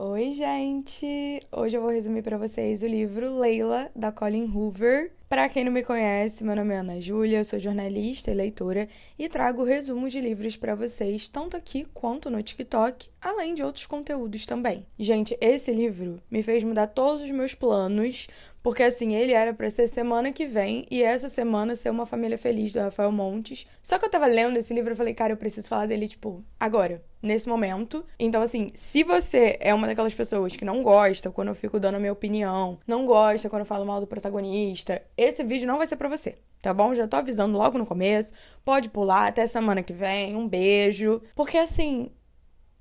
Oi, gente! Hoje eu vou resumir pra vocês o livro Layla, da Colleen Hoover. Pra quem não me conhece, meu nome é Ana Júlia, eu sou jornalista e leitora e trago resumos de livros pra vocês, tanto aqui quanto no TikTok, além de outros conteúdos também. Gente, esse livro me fez mudar todos os meus planos, porque assim, ele era pra ser semana que vem e essa semana ser Uma Família Feliz, do Rafael Montes. Só que eu tava lendo esse livro e falei, cara, eu preciso falar dele, tipo, agora, nesse momento. Então, assim, se você é uma daquelas pessoas que não gosta quando eu fico dando a minha opinião, não gosta quando eu falo mal do protagonista, esse vídeo não vai ser pra você, tá bom? Já tô avisando logo no começo. Pode pular até semana que vem. Um beijo. Porque, assim,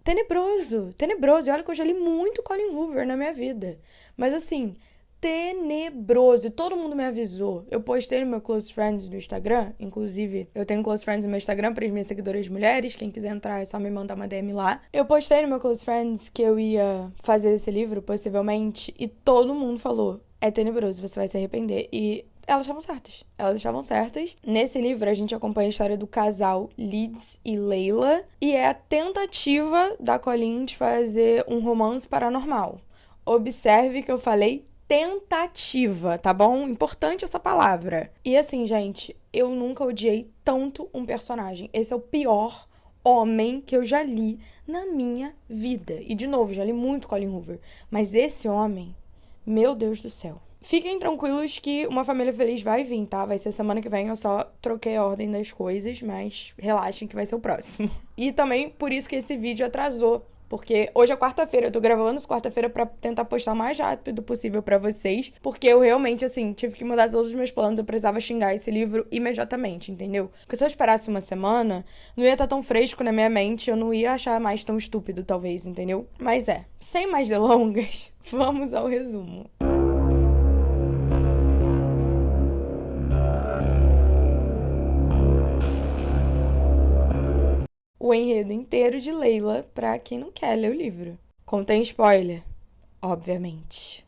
tenebroso, tenebroso. E olha que eu já li muito Colleen Hoover na minha vida. Mas, assim, tenebroso. E todo mundo me avisou. Eu postei no meu Close Friends no Instagram. Inclusive, eu tenho Close Friends no meu Instagram para as minhas seguidoras mulheres. Quem quiser entrar é só me mandar uma DM lá. Eu postei no meu Close Friends que eu ia fazer esse livro, possivelmente. E todo mundo falou, é tenebroso, você vai se arrepender. E elas estavam certas. Elas estavam certas. Nesse livro, a gente acompanha a história do casal Lids e Layla. E é a tentativa da Colleen de fazer um romance paranormal. Observe que eu falei tentativa, tá bom? Importante essa palavra. E assim, gente, eu nunca odiei tanto um personagem. Esse é o pior homem que eu já li na minha vida. E, de novo, já li muito Colleen Hoover. Mas esse homem, meu Deus do céu. Fiquem tranquilos que Uma Família Feliz vai vir, tá? Vai ser semana que vem, eu só troquei a ordem das coisas, mas relaxem que vai ser o próximo. E também por isso que esse vídeo atrasou. Porque hoje é quarta-feira, eu tô gravando isso quarta-feira pra tentar postar o mais rápido possível pra vocês. Porque eu realmente, assim, tive que mudar todos os meus planos. Eu precisava xingar esse livro imediatamente, entendeu? Porque se eu esperasse uma semana, não ia estar tão fresco na minha mente. Eu não ia achar mais tão estúpido, talvez, entendeu? Mas sem mais delongas, vamos ao resumo. O enredo inteiro de Layla pra quem não quer ler o livro. Contém spoiler? Obviamente.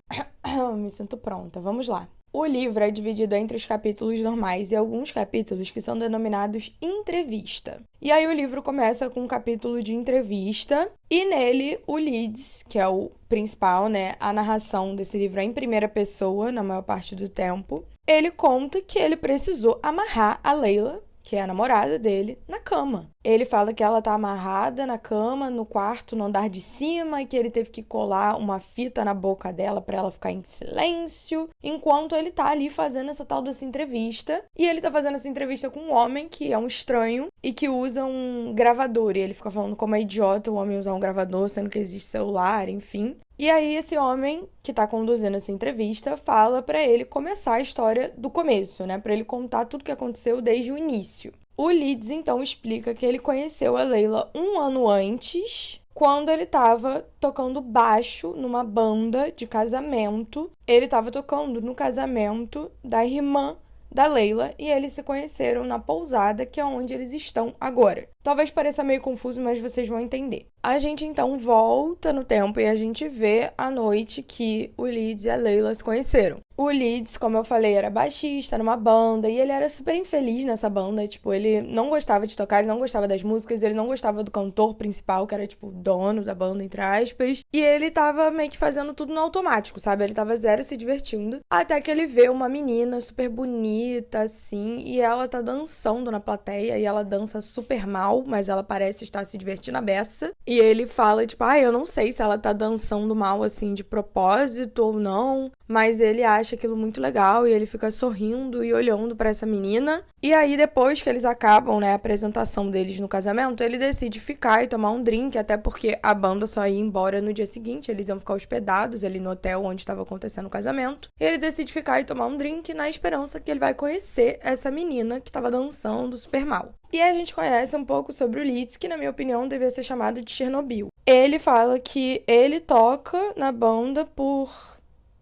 Me sinto pronta, vamos lá. O livro é dividido entre os capítulos normais e alguns capítulos que são denominados entrevista. E aí o livro começa com um capítulo de entrevista e nele o Lids, que é o principal, né, a narração desse livro é em primeira pessoa na maior parte do tempo, ele conta que ele precisou amarrar a Layla, que é a namorada dele, na cama. Ele fala que ela tá amarrada na cama, no quarto, no andar de cima, e que ele teve que colar uma fita na boca dela pra ela ficar em silêncio, enquanto ele tá ali fazendo essa tal dessa entrevista. E ele tá fazendo essa entrevista com um homem que é um estranho e que usa um gravador. E ele fica falando como é idiota o homem usar um gravador, sendo que existe celular, enfim. E aí esse homem que tá conduzindo essa entrevista fala pra ele começar a história do começo, né? Pra ele contar tudo o que aconteceu desde o início. O Lids, então, explica que ele conheceu a Layla um ano antes, quando ele tava tocando baixo numa banda de casamento. Ele tava tocando no casamento da irmã da Layla e eles se conheceram na pousada, que é onde eles estão agora. Talvez pareça meio confuso, mas vocês vão entender. A gente, então, volta no tempo e a gente vê a noite que o Lids e a Layla se conheceram. O Lids, como eu falei, era baixista numa banda e ele era super infeliz nessa banda. Tipo, ele não gostava de tocar, ele não gostava das músicas, ele não gostava do cantor principal, que era, tipo, dono da banda, entre aspas. E ele tava meio que fazendo tudo no automático, sabe? Ele tava zero se divertindo. Até que ele vê uma menina super bonita, assim, e ela tá dançando na plateia e ela dança super mal, mas ela parece estar se divertindo a beça. E ele fala, tipo, eu não sei se ela tá dançando mal, assim, de propósito ou não, mas ele acha aquilo muito legal e ele fica sorrindo e olhando pra essa menina. E aí, depois que eles acabam, né, a apresentação deles no casamento, ele decide ficar e tomar um drink, até porque a banda só ia embora no dia seguinte, eles iam ficar hospedados ali no hotel onde estava acontecendo o casamento. E ele decide ficar e tomar um drink na esperança que ele vai conhecer essa menina que estava dançando super mal. E a gente conhece um pouco sobre o Lids, que na minha opinião devia ser chamado de Chernobyl. Ele fala que ele toca na banda por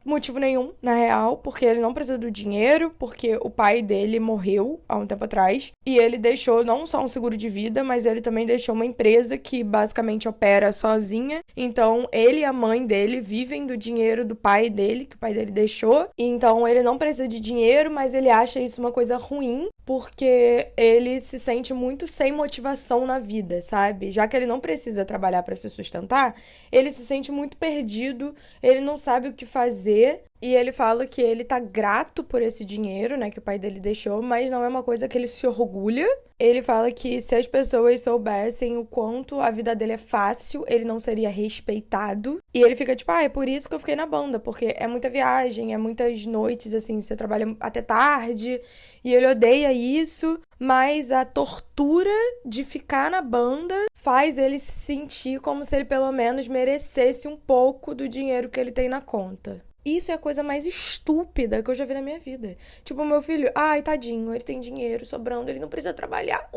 motivo nenhum, na real, porque ele não precisa do dinheiro, porque o pai dele morreu há um tempo atrás, e ele deixou não só um seguro de vida, mas ele também deixou uma empresa que basicamente opera sozinha, então ele e a mãe dele vivem do dinheiro do pai dele, que o pai dele deixou, e então ele não precisa de dinheiro, mas ele acha isso uma coisa ruim, porque ele se sente muito sem motivação na vida, sabe? Já que ele não precisa trabalhar para se sustentar, ele se sente muito perdido, ele não sabe o que fazer. E ele fala que ele tá grato por esse dinheiro, né, que o pai dele deixou, mas não é uma coisa que ele se orgulha. Ele fala que se as pessoas soubessem o quanto a vida dele é fácil, ele não seria respeitado. E ele fica tipo, é por isso que eu fiquei na banda, porque é muita viagem, é muitas noites, assim, você trabalha até tarde, e ele odeia isso, mas a tortura de ficar na banda faz ele se sentir como se ele pelo menos merecesse um pouco do dinheiro que ele tem na conta. Isso é a coisa mais estúpida que eu já vi na minha vida. Tipo, meu filho, ai, tadinho, ele tem dinheiro sobrando, ele não precisa trabalhar.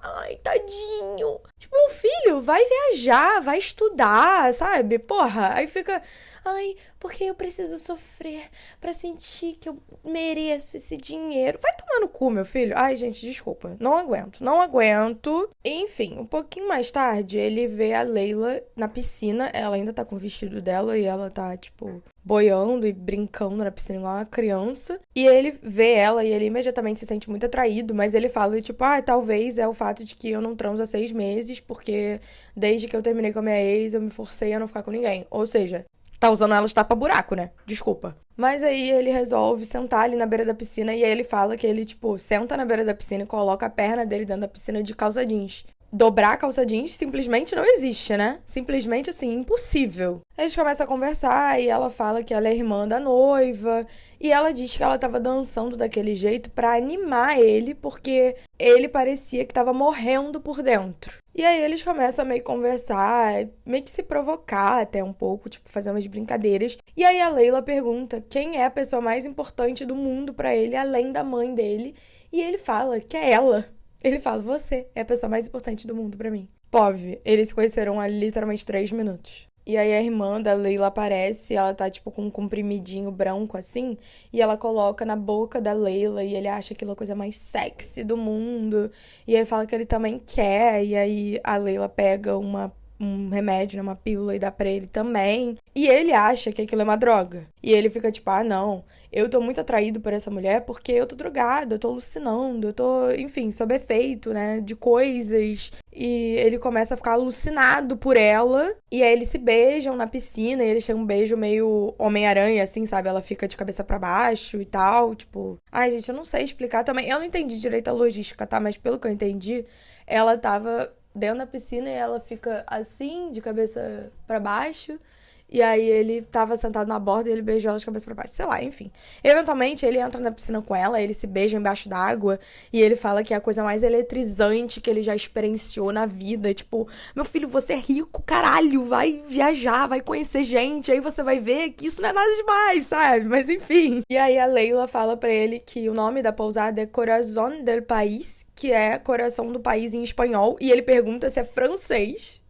Ai, tadinho. Tipo, meu filho, vai viajar, vai estudar, sabe? Porra, aí fica, ai, porque eu preciso sofrer pra sentir que eu mereço esse dinheiro. Vai tomar no cu, meu filho. Ai, gente, desculpa. Não aguento. Enfim, um pouquinho mais tarde, ele vê a Leila na piscina. Ela ainda tá com o vestido dela e ela tá, tipo, boiando e brincando na piscina igual uma criança. E ele vê ela e ele imediatamente se sente muito atraído, mas ele fala, tipo, talvez é o fato de que eu não transo há 6 meses, porque desde que eu terminei com a minha ex, eu me forcei a não ficar com ninguém. Ou seja, tá usando ela de tapa-buraco, né? Desculpa. Mas aí ele resolve sentar ali na beira da piscina e aí ele fala que ele, tipo, senta na beira da piscina e coloca a perna dele dentro da piscina de calça jeans. Dobrar a calça jeans simplesmente não existe, né? Simplesmente, assim, impossível. Eles começam a conversar e ela fala que ela é irmã da noiva. E ela diz que ela tava dançando daquele jeito pra animar ele, porque ele parecia que tava morrendo por dentro. E aí eles começam a meio que conversar, meio que se provocar até um pouco, tipo, fazer umas brincadeiras. E aí a Leila pergunta quem é a pessoa mais importante do mundo pra ele, além da mãe dele. E ele fala que é ela. Ele fala, você é a pessoa mais importante do mundo pra mim. Pove, eles se conheceram há literalmente 3 minutos. E aí a irmã da Leila aparece, ela tá tipo com um comprimidinho branco assim, e ela coloca na boca da Leila e ele acha aquilo a coisa mais sexy do mundo. E ele fala que ele também quer, e aí a Leila pega um remédio, uma pílula e dá pra ele também. E ele acha que aquilo é uma droga. E ele fica tipo, não, eu tô muito atraído por essa mulher porque eu tô drogado, eu tô alucinando, eu tô, enfim, sob efeito, né, de coisas. E ele começa a ficar alucinado por ela. E aí eles se beijam na piscina e eles têm um beijo meio Homem-Aranha, assim, sabe? Ela fica de cabeça pra baixo e tal, tipo... Ai, gente, eu não sei explicar também. Eu não entendi direito a logística, tá? Mas pelo que eu entendi, ela tava dentro da piscina e ela fica assim, de cabeça pra baixo. E aí ele tava sentado na borda e ele beijou ela de cabeça pra baixo. Sei lá, enfim. Eventualmente ele entra na piscina com ela, eles se beijam embaixo d'água. E ele fala que é a coisa mais eletrizante que ele já experienciou na vida. Tipo, meu filho, você é rico, caralho. Vai viajar, vai conhecer gente. Aí você vai ver que isso não é nada demais, sabe? Mas enfim. E aí a Leila fala pra ele que o nome da pousada é Corazón del País, que é coração do país em espanhol. E ele pergunta se é francês.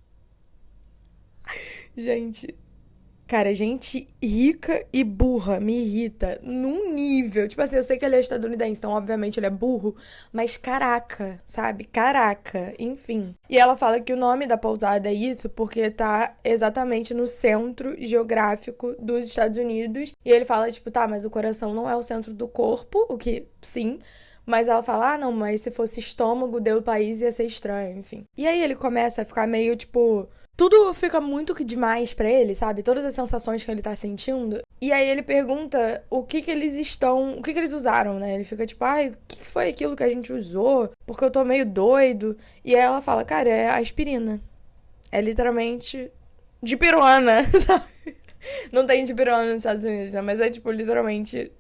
Gente... Cara, gente rica e burra me irrita num nível. Tipo assim, eu sei que ele é estadunidense, então obviamente ele é burro, mas caraca, sabe? Caraca, enfim. E ela fala que o nome da pousada é isso porque tá exatamente no centro geográfico dos Estados Unidos. E ele fala, tipo, tá, mas o coração não é o centro do corpo, o que sim. Mas ela fala, não, mas se fosse estômago do país ia ser estranho, enfim. E aí ele começa a ficar meio, tipo... Tudo fica muito demais pra ele, sabe? Todas as sensações que ele tá sentindo. E aí ele pergunta o que eles usaram, né? Ele fica tipo, o que foi aquilo que a gente usou? Porque eu tô meio doido. E aí ela fala, cara, é aspirina. É literalmente dipirona, sabe? Não tem dipirona nos Estados Unidos, né? Mas é tipo, literalmente...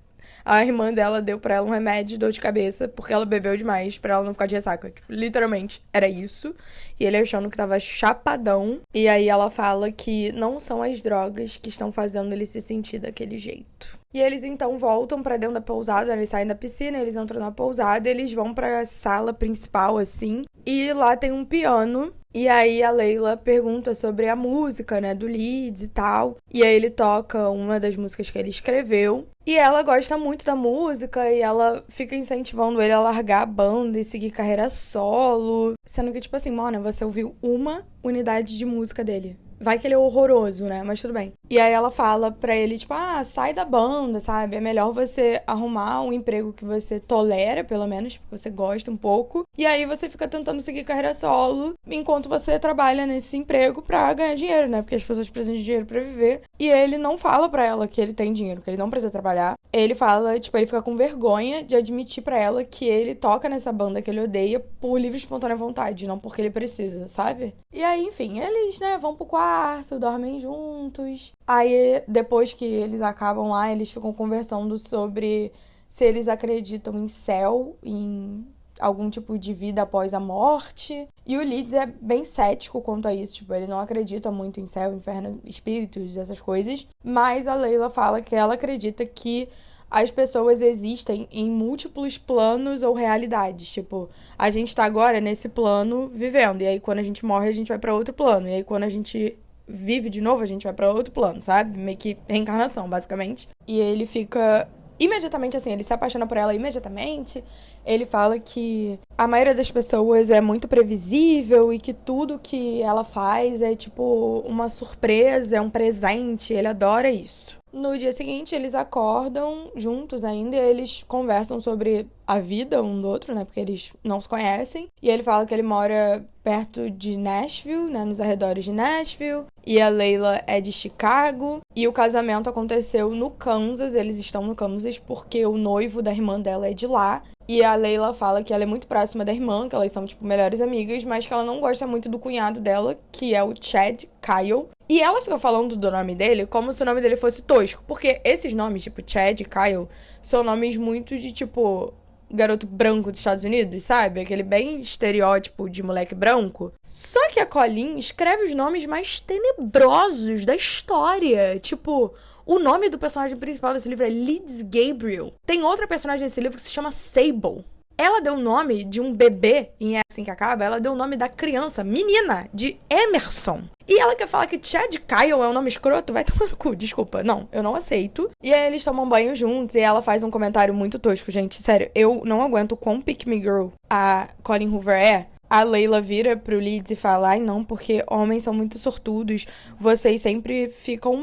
A irmã dela deu pra ela um remédio de dor de cabeça porque ela bebeu demais pra ela não ficar de ressaca. Tipo, literalmente, era isso. E ele achando que tava chapadão. E aí ela fala que não são as drogas que estão fazendo ele se sentir daquele jeito. E eles então voltam pra dentro da pousada, eles saem da piscina, eles entram na pousada, eles vão pra sala principal, assim. E lá tem um piano. E aí a Leila pergunta sobre a música, né, do Leeds e tal. E aí ele toca uma das músicas que ele escreveu. E ela gosta muito da música e ela fica incentivando ele a largar a banda e seguir carreira solo. Sendo que, tipo assim, mano, você ouviu uma unidade de música dele. Vai que ele é horroroso, né? Mas tudo bem. E aí ela fala pra ele, tipo, sai da banda, sabe? É melhor você arrumar um emprego que você tolera, pelo menos, porque você gosta um pouco. E aí você fica tentando seguir carreira solo enquanto você trabalha nesse emprego pra ganhar dinheiro, né? Porque as pessoas precisam de dinheiro pra viver. E ele não fala pra ela que ele tem dinheiro, que ele não precisa trabalhar. Ele fala, tipo, ele fica com vergonha de admitir pra ela que ele toca nessa banda que ele odeia por livre e espontânea vontade, não porque ele precisa, sabe? E aí, enfim, eles, né, vão pro quarto, dormem juntos. Aí, depois que eles acabam lá, eles ficam conversando sobre se eles acreditam em céu, em algum tipo de vida após a morte. E o Leeds é bem cético quanto a isso, tipo, ele não acredita muito em céu, inferno, espíritos, essas coisas. Mas a Layla fala que ela acredita que as pessoas existem em múltiplos planos ou realidades. Tipo, a gente tá agora nesse plano vivendo, e aí quando a gente morre, a gente vai pra outro plano. E aí quando a gente vive de novo, a gente vai pra outro plano, sabe? Meio que reencarnação, basicamente. E ele fica imediatamente assim, ele se apaixona por ela imediatamente. Ele fala que a maioria das pessoas é muito previsível e que tudo que ela faz é tipo uma surpresa, é um presente. Ele adora isso. No dia seguinte, eles acordam juntos ainda e eles conversam sobre a vida um do outro, né? Porque eles não se conhecem. E ele fala que ele mora perto de Nashville, né? Nos arredores de Nashville. E a Layla é de Chicago. E o casamento aconteceu no Kansas. Eles estão no Kansas porque o noivo da irmã dela é de lá. E a Layla fala que ela é muito próxima da irmã, que elas são, tipo, melhores amigas, mas que ela não gosta muito do cunhado dela, que é o Chad Kyle. E ela fica falando do nome dele como se o nome dele fosse tosco, porque esses nomes, tipo Chad e Kyle, são nomes muito de, tipo, garoto branco dos Estados Unidos, sabe? Aquele bem estereótipo de moleque branco. Só que a Colleen escreve os nomes mais tenebrosos da história, tipo... O nome do personagem principal desse livro é Leeds Gabriel. Tem outra personagem nesse livro que se chama Sable. Ela deu o nome de um bebê, em É Assim Que Acaba, ela deu o nome da criança, menina, de Emerson. E ela quer falar que Chad Kyle é um nome escroto? Vai tomar no cu, desculpa. Não, eu não aceito. E aí eles tomam banho juntos e ela faz um comentário muito tosco, gente. Sério, eu não aguento o quão pick me girl a Colleen Hoover é. A Layla vira pro Leeds e fala, ai não, porque homens são muito sortudos, vocês sempre ficam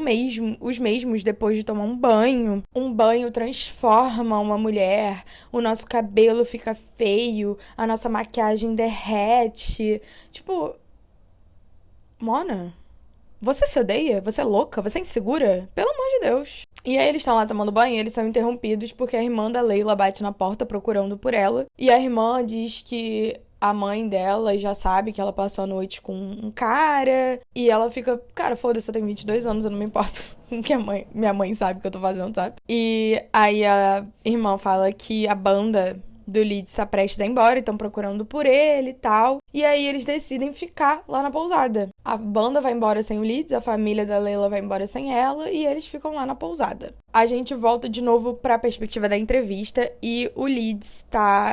os mesmos depois de tomar um banho. Um banho transforma uma mulher, o nosso cabelo fica feio, a nossa maquiagem derrete. Tipo, Mona, você se odeia? Você é louca? Você é insegura? Pelo amor de Deus. E aí eles estão lá tomando banho e eles são interrompidos porque a irmã da Layla bate na porta procurando por ela. E a irmã diz que a mãe dela já sabe que ela passou a noite com um cara. E ela fica, cara, foda-se, eu tenho 22 anos, eu não me importo com o que minha mãe sabe que eu tô fazendo, sabe? E aí a irmã fala que a banda do Leeds tá prestes a ir embora, estão procurando por ele e tal. E aí eles decidem ficar lá na pousada. A banda vai embora sem o Leeds, a família da Layla vai embora sem ela e eles ficam lá na pousada. A gente volta de novo pra perspectiva da entrevista e o Leeds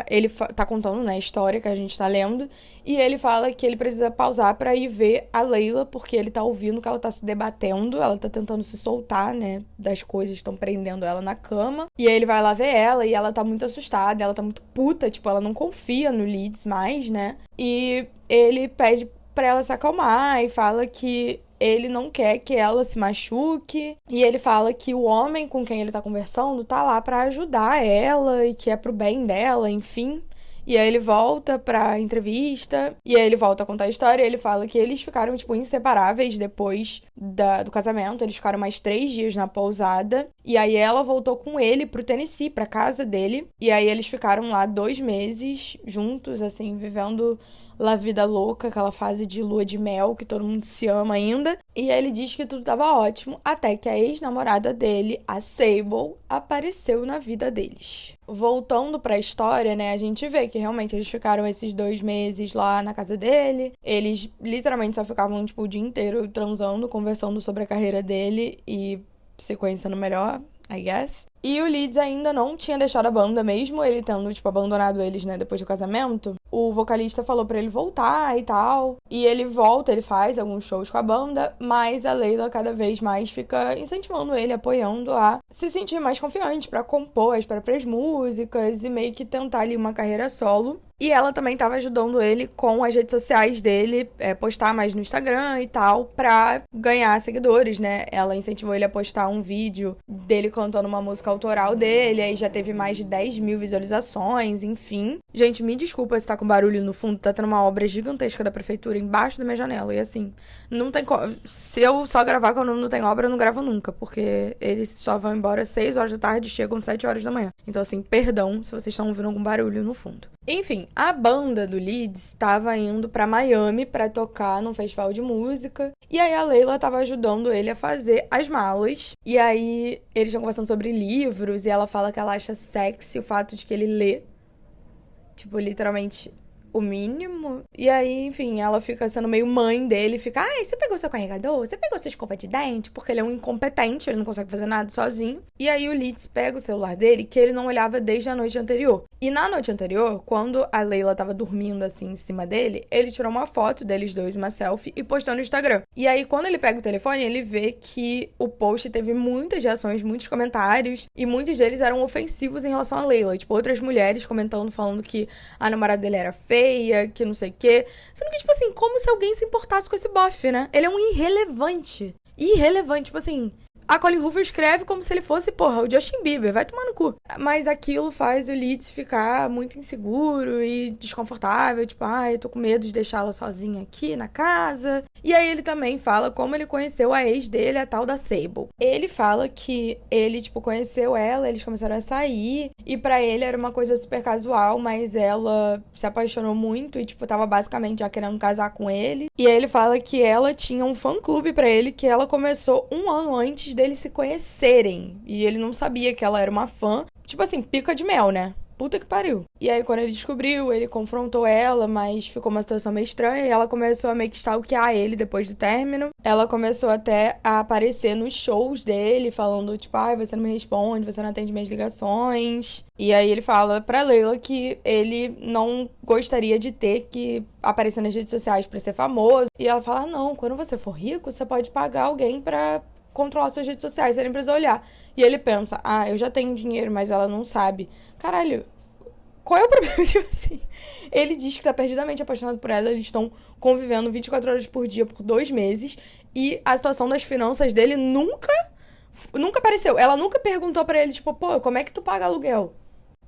ele tá contando, né, a história que a gente tá lendo e ele fala que ele precisa pausar pra ir ver a Layla porque ele tá ouvindo que ela tá se debatendo, ela tá tentando se soltar, né, das coisas que estão prendendo ela na cama. E aí ele vai lá ver ela e ela tá muito assustada, ela tá muito puta, tipo, ela não confia no Leeds mais, né? E ele pede pra ela se acalmar e fala que ele não quer que ela se machuque. E ele fala que o homem com quem ele tá conversando tá lá pra ajudar ela e que é pro bem dela, enfim. E aí ele volta pra entrevista, e aí ele volta a contar a história, e ele fala que eles ficaram, tipo, inseparáveis depois do casamento, eles ficaram mais 3 dias na pousada, e aí ela voltou com ele pro Tennessee, pra casa dele, e aí eles ficaram lá 2 meses juntos, assim, vivendo La Vida Louca, aquela fase de lua de mel, que todo mundo se ama ainda. E aí ele diz que tudo tava ótimo, até que a ex-namorada dele, a Sable, apareceu na vida deles. Voltando pra história, né, a gente vê que realmente eles ficaram esses 2 meses lá na casa dele. Eles literalmente só ficavam, tipo, o dia inteiro transando, conversando sobre a carreira dele e se conhecendo melhor, I guess. E o Leeds ainda não tinha deixado a banda, mesmo ele tendo, tipo, abandonado eles, né, depois do casamento. O vocalista falou pra ele voltar e tal. E ele volta, ele faz alguns shows com a banda, mas a Leila cada vez mais fica incentivando ele, apoiando a se sentir mais confiante pra compor as próprias músicas e meio que tentar ali uma carreira solo. E ela também tava ajudando ele com as redes sociais dele, postar mais no Instagram e tal, pra ganhar seguidores, né? Ela incentivou ele a postar um vídeo dele cantando uma música autoral dele, aí já teve mais de 10 mil visualizações, enfim. Gente, me desculpa se tá com barulho no fundo, tá tendo uma obra gigantesca da prefeitura embaixo da minha janela, e assim, não tem se eu só gravar quando não tem obra, eu não gravo nunca, porque eles só vão embora às 6 horas da tarde e chegam às 7 horas da manhã. Então assim, perdão se vocês estão ouvindo algum barulho no fundo. Enfim, a banda do Leeds estava indo pra Miami pra tocar num festival de música. E aí a Leila tava ajudando ele a fazer as malas. E aí eles estão conversando sobre livros e ela fala que ela acha sexy o fato de que ele lê. Tipo, literalmente o mínimo. E aí, enfim, ela fica sendo meio mãe dele. Fica, ai, você pegou seu carregador? Você pegou sua escova de dente? Porque ele é um incompetente, ele não consegue fazer nada sozinho. E aí o Leeds pega o celular dele, que ele não olhava desde a noite anterior. E na noite anterior, quando a Leila tava dormindo assim em cima dele, ele tirou uma foto deles dois, uma selfie, e postou no Instagram. E aí, quando ele pega o telefone, ele vê que o post teve muitas reações, muitos comentários, e muitos deles eram ofensivos em relação a Leila. Tipo, outras mulheres comentando, falando que a namorada dele era feia, que não sei o quê. Sendo que, tipo assim, como se alguém se importasse com esse bofe, né? Ele é um irrelevante. Irrelevante, tipo assim... A Colin Hoover escreve como se ele fosse, porra, o Justin Bieber, vai tomar no cu. Mas aquilo faz o Leeds ficar muito inseguro e desconfortável, tipo, eu tô com medo de deixá-la sozinha aqui na casa. E aí ele também fala como ele conheceu a ex dele, a tal da Sable. Ele fala que ele, tipo, conheceu ela, eles começaram a sair, e pra ele era uma coisa super casual, mas ela se apaixonou muito e, tipo, tava basicamente já querendo casar com ele. E aí ele fala que ela tinha um fã-clube pra ele, que ela começou um ano antes deles se conhecerem. E ele não sabia que ela era uma fã. Tipo assim, pica de mel, né? Puta que pariu. E aí, quando ele descobriu, ele confrontou ela, mas ficou uma situação meio estranha. E ela começou a meio que stalkear ele depois do término. Ela começou até a aparecer nos shows dele, falando, tipo, você não me responde, você não atende minhas ligações. E aí ele fala pra Leila que ele não gostaria de ter que aparecer nas redes sociais pra ser famoso. E ela fala, não, quando você for rico, você pode pagar alguém pra controlar suas redes sociais, você nem precisa olhar. E ele pensa, eu já tenho dinheiro, mas ela não sabe. Caralho, qual é o problema? Tipo assim, ele diz que tá perdidamente apaixonado por ela, eles estão convivendo 24 horas por dia por 2 meses, e a situação das finanças dele nunca apareceu. Ela nunca perguntou pra ele, tipo, pô, como é que tu paga aluguel?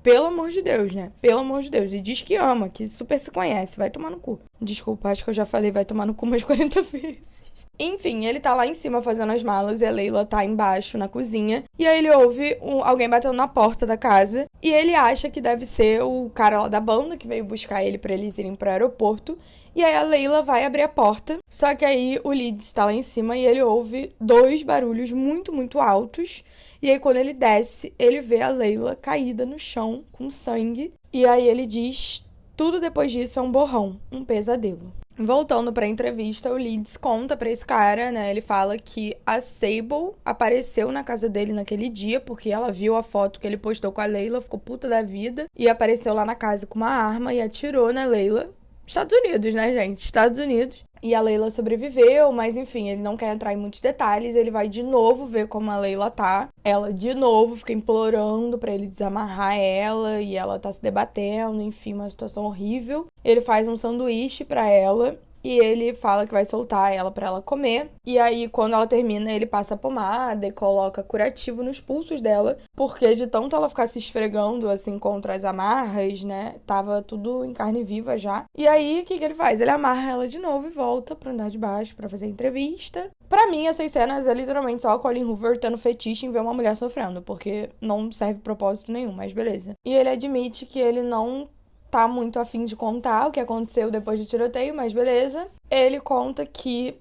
Pelo amor de Deus, né? Pelo amor de Deus. E diz que ama, que super se conhece. Vai tomar no cu. Desculpa, acho que eu já falei vai tomar no cu umas 40 vezes. Enfim, ele tá lá em cima fazendo as malas e a Leila tá embaixo na cozinha. E aí ele ouve alguém batendo na porta da casa. E ele acha que deve ser o cara lá da banda que veio buscar ele pra eles irem pro aeroporto. E aí a Leila vai abrir a porta. Só que aí o Leeds tá lá em cima e ele ouve 2 barulhos muito, muito altos. E aí, quando ele desce, ele vê a Leila caída no chão, com sangue. E aí ele diz, tudo depois disso é um borrão, um pesadelo. Voltando pra entrevista, o Leeds conta pra esse cara, né? Ele fala que a Sable apareceu na casa dele naquele dia, porque ela viu a foto que ele postou com a Leila, ficou puta da vida, e apareceu lá na casa com uma arma e atirou na Leila. Estados Unidos, né, gente? Estados Unidos. E a Leila sobreviveu, mas enfim, ele não quer entrar em muitos detalhes. Ele vai de novo ver como a Leila tá. Ela de novo fica implorando pra ele desamarrar ela e ela tá se debatendo, enfim, uma situação horrível. Ele faz um sanduíche pra ela e ele fala que vai soltar ela pra ela comer. E aí, quando ela termina, ele passa a pomada e coloca curativo nos pulsos dela, porque de tanto ela ficar se esfregando, assim, contra as amarras, né, tava tudo em carne viva já. E aí, o que ele faz? Ele amarra ela de novo e volta pro andar de baixo pra fazer a entrevista. Pra mim, essas cenas é literalmente só a Colin Hoover tendo fetiche em ver uma mulher sofrendo, porque não serve propósito nenhum, mas beleza. E ele admite que ele não tá muito afim de contar o que aconteceu depois do tiroteio, mas beleza. Ele conta que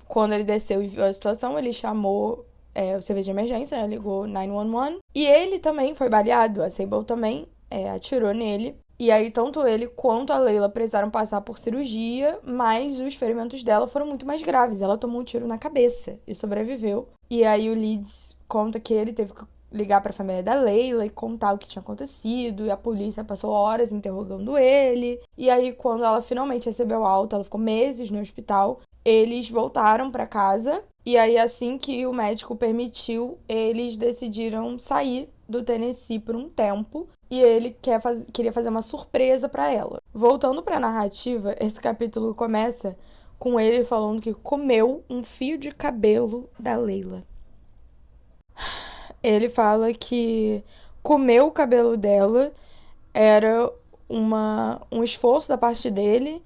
quando ele desceu e viu a situação, ele chamou o serviço de emergência, né? Ligou 911. E ele também foi baleado, a Sable também atirou nele. E aí, tanto ele quanto a Leila precisaram passar por cirurgia, mas os ferimentos dela foram muito mais graves. Ela tomou um tiro na cabeça e sobreviveu. E aí o Leeds conta que ele teve que ligar pra família da Leila e contar o que tinha acontecido, e a polícia passou horas interrogando ele. E aí, quando ela finalmente recebeu alta, ela ficou meses no hospital, eles voltaram pra casa, e aí assim que o médico permitiu, eles decidiram sair do Tennessee por um tempo, e ele queria fazer uma surpresa pra ela. Voltando pra narrativa, esse capítulo começa com ele falando que comeu um fio de cabelo da Leila. Ele fala que comer o cabelo dela era um esforço da parte dele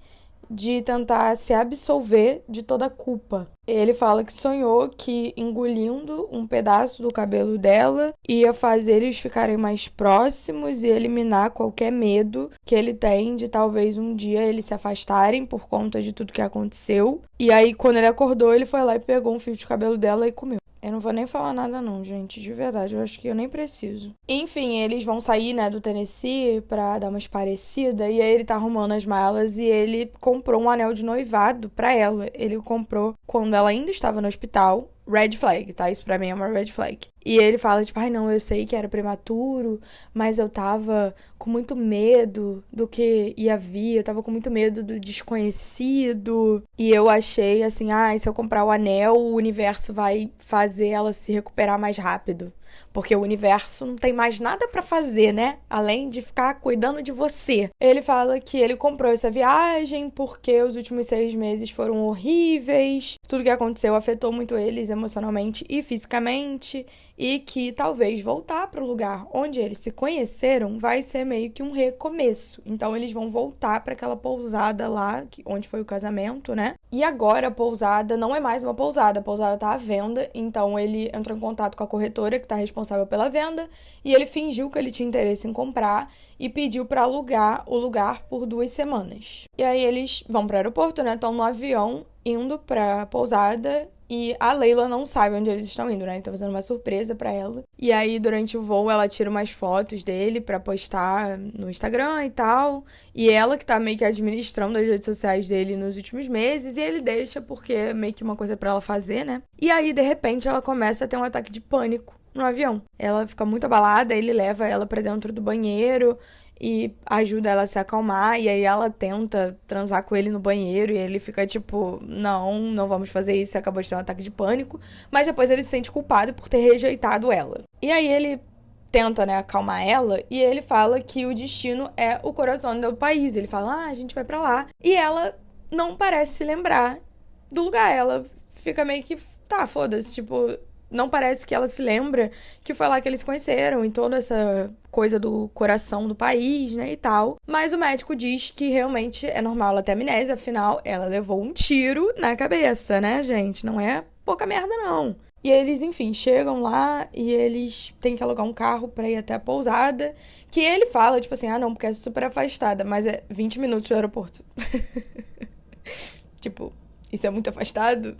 de tentar se absolver de toda a culpa. Ele fala que sonhou que engolindo um pedaço do cabelo dela ia fazer eles ficarem mais próximos e eliminar qualquer medo que ele tem de talvez um dia eles se afastarem por conta de tudo que aconteceu. E aí, quando ele acordou, ele foi lá e pegou um fio de cabelo dela e comeu. Eu não vou nem falar nada não, gente, de verdade, eu acho que eu nem preciso. Enfim, eles vão sair, né, do Tennessee pra dar uma esparecida, e aí ele tá arrumando as malas e ele comprou um anel de noivado pra ela. Ele comprou quando ela ainda estava no hospital. Red flag, tá? Isso pra mim é uma red flag. E ele fala, tipo, ai não, eu sei que era prematuro, mas eu tava com muito medo do que ia vir, eu tava com muito medo do desconhecido. E eu achei, assim, se eu comprar o anel, o universo vai fazer ela se recuperar mais rápido. Porque o universo não tem mais nada pra fazer, né? Além de ficar cuidando de você. Ele fala que ele comprou essa viagem porque os últimos 6 meses foram horríveis. Tudo que aconteceu afetou muito eles emocionalmente e fisicamente. E que talvez voltar para o lugar onde eles se conheceram vai ser meio que um recomeço. Então eles vão voltar para aquela pousada lá, onde foi o casamento, né? E agora a pousada não é mais uma pousada, a pousada tá à venda. Então ele entrou em contato com a corretora que tá responsável pela venda e ele fingiu que ele tinha interesse em comprar e pediu para alugar o lugar por 2 semanas. E aí eles vão para o aeroporto, né? Estão no avião indo pra pousada. E a Leila não sabe onde eles estão indo, né? Então fazendo uma surpresa pra ela. E aí, durante o voo, ela tira umas fotos dele pra postar no Instagram e tal. E ela que tá meio que administrando as redes sociais dele nos últimos meses. E ele deixa porque é meio que uma coisa pra ela fazer, né? E aí, de repente, ela começa a ter um ataque de pânico no avião. Ela fica muito abalada, ele leva ela pra dentro do banheiro e ajuda ela a se acalmar, e aí ela tenta transar com ele no banheiro, e ele fica tipo, não vamos fazer isso, você acabou de ter um ataque de pânico, mas depois ele se sente culpado por ter rejeitado ela. E aí ele tenta, né, acalmar ela, e ele fala que o destino é o coração do país, ele fala, a gente vai pra lá, e ela não parece se lembrar do lugar, ela fica meio que, foda-se, tipo, não parece que ela se lembra que foi lá que eles se conheceram e toda essa coisa do coração do país, né, e tal. Mas o médico diz que realmente é normal ela ter amnésia, afinal, ela levou um tiro na cabeça, né, gente? Não é pouca merda, não. E eles, enfim, chegam lá e eles têm que alugar um carro pra ir até a pousada, que ele fala, tipo assim, não, porque é super afastada, mas é 20 minutos do aeroporto. Tipo, isso é muito afastado?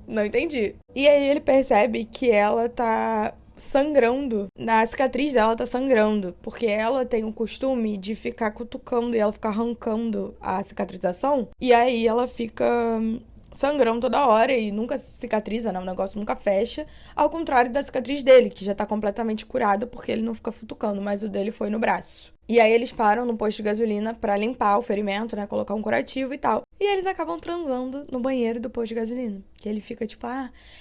Não entendi. E aí ele percebe que ela tá sangrando. A cicatriz dela tá sangrando. Porque ela tem o costume de ficar cutucando e ela fica arrancando a cicatrização. E aí ela fica sangrando toda hora e nunca cicatriza, né? O negócio nunca fecha. Ao contrário da cicatriz dele, que já tá completamente curada porque ele não fica futucando, mas o dele foi no braço. E aí eles param no posto de gasolina pra limpar o ferimento, né? Colocar um curativo e tal. E eles acabam transando no banheiro do posto de gasolina. Que ele fica tipo,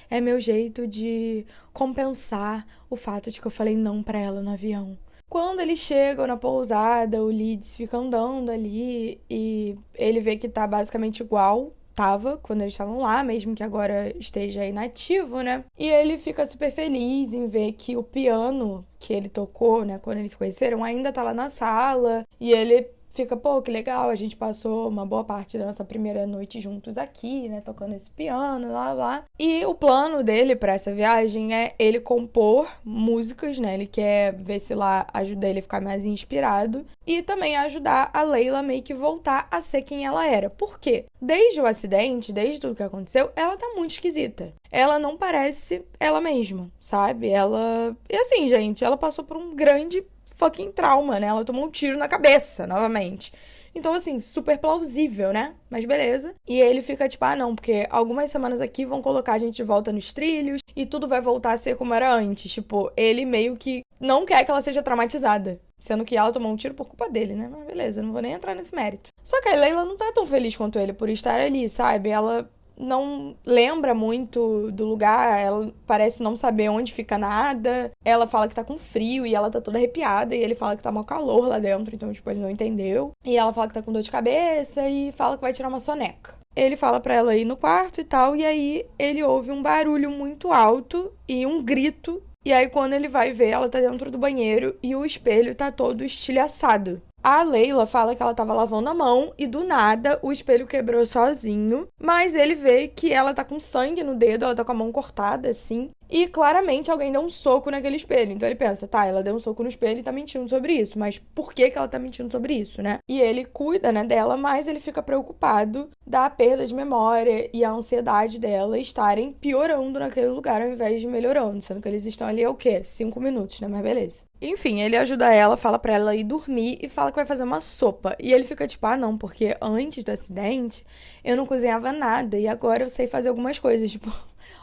é meu jeito de compensar o fato de que eu falei não pra ela no avião. Quando eles chegam na pousada, o Leeds fica andando ali e ele vê que tá basicamente igual tava quando eles estavam lá, mesmo que agora esteja inativo, né? E ele fica super feliz em ver que o piano que ele tocou, né, quando eles se conheceram, ainda tá lá na sala. E ele fica, que legal, a gente passou uma boa parte da nossa primeira noite juntos aqui, né, tocando esse piano, lá. E o plano dele pra essa viagem é ele compor músicas, né, ele quer ver se lá ajuda ele a ficar mais inspirado e também ajudar a Leila meio que voltar a ser quem ela era. Por quê? Desde o acidente, desde tudo que aconteceu, ela tá muito esquisita. Ela não parece ela mesma, sabe? E assim, gente, ela passou por um grande fucking trauma, né? Ela tomou um tiro na cabeça, novamente. Então, assim, super plausível, né? Mas beleza. E ele fica tipo, ah, não, porque algumas semanas aqui vão colocar a gente de volta nos trilhos e tudo vai voltar a ser como era antes. Tipo, ele meio que não quer que ela seja traumatizada. Sendo que ela tomou um tiro por culpa dele, né? Mas beleza, eu não vou nem entrar nesse mérito. Só que a Layla não tá tão feliz quanto ele por estar ali, sabe? Ela não lembra muito do lugar, ela parece não saber onde fica nada. Ela fala que tá com frio e ela tá toda arrepiada e ele fala que tá mau calor lá dentro, então, tipo, ele não entendeu. E ela fala que tá com dor de cabeça e fala que vai tirar uma soneca. Ele fala pra ela ir no quarto e tal, e aí ele ouve um barulho muito alto e um grito. E aí, quando ele vai ver, ela tá dentro do banheiro e o espelho tá todo estilhaçado. A Layla fala que ela tava lavando a mão e, do nada, o espelho quebrou sozinho. Mas ele vê que ela tá com sangue no dedo, ela tá com a mão cortada, assim. E, claramente, alguém deu um soco naquele espelho. Então, ele pensa, tá, ela deu um soco no espelho e tá mentindo sobre isso. Mas por que ela tá mentindo sobre isso, né? E ele cuida, né, dela, mas ele fica preocupado da perda de memória e a ansiedade dela estarem piorando naquele lugar ao invés de melhorando. Sendo que eles estão ali, o quê? 5 minutos, né? Mas beleza. Enfim, ele ajuda ela, fala pra ela ir dormir e fala que vai fazer uma sopa. E ele fica tipo, ah, não, porque antes do acidente eu não cozinhava nada e agora eu sei fazer algumas coisas, tipo...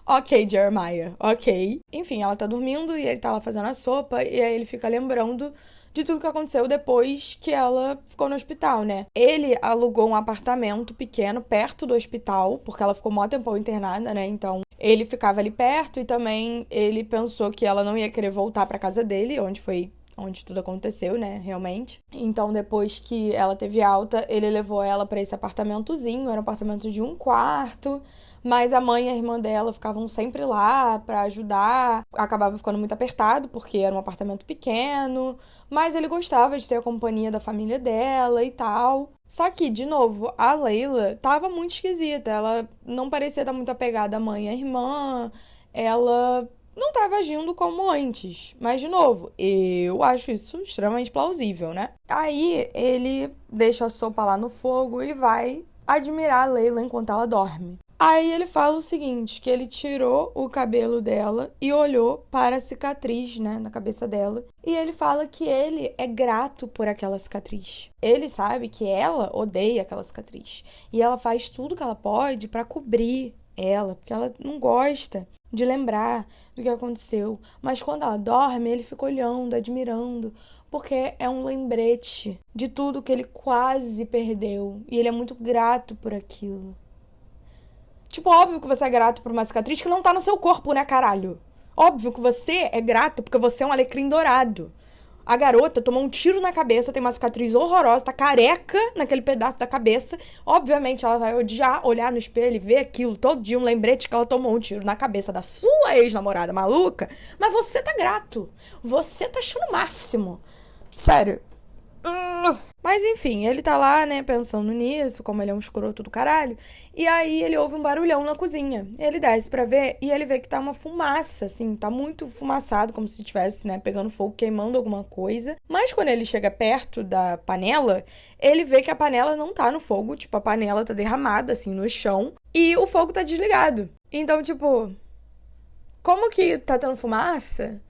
Ok, Jeremiah, ok. Enfim, ela tá dormindo e ele tá lá fazendo a sopa e aí ele fica lembrando de tudo que aconteceu depois que ela ficou no hospital, né? Ele alugou um apartamento pequeno perto do hospital, porque ela ficou mó tempão internada, né? Então, ele ficava ali perto e também ele pensou que ela não ia querer voltar pra casa dele, onde tudo aconteceu, né, realmente. Então, depois que ela teve alta, ele levou ela pra esse apartamentozinho, era um apartamento de 1 quarto, mas a mãe e a irmã dela ficavam sempre lá pra ajudar. Acabava ficando muito apertado, porque era um apartamento pequeno, mas ele gostava de ter a companhia da família dela e tal. Só que, de novo, a Layla tava muito esquisita, ela não parecia estar muito apegada à mãe e à irmã, ela não estava agindo como antes. Mas, de novo, eu acho isso extremamente plausível, né? Aí, ele deixa a sopa lá no fogo e vai admirar a Layla enquanto ela dorme. Aí, ele fala o seguinte, que ele tirou o cabelo dela e olhou para a cicatriz, né, na cabeça dela. E ele fala que ele é grato por aquela cicatriz. Ele sabe que ela odeia aquela cicatriz. E ela faz tudo que ela pode para cobrir ela, porque ela não gosta de lembrar do que aconteceu. Mas quando ela dorme, ele fica olhando, admirando, porque é um lembrete de tudo que ele quase perdeu. E ele é muito grato por aquilo. Tipo, óbvio que você é grato por uma cicatriz que não tá no seu corpo, né, caralho? Óbvio que você é grato porque você é um alecrim dourado. A garota tomou um tiro na cabeça, tem uma cicatriz horrorosa, tá careca naquele pedaço da cabeça. Obviamente ela vai odiar, olhar no espelho e ver aquilo todo dia, um lembrete que ela tomou um tiro na cabeça da sua ex-namorada maluca. Mas você tá grato. Você tá achando o máximo. Sério. Mas enfim, ele tá lá, né, pensando nisso, como ele é um escroto do caralho. E aí ele ouve um barulhão na cozinha. Ele desce pra ver e ele vê que tá uma fumaça, assim, tá muito fumaçado, como se estivesse, né, pegando fogo, queimando alguma coisa. Mas quando ele chega perto da panela, ele vê que a panela não tá no fogo, tipo, a panela tá derramada, assim, no chão. E o fogo tá desligado. Então, tipo, como que tá tendo fumaça?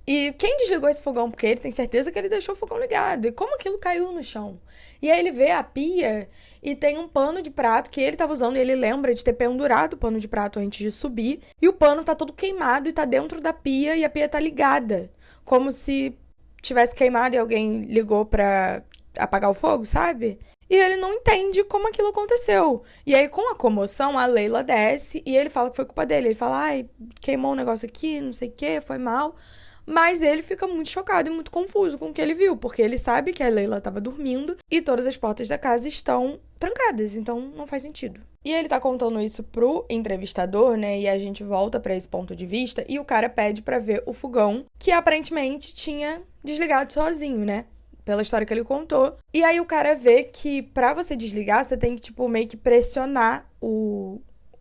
E quem desligou esse fogão? Porque ele tem certeza que ele deixou o fogão ligado. E como aquilo caiu no chão? E aí ele vê a pia e tem um pano de prato que ele tava usando. E ele lembra de ter pendurado o pano de prato antes de subir. E o pano tá todo queimado e tá dentro da pia e a pia tá ligada. Como se tivesse queimado e alguém ligou pra apagar o fogo, sabe? E ele não entende como aquilo aconteceu. E aí, com a comoção, a Layla desce e ele fala que foi culpa dele. Ele fala, ai, queimou um negócio aqui, não sei o que, foi mal. Mas ele fica muito chocado e muito confuso com o que ele viu, porque ele sabe que a Layla estava dormindo e todas as portas da casa estão trancadas, então não faz sentido. E ele tá contando isso pro entrevistador, né, e a gente volta pra esse ponto de vista e o cara pede pra ver o fogão, que aparentemente tinha desligado sozinho, né, pela história que ele contou. E aí o cara vê que pra você desligar, você tem que, tipo, meio que pressionar o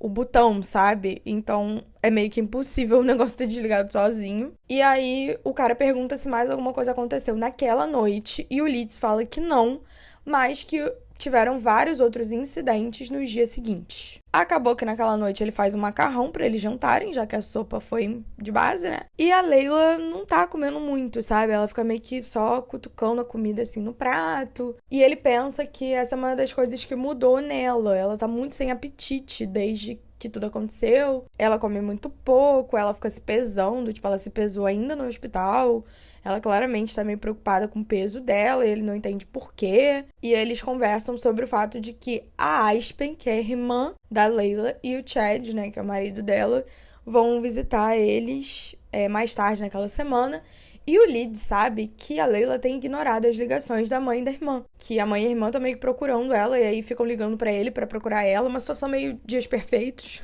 botão, sabe? Então, é meio que impossível o negócio ter desligado sozinho. E aí, o cara pergunta se mais alguma coisa aconteceu naquela noite. E o Leeds fala que não, mas que tiveram vários outros incidentes nos dias seguintes. Acabou que naquela noite ele faz um macarrão pra eles jantarem, já que a sopa foi de base, né? E a Leila não tá comendo muito, sabe? Ela fica meio que só cutucando a comida assim no prato. E ele pensa que essa é uma das coisas que mudou nela. Ela tá muito sem apetite desde que tudo aconteceu. Ela come muito pouco, ela fica se pesando, tipo, ela se pesou ainda no hospital. Ela claramente tá meio preocupada com o peso dela, e ele não entende por quê. E eles conversam sobre o fato de que a Aspen, que é a irmã da Leila, e o Chad, né, que é o marido dela, vão visitar eles mais tarde naquela semana. E o Lead sabe que a Leila tem ignorado as ligações da mãe e da irmã. Que a mãe e a irmã estão meio que procurando ela, e aí ficam ligando pra ele pra procurar ela. Uma situação meio dias perfeitos.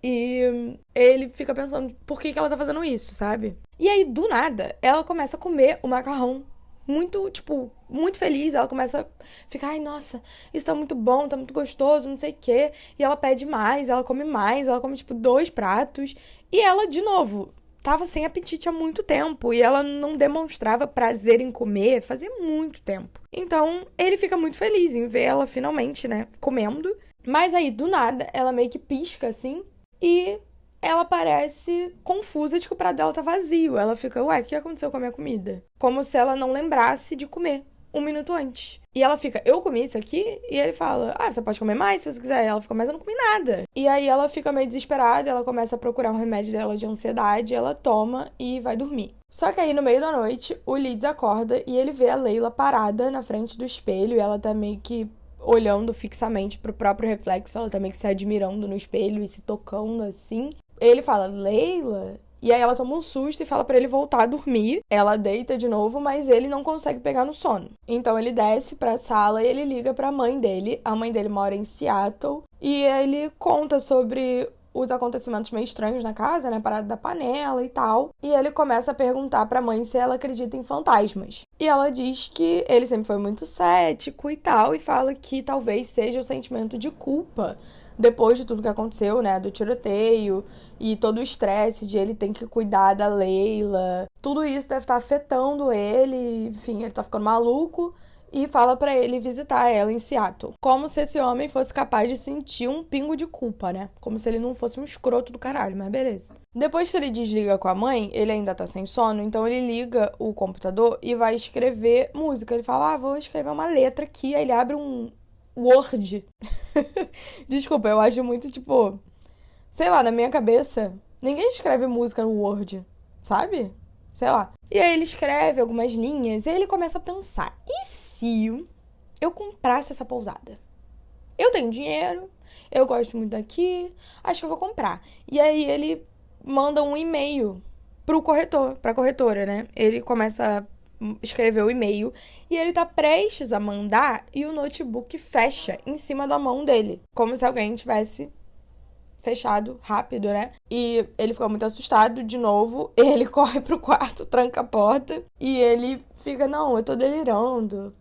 E ele fica pensando por que ela tá fazendo isso, sabe? E aí, do nada, ela começa a comer o macarrão muito, tipo, muito feliz. Ela começa a ficar, ai, nossa, isso tá muito bom, tá muito gostoso, não sei o quê. E ela pede mais, ela come, tipo, 2 pratos. E ela, de novo, tava sem apetite há muito tempo. E ela não demonstrava prazer em comer fazia muito tempo. Então, ele fica muito feliz em ver ela finalmente, né, comendo. Mas aí, do nada, ela meio que pisca, assim, e ela parece confusa de que o prato dela tá vazio. Ela fica, ué, o que aconteceu com a minha comida? Como se ela não lembrasse de comer 1 minuto antes. E ela fica, eu comi isso aqui? E ele fala, você pode comer mais se você quiser. E ela fica, mas eu não comi nada. E aí ela fica meio desesperada, ela começa a procurar um remédio dela de ansiedade, ela toma e vai dormir. Só que aí, no meio da noite, o Leeds acorda e ele vê a Leila parada na frente do espelho, e ela tá meio que olhando fixamente pro próprio reflexo, ela tá meio que se admirando no espelho e se tocando assim. Ele fala, Leila? E aí ela toma um susto e fala pra ele voltar a dormir. Ela deita de novo, mas ele não consegue pegar no sono. Então ele desce pra sala e ele liga pra mãe dele. A mãe dele mora em Seattle. E ele conta sobre os acontecimentos meio estranhos na casa, né? Parada da panela e tal. E ele começa a perguntar pra mãe se ela acredita em fantasmas. E ela diz que ele sempre foi muito cético e tal. E fala que talvez seja o sentimento de culpa depois de tudo que aconteceu, né, do tiroteio e todo o estresse de ele ter que cuidar da Leila. Tudo isso deve estar afetando ele, enfim, ele tá ficando maluco e fala pra ele visitar ela em Seattle. Como se esse homem fosse capaz de sentir um pingo de culpa, né? Como se ele não fosse um escroto do caralho, mas beleza. Depois que ele desliga com a mãe, ele ainda tá sem sono, então ele liga o computador e vai escrever música. Ele fala, vou escrever uma letra aqui, aí ele abre um Word. Desculpa, eu acho muito, tipo, sei lá, na minha cabeça, ninguém escreve música no Word, sabe? Sei lá. E aí ele escreve algumas linhas e aí ele começa a pensar, e se eu comprasse essa pousada? Eu tenho dinheiro, eu gosto muito daqui, acho que eu vou comprar. E aí ele manda um e-mail pro corretor, pra corretora, né? Ele começa a escreveu o e-mail e ele tá prestes a mandar e o notebook fecha em cima da mão dele, como se alguém tivesse fechado rápido, né? E ele fica muito assustado de novo, ele corre pro quarto, tranca a porta e ele fica, não, eu tô delirando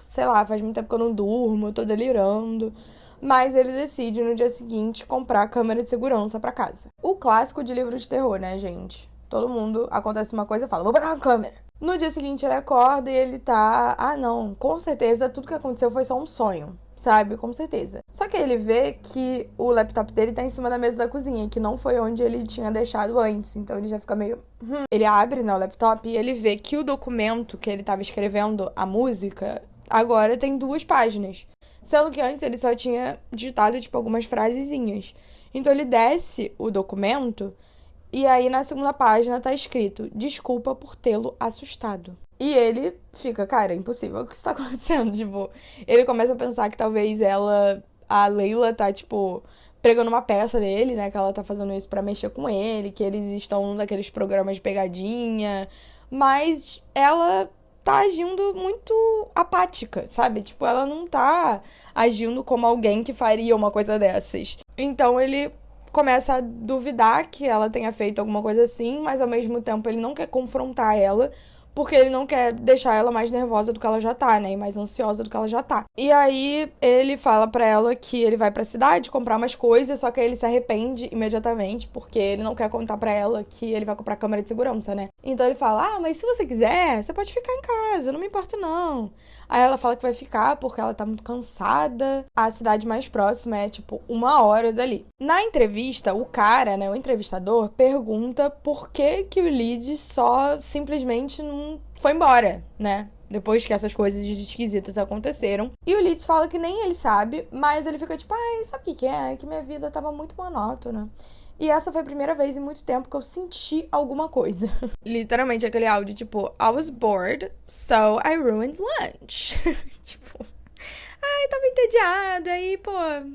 sei lá, faz muito tempo que eu não durmo, eu tô delirando. Mas ele decide no dia seguinte comprar a câmera de segurança pra casa. O clássico de livro de terror, né, gente? Todo mundo, acontece uma coisa e fala, vou botar uma câmera. No dia seguinte ele acorda e ele tá, não, com certeza tudo que aconteceu foi só um sonho, sabe? Com certeza. Só que ele vê que o laptop dele tá em cima da mesa da cozinha, que não foi onde ele tinha deixado antes, então ele já fica meio... Ele abre, né, o laptop e ele vê que o documento que ele tava escrevendo a música agora tem 2 páginas, sendo que antes ele só tinha digitado, tipo, algumas frasezinhas. Então ele desce o documento e aí na segunda página tá escrito, desculpa por tê-lo assustado. E ele fica, cara, é impossível, o que está acontecendo? Tipo, ele começa a pensar que talvez a Leila tá, tipo, pregando uma peça dele, né? Que ela tá fazendo isso pra mexer com ele, que eles estão num daqueles programas de pegadinha. Mas ela tá agindo muito apática, sabe? Tipo, ela não tá agindo como alguém que faria uma coisa dessas. Então ele começa a duvidar que ela tenha feito alguma coisa assim, mas ao mesmo tempo ele não quer confrontar ela, porque ele não quer deixar ela mais nervosa do que ela já tá, né? E mais ansiosa do que ela já tá. E aí ele fala pra ela que ele vai pra cidade comprar umas coisas, só que aí ele se arrepende imediatamente, porque ele não quer contar pra ela que ele vai comprar câmera de segurança, né? Então ele fala, mas se você quiser, você pode ficar em casa, não me importa não. Aí ela fala que vai ficar porque ela tá muito cansada. A cidade mais próxima é, tipo, 1 hora dali. Na entrevista, o cara, né, o entrevistador, pergunta por que que o Leeds só simplesmente não foi embora, né? Depois que essas coisas esquisitas aconteceram. E o Leeds fala que nem ele sabe, mas ele fica tipo, ai, sabe o que que é? É que minha vida tava muito monótona. E essa foi a primeira vez em muito tempo que eu senti alguma coisa. Literalmente aquele áudio, tipo, I was bored, so I ruined lunch. Tipo, ai, tava entediada, aí, pô,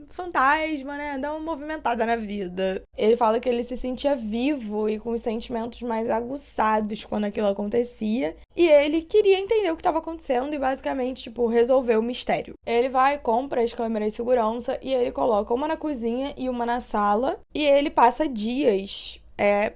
fantasma, né? Dá uma movimentada na vida. Ele fala que ele se sentia vivo e com os sentimentos mais aguçados quando aquilo acontecia. E ele queria entender o que estava acontecendo e basicamente, tipo, resolver o mistério. Ele vai, compra as câmeras de segurança e ele coloca uma na cozinha e uma na sala. E ele passa dias,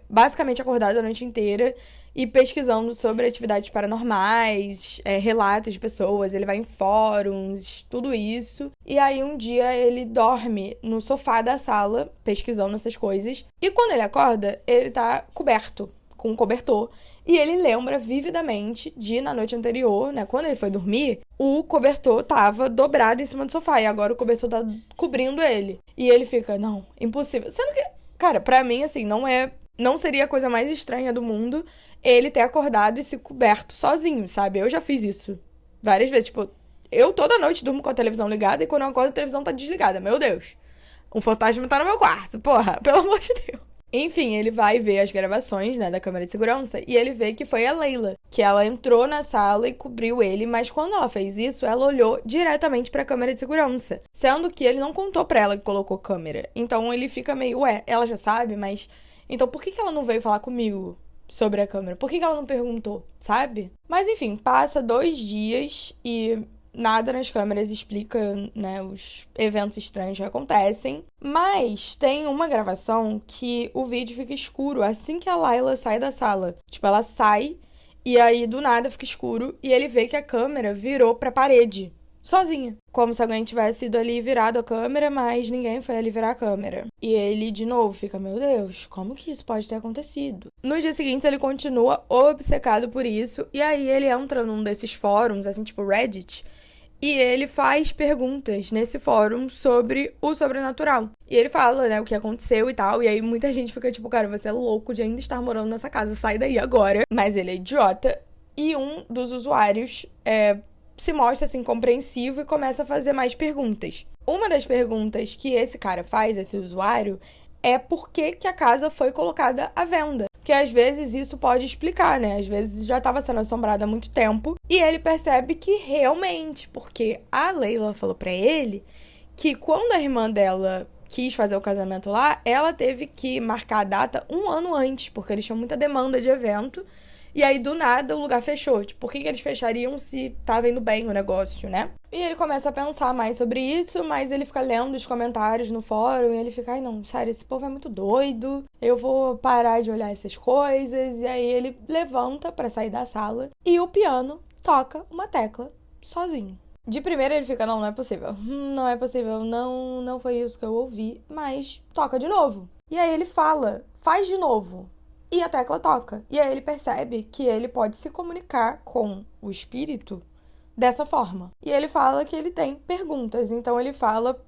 basicamente acordado a noite inteira, e pesquisando sobre atividades paranormais, relatos de pessoas, ele vai em fóruns, tudo isso. E aí um dia ele dorme no sofá da sala, pesquisando essas coisas. E quando ele acorda, ele tá coberto, com um cobertor. E ele lembra vividamente de, na noite anterior, né, quando ele foi dormir, o cobertor tava dobrado em cima do sofá. E agora o cobertor tá cobrindo ele. E ele fica, não, impossível. Sendo que, cara, pra mim, assim, não seria a coisa mais estranha do mundo ele ter acordado e se coberto sozinho, sabe? Eu já fiz isso várias vezes. Tipo, eu toda noite durmo com a televisão ligada e quando eu acordo a televisão tá desligada. Meu Deus. Um fantasma tá no meu quarto. Porra, pelo amor de Deus. Enfim, ele vai ver as gravações, né, da câmera de segurança e ele vê que foi a Layla, que ela entrou na sala e cobriu ele, mas quando ela fez isso, ela olhou diretamente pra câmera de segurança, sendo que ele não contou pra ela que colocou câmera. Então ele fica meio, ela já sabe, mas então por que ela não veio falar comigo sobre a câmera? Por que ela não perguntou, sabe? Mas enfim, passa 2 dias e nada nas câmeras explica, né, os eventos estranhos que acontecem. Mas tem uma gravação que o vídeo fica escuro assim que a Layla sai da sala. Tipo, ela sai e aí do nada fica escuro e ele vê que a câmera virou pra parede. Sozinha. Como se alguém tivesse ido ali virado a câmera, mas ninguém foi ali virar a câmera. E ele, de novo, fica, meu Deus, como que isso pode ter acontecido? No dia seguinte, ele continua obcecado por isso, e aí ele entra num desses fóruns, assim, tipo Reddit, e ele faz perguntas nesse fórum sobre o sobrenatural. E ele fala, né, o que aconteceu e tal, e aí muita gente fica tipo, cara, você é louco de ainda estar morando nessa casa, sai daí agora. Mas ele é idiota, e um dos usuários se mostra assim compreensivo e começa a fazer mais perguntas. Uma das perguntas que esse cara faz, esse usuário, é por que que a casa foi colocada à venda. Porque às vezes isso pode explicar, né? Às vezes já estava sendo assombrada há muito tempo e ele percebe que realmente, porque a Layla falou pra ele que quando a irmã dela quis fazer o casamento lá, ela teve que marcar a data 1 ano antes, porque eles tinham muita demanda de evento. E aí, do nada, o lugar fechou. Tipo, por que eles fechariam se tava indo bem o negócio, né? E ele começa a pensar mais sobre isso, mas ele fica lendo os comentários no fórum e ele fica, ai não, sério, esse povo é muito doido, eu vou parar de olhar essas coisas. E aí ele levanta pra sair da sala e o piano toca uma tecla sozinho. De primeira ele fica, não é possível. Não é possível, não foi isso que eu ouvi, mas toca de novo. E aí ele fala, faz de novo. E a tecla toca. E aí ele percebe que ele pode se comunicar com o espírito dessa forma. E ele fala que ele tem perguntas. Então ele fala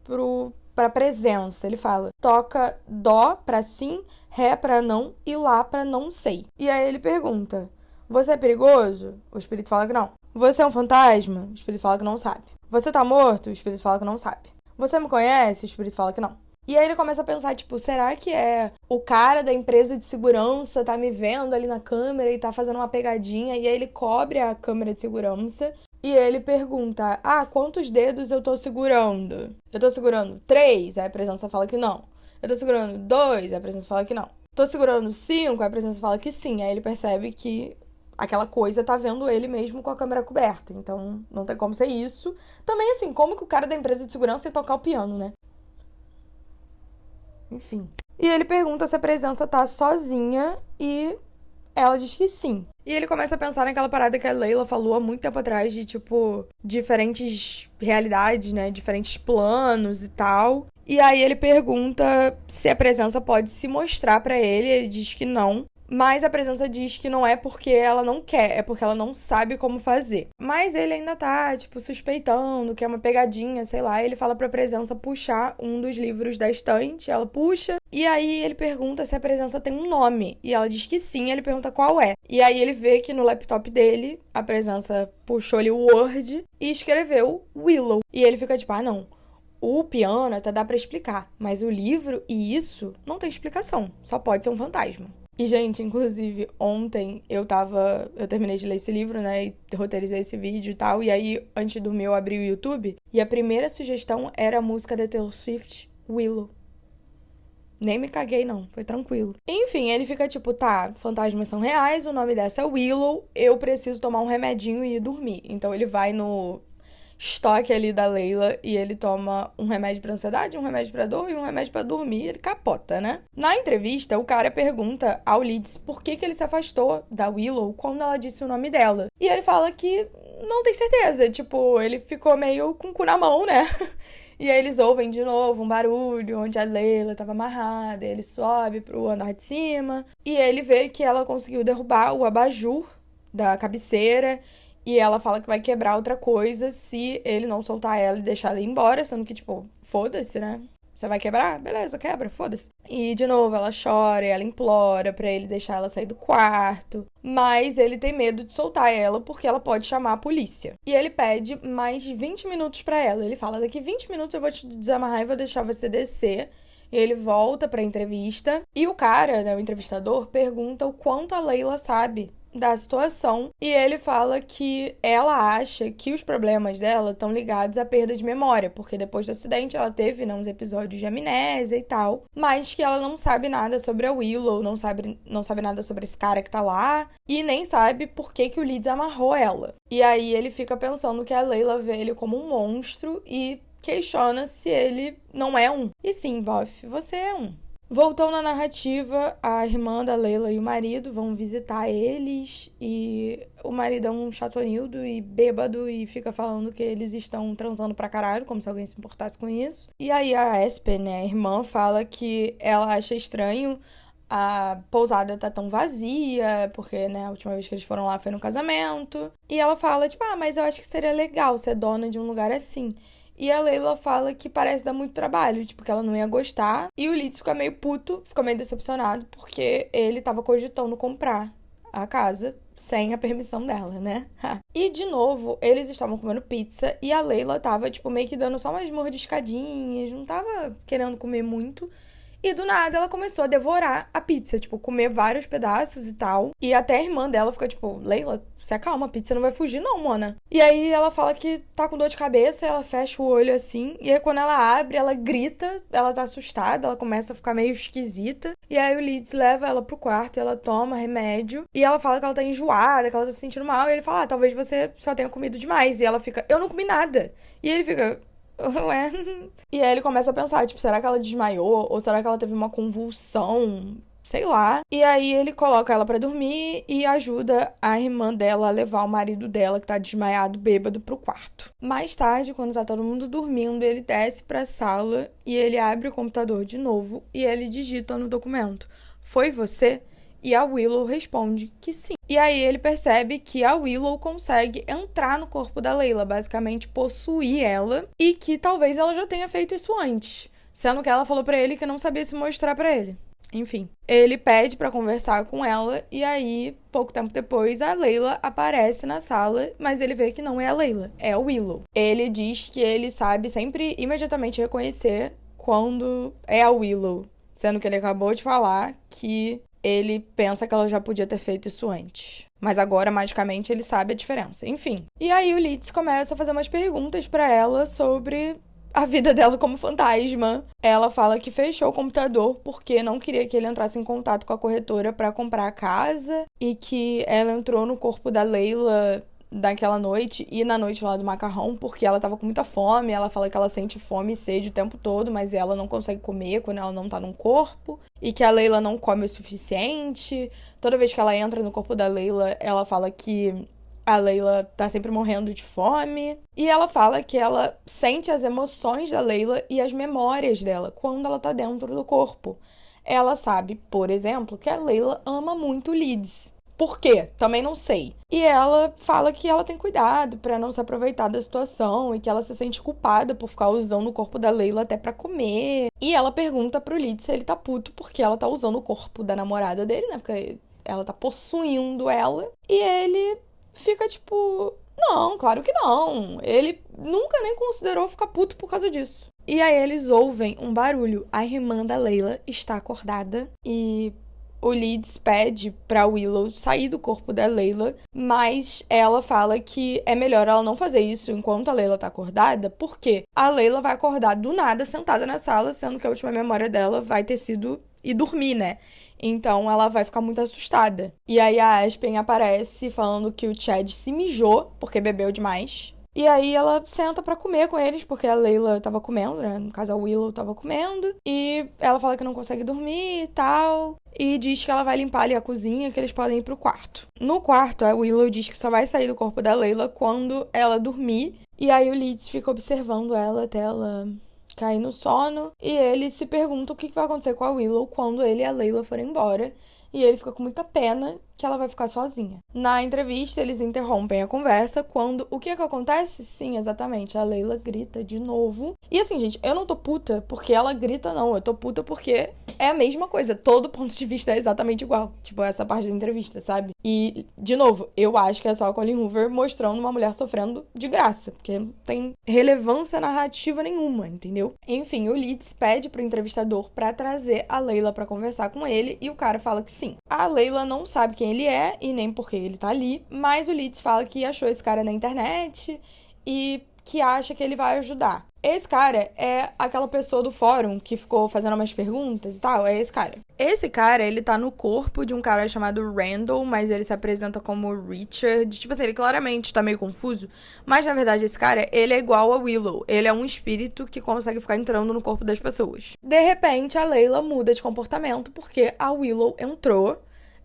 pra presença. Ele fala, toca dó pra sim, ré pra não e lá pra não sei. E aí ele pergunta, você é perigoso? O espírito fala que não. Você é um fantasma? O espírito fala que não sabe. Você tá morto? O espírito fala que não sabe. Você me conhece? O espírito fala que não. E aí ele começa a pensar, tipo, será que o cara da empresa de segurança tá me vendo ali na câmera e tá fazendo uma pegadinha? E aí ele cobre a câmera de segurança e ele pergunta, quantos dedos eu tô segurando? Eu tô segurando 3, aí a presença fala que não. Eu tô segurando 2, aí a presença fala que não. Tô segurando 5, aí a presença fala que sim. Aí ele percebe que aquela coisa tá vendo ele mesmo com a câmera coberta. Então não tem como ser isso. Também, assim, como que o cara da empresa de segurança ia tocar o piano, né? Enfim. E ele pergunta se a presença tá sozinha e ela diz que sim. E ele começa a pensar naquela parada que a Layla falou há muito tempo atrás de, tipo, diferentes realidades, né? Diferentes planos e tal. E aí ele pergunta se a presença pode se mostrar pra ele. Ele diz que não. Mas a presença diz que não é porque ela não quer, é porque ela não sabe como fazer. Mas ele ainda tá, suspeitando que é uma pegadinha, sei lá. Ele fala pra presença puxar um dos livros da estante, ela puxa. E aí ele pergunta se a presença tem um nome. E ela diz que sim, ele pergunta qual é. E aí ele vê que no laptop dele, a presença puxou ali o Word e escreveu Willow. E ele fica tipo, não. O piano até dá pra explicar, mas o livro e isso não tem explicação. Só pode ser um fantasma. E, gente, inclusive, ontem eu terminei de ler esse livro, né, e roteirizei esse vídeo e tal, e aí, antes de dormir, eu abri o YouTube, e a primeira sugestão era a música da Taylor Swift, Willow. Nem me caguei, não, foi tranquilo. Enfim, ele fica tipo, tá, fantasmas são reais, o nome dessa é Willow, eu preciso tomar um remedinho e ir dormir. Então ele vai no estoque ali da Layla e ele toma um remédio pra ansiedade, um remédio pra dor e um remédio pra dormir, ele capota, né? Na entrevista, o cara pergunta ao Leeds por que ele se afastou da Willow quando ela disse o nome dela. E ele fala que não tem certeza, ele ficou meio com o cu na mão, né? E aí eles ouvem de novo um barulho onde a Layla tava amarrada, ele sobe pro andar de cima e ele vê que ela conseguiu derrubar o abajur da cabeceira. E ela fala que vai quebrar outra coisa se ele não soltar ela e deixar ela ir embora, sendo que, foda-se, né? Você vai quebrar? Beleza, quebra, foda-se. E, de novo, ela chora, ela implora pra ele deixar ela sair do quarto. Mas ele tem medo de soltar ela porque ela pode chamar a polícia. E ele pede mais de 20 minutos pra ela. Ele fala, daqui 20 minutos eu vou te desamarrar e vou deixar você descer. E ele volta pra entrevista. E o cara, né, o entrevistador, pergunta o quanto a Layla sabe da situação, e ele fala que ela acha que os problemas dela estão ligados à perda de memória, porque depois do acidente ela teve, né, uns episódios de amnésia e tal, mas que ela não sabe nada sobre a Willow, não sabe nada sobre esse cara que tá lá, e nem sabe por que o Leeds amarrou ela. E aí ele fica pensando que a Layla vê ele como um monstro e questiona se ele não é um. E sim, Boff, você é um. Voltou na narrativa, a irmã da Layla e o marido vão visitar eles e o marido é um chatonildo e bêbado e fica falando que eles estão transando pra caralho, como se alguém se importasse com isso. E aí a Espen, né, a irmã, fala que ela acha estranho a pousada tá tão vazia, porque, né, a última vez que eles foram lá foi no casamento. E ela fala, mas eu acho que seria legal ser dona de um lugar assim. E a Layla fala que parece dar muito trabalho, que ela não ia gostar. E o Leeds fica meio puto, fica meio decepcionado, porque ele tava cogitando comprar a casa sem a permissão dela, né? E, de novo, eles estavam comendo pizza e a Layla tava, meio que dando só umas mordiscadinhas, não tava querendo comer muito. E do nada ela começou a devorar a pizza, comer vários pedaços e tal. E até a irmã dela fica Layla, se acalma, a pizza não vai fugir não, mona. E aí ela fala que tá com dor de cabeça, ela fecha o olho assim. E aí quando ela abre, ela grita, ela tá assustada, ela começa a ficar meio esquisita. E aí o Leeds leva ela pro quarto, ela toma remédio. E ela fala que ela tá enjoada, que ela tá se sentindo mal. E ele fala, talvez você só tenha comido demais. E ela fica, eu não comi nada. E ele fica... Ué. E aí ele começa a pensar, será que ela desmaiou? Ou será que ela teve uma convulsão? Sei lá. E aí ele coloca ela pra dormir e ajuda a irmã dela a levar o marido dela, que tá desmaiado, bêbado, pro quarto. Mais tarde, quando tá todo mundo dormindo, ele desce pra sala e ele abre o computador de novo e ele digita no documento: foi você? E a Willow responde que sim. E aí ele percebe que a Willow consegue entrar no corpo da Layla, basicamente possuir ela, e que talvez ela já tenha feito isso antes, sendo que ela falou pra ele que não sabia se mostrar pra ele. Enfim, ele pede pra conversar com ela e aí, pouco tempo depois, a Layla aparece na sala, mas ele vê que não é a Layla, é a Willow. Ele diz que ele sabe sempre imediatamente reconhecer quando é a Willow, sendo que ele acabou de falar que ele pensa que ela já podia ter feito isso antes. Mas agora, magicamente, ele sabe a diferença. Enfim. E aí o Leeds começa a fazer umas perguntas pra ela sobre a vida dela como fantasma. Ela fala que fechou o computador porque não queria que ele entrasse em contato com a corretora pra comprar a casa. E que ela entrou no corpo da Layla daquela noite e na noite lá do macarrão porque ela tava com muita fome. Ela fala que ela sente fome e sede o tempo todo, mas ela não consegue comer quando ela não tá num corpo. E que a Layla não come o suficiente. Toda vez que ela entra no corpo da Layla, ela fala que a Layla tá sempre morrendo de fome. E ela fala que ela sente as emoções da Layla e as memórias dela quando ela tá dentro do corpo. ela sabe, por exemplo, que a Layla ama muito o Leeds. Por quê? Também não sei. E ela fala que ela tem cuidado pra não se aproveitar da situação e que ela se sente culpada por ficar usando o corpo da Layla até pra comer. E ela pergunta pro Leeds se ele tá puto porque ela tá usando o corpo da namorada dele, né? Porque ela tá possuindo ela. E ele fica tipo, não, claro que não. Ele nunca nem considerou ficar puto por causa disso. E aí eles ouvem um barulho. A irmã da Layla está acordada e o Leeds pede pra Willow sair do corpo da Layla, mas ela fala que é melhor ela não fazer isso enquanto a Layla tá acordada, porque a Layla vai acordar do nada sentada na sala, sendo que a última memória dela vai ter sido ir dormir, né? Então ela vai ficar muito assustada. E aí a Aspen aparece falando que o Chad se mijou porque bebeu demais. E aí ela senta pra comer com eles, porque a Layla tava comendo, né? No caso, a Willow tava comendo. E ela fala que não consegue dormir e tal. E diz que ela vai limpar ali a cozinha, que eles podem ir pro quarto. No quarto, a Willow diz que só vai sair do corpo da Layla quando ela dormir. E aí o Leeds fica observando ela até ela cair no sono. E ele se pergunta o que vai acontecer com a Willow quando ele e a Layla forem embora. E ele fica com muita pena que ela vai ficar sozinha. Na entrevista, eles interrompem a conversa quando... O que é que acontece? Sim, exatamente. A Layla grita de novo. E assim, gente, eu não tô puta porque ela grita, não. Eu tô puta porque é a mesma coisa. Todo ponto de vista é exatamente igual. Tipo, essa parte da entrevista, sabe? E, de novo, eu acho que é só a Colleen Hoover mostrando uma mulher sofrendo de graça. Porque não tem relevância narrativa nenhuma, entendeu? Enfim, o Leeds pede pro entrevistador pra trazer a Layla pra conversar com ele. E o cara fala que sim. A Layla não sabe quem ele é e nem por que ele tá ali, mas o Leeds fala que achou esse cara na internet e que acha que ele vai ajudar. Esse cara é aquela pessoa do fórum que ficou fazendo umas perguntas e tal, é esse cara. Esse cara, ele tá no corpo de um cara chamado Randall, mas ele se apresenta como Richard. Tipo assim, ele claramente tá meio confuso, mas na verdade esse cara, ele é igual a Willow. Ele é um espírito que consegue ficar entrando no corpo das pessoas. De repente, a Layla muda de comportamento porque a Willow entrou.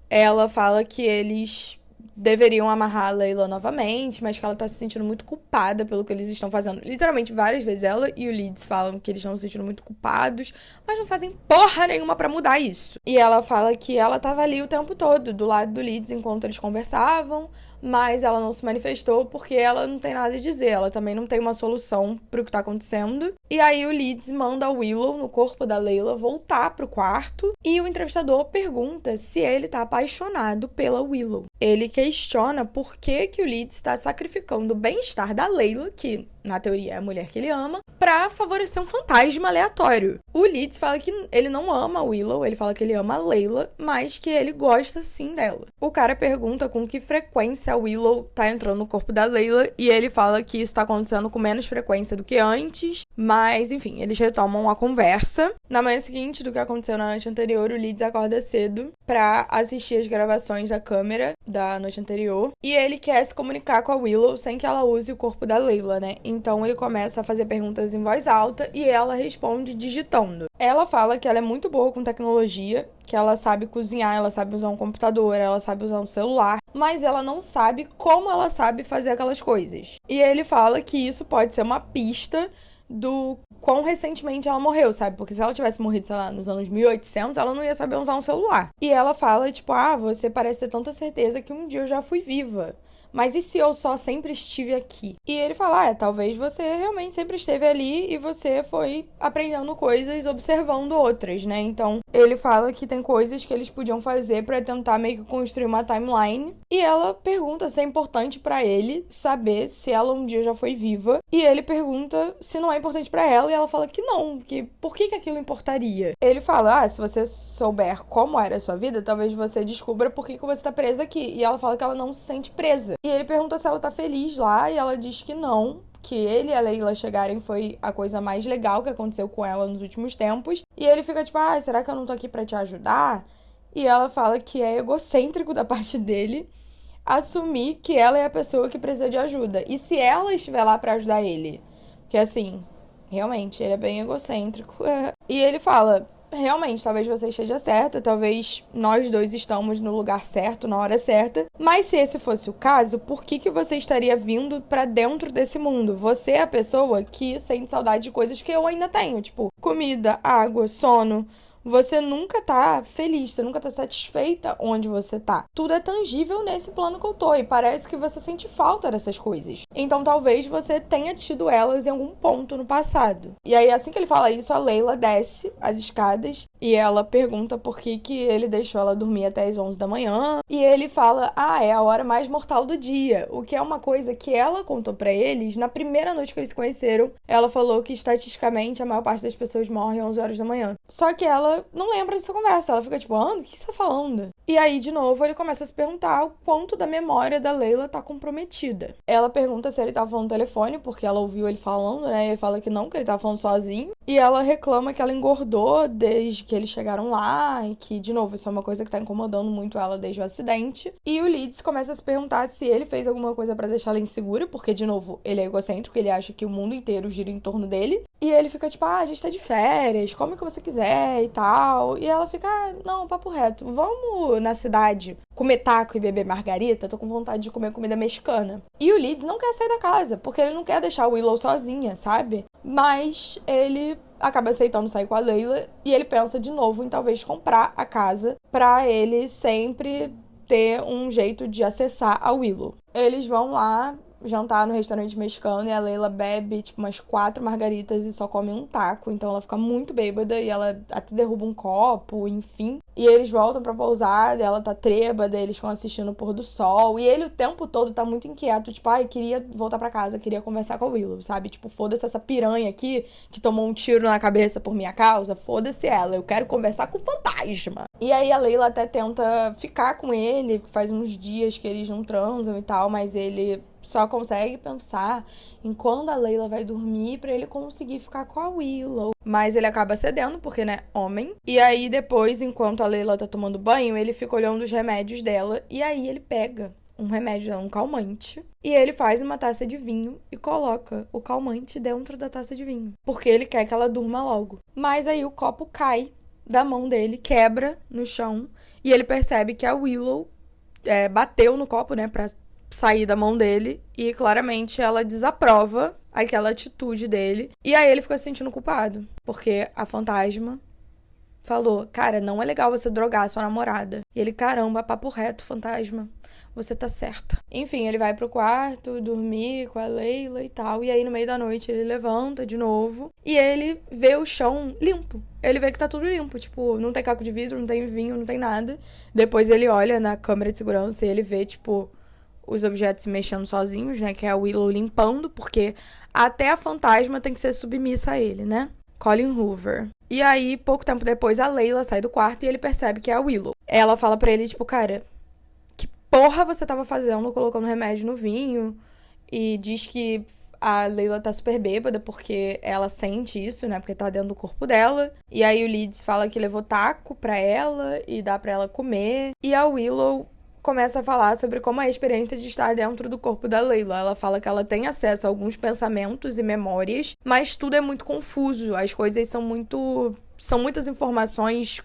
Ela fala que eles deveriam amarrar a Layla novamente, mas que ela tá se sentindo muito culpada pelo que eles estão fazendo. Literalmente, várias vezes ela e o Leeds falam que eles estão se sentindo muito culpados, mas não fazem porra nenhuma pra mudar isso. E ela fala que ela tava ali o tempo todo, do lado do Leeds, enquanto eles conversavam, mas ela não se manifestou porque ela não tem nada a dizer, ela também não tem uma solução pro que tá acontecendo. E aí o Leeds manda a Willow, no corpo da Layla, voltar pro quarto e o entrevistador pergunta se ele tá apaixonado pela Willow. Ele questiona por que o Leeds tá sacrificando o bem-estar da Layla, que na teoria é a mulher que ele ama, pra favorecer um fantasma aleatório. O Leeds fala que ele não ama a Willow, ele fala que ele ama a Layla, mas que ele gosta sim dela. O cara pergunta com que frequência a Willow tá entrando no corpo da Layla e ele fala que isso tá acontecendo com menos frequência do que antes, mas enfim, eles retomam a conversa. Na manhã seguinte do que aconteceu na noite anterior, o Leeds acorda cedo pra assistir as gravações da câmera da noite anterior e ele quer se comunicar com a Willow sem que ela use o corpo da Layla, né? Então ele começa a fazer perguntas em voz alta e ela responde digitando. Ela fala que ela é muito boa com tecnologia, que ela sabe cozinhar, ela sabe usar um computador, ela sabe usar um celular, mas ela não sabe como ela sabe fazer aquelas coisas. E ele fala que isso pode ser uma pista do quão recentemente ela morreu, sabe? Porque se ela tivesse morrido, sei lá, nos anos 1800, ela não ia saber usar um celular. E ela fala, tipo, você parece ter tanta certeza que um dia eu já fui viva. Mas e se eu só sempre estive aqui? E ele fala, talvez você realmente sempre esteve ali e você foi aprendendo coisas, observando outras, né? Então, ele fala que tem coisas que eles podiam fazer pra tentar meio que construir uma timeline. E ela pergunta se é importante pra ele saber se ela um dia já foi viva. E ele pergunta se não é importante pra ela e ela fala que não, que por que aquilo importaria? Ele fala, se você souber como era a sua vida, talvez você descubra por que você tá presa aqui. E ela fala que ela não se sente presa. E ele pergunta se ela tá feliz lá e ela diz que não, que ele e a Layla chegarem foi a coisa mais legal que aconteceu com ela nos últimos tempos. E ele fica tipo, será que eu não tô aqui pra te ajudar? E ela fala que é egocêntrico da parte dele assumir que ela é a pessoa que precisa de ajuda. E se ela estiver lá pra ajudar ele? Porque assim, realmente, ele é bem egocêntrico. E ele fala, realmente, talvez você esteja certa, talvez nós dois estamos no lugar certo, na hora certa. Mas se esse fosse o caso, por que você estaria vindo pra dentro desse mundo? Você é a pessoa que sente saudade de coisas que eu ainda tenho, tipo comida, água, sono. você nunca tá feliz, você nunca tá satisfeita onde você tá. Tudo é tangível nesse plano que eu tô, e parece que você sente falta dessas coisas. Então talvez você tenha tido elas em algum ponto no passado. E aí, assim que ele fala isso, a Layla desce as escadas e ela pergunta por que ele deixou ela dormir até as 11 da manhã. E ele fala, é a hora mais mortal do dia. O que é uma coisa que ela contou pra eles na primeira noite que eles se conheceram. Ela falou que estatisticamente a maior parte das pessoas morre às 11 horas da manhã. Só que ela não lembra dessa conversa. Ela fica tipo, o que você tá falando? E aí, de novo, ele começa a se perguntar o quanto da memória da Layla tá comprometida. Ela pergunta se ele tava falando no telefone, porque ela ouviu ele falando, né? Ele fala que não, que ele tava falando sozinho. E ela reclama que ela engordou desde que eles chegaram lá e que, de novo, isso é uma coisa que tá incomodando muito ela desde o acidente. E o Leeds começa a se perguntar se ele fez alguma coisa pra deixar ela insegura, porque, de novo, ele é egocêntrico, ele acha que o mundo inteiro gira em torno dele. E ele fica tipo, a gente tá de férias, come o que você quiser e tal. E ela fica, não, papo reto, vamos na cidade comer taco e beber margarita? Tô com vontade de comer comida mexicana. E o Leeds não quer sair da casa, porque ele não quer deixar a Willow sozinha, sabe? Mas ele acaba aceitando sair com a Layla e ele pensa de novo em talvez comprar a casa pra ele sempre ter um jeito de acessar a Willow. Eles vão lá jantar no restaurante mexicano e a Layla bebe, tipo, umas 4 margaritas e só come um taco. Então ela fica muito bêbada e ela até derruba um copo, enfim. E eles voltam pra pousada, ela tá trêbada, eles ficam assistindo o pôr do sol. E ele o tempo todo tá muito inquieto, tipo, queria voltar pra casa, queria conversar com a Willow, sabe? Tipo, foda-se essa piranha aqui que tomou um tiro na cabeça por minha causa, foda-se ela, eu quero conversar com o fantasma. E aí a Layla até tenta ficar com ele, faz uns dias que eles não transam e tal, mas ele só consegue pensar em quando a Layla vai dormir pra ele conseguir ficar com a Willow. Mas ele acaba cedendo, porque, né, homem. E aí depois, enquanto a Layla tá tomando banho, ele fica olhando os remédios dela. E aí ele pega um remédio dela, um calmante. E ele faz uma taça de vinho e coloca o calmante dentro da taça de vinho. Porque ele quer que ela durma logo. Mas aí o copo cai da mão dele, quebra no chão. E ele percebe que a Willow bateu no copo, né, pra sair da mão dele, e claramente ela desaprova aquela atitude dele, e aí ele fica se sentindo culpado, porque a fantasma falou, cara, não é legal você drogar a sua namorada. E ele, caramba, papo reto, fantasma, você tá certa. Enfim, ele vai pro quarto, dormir com a Layla e tal, e aí no meio da noite ele levanta de novo, e ele vê o chão limpo. Ele vê que tá tudo limpo, tipo, não tem caco de vidro, não tem vinho, não tem nada. Depois ele olha na câmera de segurança e ele vê, tipo, os objetos se mexendo sozinhos, né? Que é a Willow limpando, porque até a fantasma tem que ser submissa a ele, né? Colin Hoover. E aí, pouco tempo depois, a Layla sai do quarto e ele percebe que é a Willow. Ela fala pra ele, tipo, cara, que porra você tava fazendo colocando remédio no vinho? E diz que a Layla tá super bêbada porque ela sente isso, né? Porque tá dentro do corpo dela. E aí o Leeds fala que levou taco pra ela e dá pra ela comer. E a Willow começa a falar sobre como é a experiência de estar dentro do corpo da Layla. Ela fala que ela tem acesso a alguns pensamentos e memórias, mas tudo é muito confuso. As coisas são muitas informações,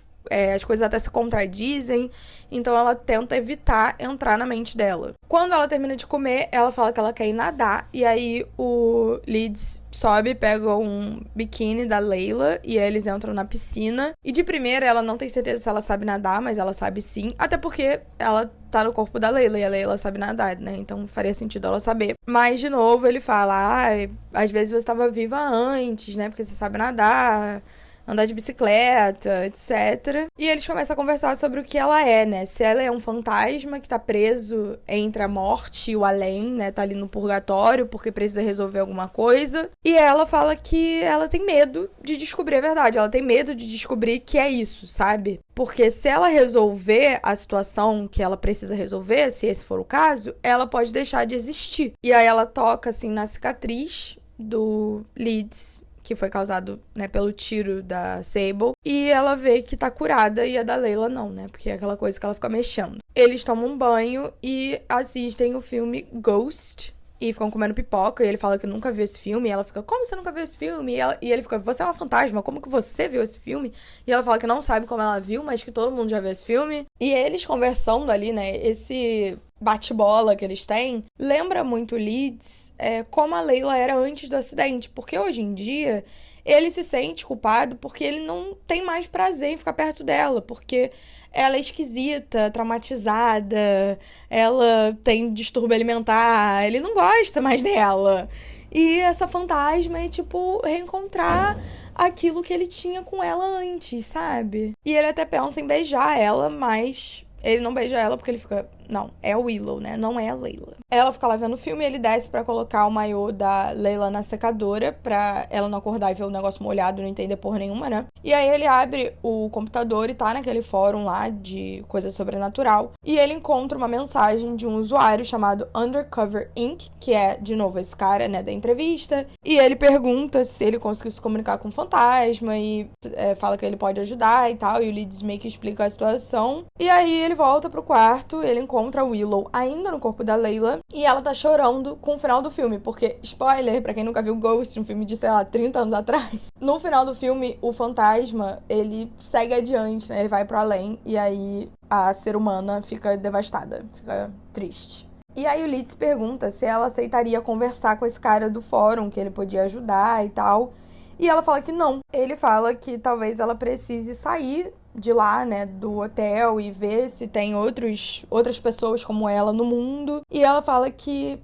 as coisas até se contradizem, então ela tenta evitar entrar na mente dela. Quando ela termina de comer, ela fala que ela quer ir nadar, e aí o Leeds sobe, pega um biquíni da Layla, e aí eles entram na piscina, e de primeira ela não tem certeza se ela sabe nadar, mas ela sabe sim, até porque ela tá no corpo da Layla, e a Layla sabe nadar, né, então faria sentido ela saber. Mas, de novo, ele fala, às vezes você estava viva antes, né, porque você sabe nadar, andar de bicicleta, etc. E eles começam a conversar sobre o que ela é, né? Se ela é um fantasma que tá preso entre a morte e o além, né? Tá ali no purgatório porque precisa resolver alguma coisa. E ela fala que ela tem medo de descobrir a verdade. Ela tem medo de descobrir que é isso, sabe? Porque se ela resolver a situação que ela precisa resolver, se esse for o caso, ela pode deixar de existir. E aí ela toca, assim, na cicatriz do Leeds, que foi causado, né, pelo tiro da Sable, e ela vê que tá curada e a da Layla não, né, porque é aquela coisa que ela fica mexendo. Eles tomam um banho e assistem o filme Ghost, e ficam comendo pipoca, e ele fala que nunca viu esse filme, e ela fica, como você nunca viu esse filme? E ele fica, você é uma fantasma, como que você viu esse filme? E ela fala que não sabe como ela viu, mas que todo mundo já viu esse filme. E eles conversando ali, né, esse bate-bola que eles têm, lembra muito Leeds como a Layla era antes do acidente, porque hoje em dia ele se sente culpado porque ele não tem mais prazer em ficar perto dela, porque ela é esquisita, traumatizada, ela tem distúrbio alimentar, ele não gosta mais dela. E essa fantasma é, tipo, reencontrar aquilo que ele tinha com ela antes, sabe? E ele até pensa em beijar ela, mas ele não beija ela porque ele fica... Não, é a Willow, né? Não é a Layla. Ela fica lá vendo o filme e ele desce pra colocar o maiô da Layla na secadora pra ela não acordar e ver o negócio molhado e não entender porra nenhuma, né? E aí ele abre o computador e tá naquele fórum lá de coisa sobrenatural. E ele encontra uma mensagem de um usuário chamado Undercover Inc., que é, de novo, esse cara, né, da entrevista. E ele pergunta se ele conseguiu se comunicar com o fantasma e fala que ele pode ajudar e tal. E o Leeds meio que explica a situação. E aí ele volta pro quarto, ele encontra a Willow ainda no corpo da Layla e ela tá chorando com o final do filme, porque, spoiler, pra quem nunca viu Ghost, um filme de, sei lá, 30 anos atrás, no final do filme, o fantasma, ele segue adiante, né, ele vai pro além e aí a ser humana fica devastada, fica triste. E aí o Leeds pergunta se ela aceitaria conversar com esse cara do fórum, que ele podia ajudar e tal, e ela fala que não. Ele fala que talvez ela precise sair de lá, né, do hotel e ver se tem outras pessoas como ela no mundo. E ela fala que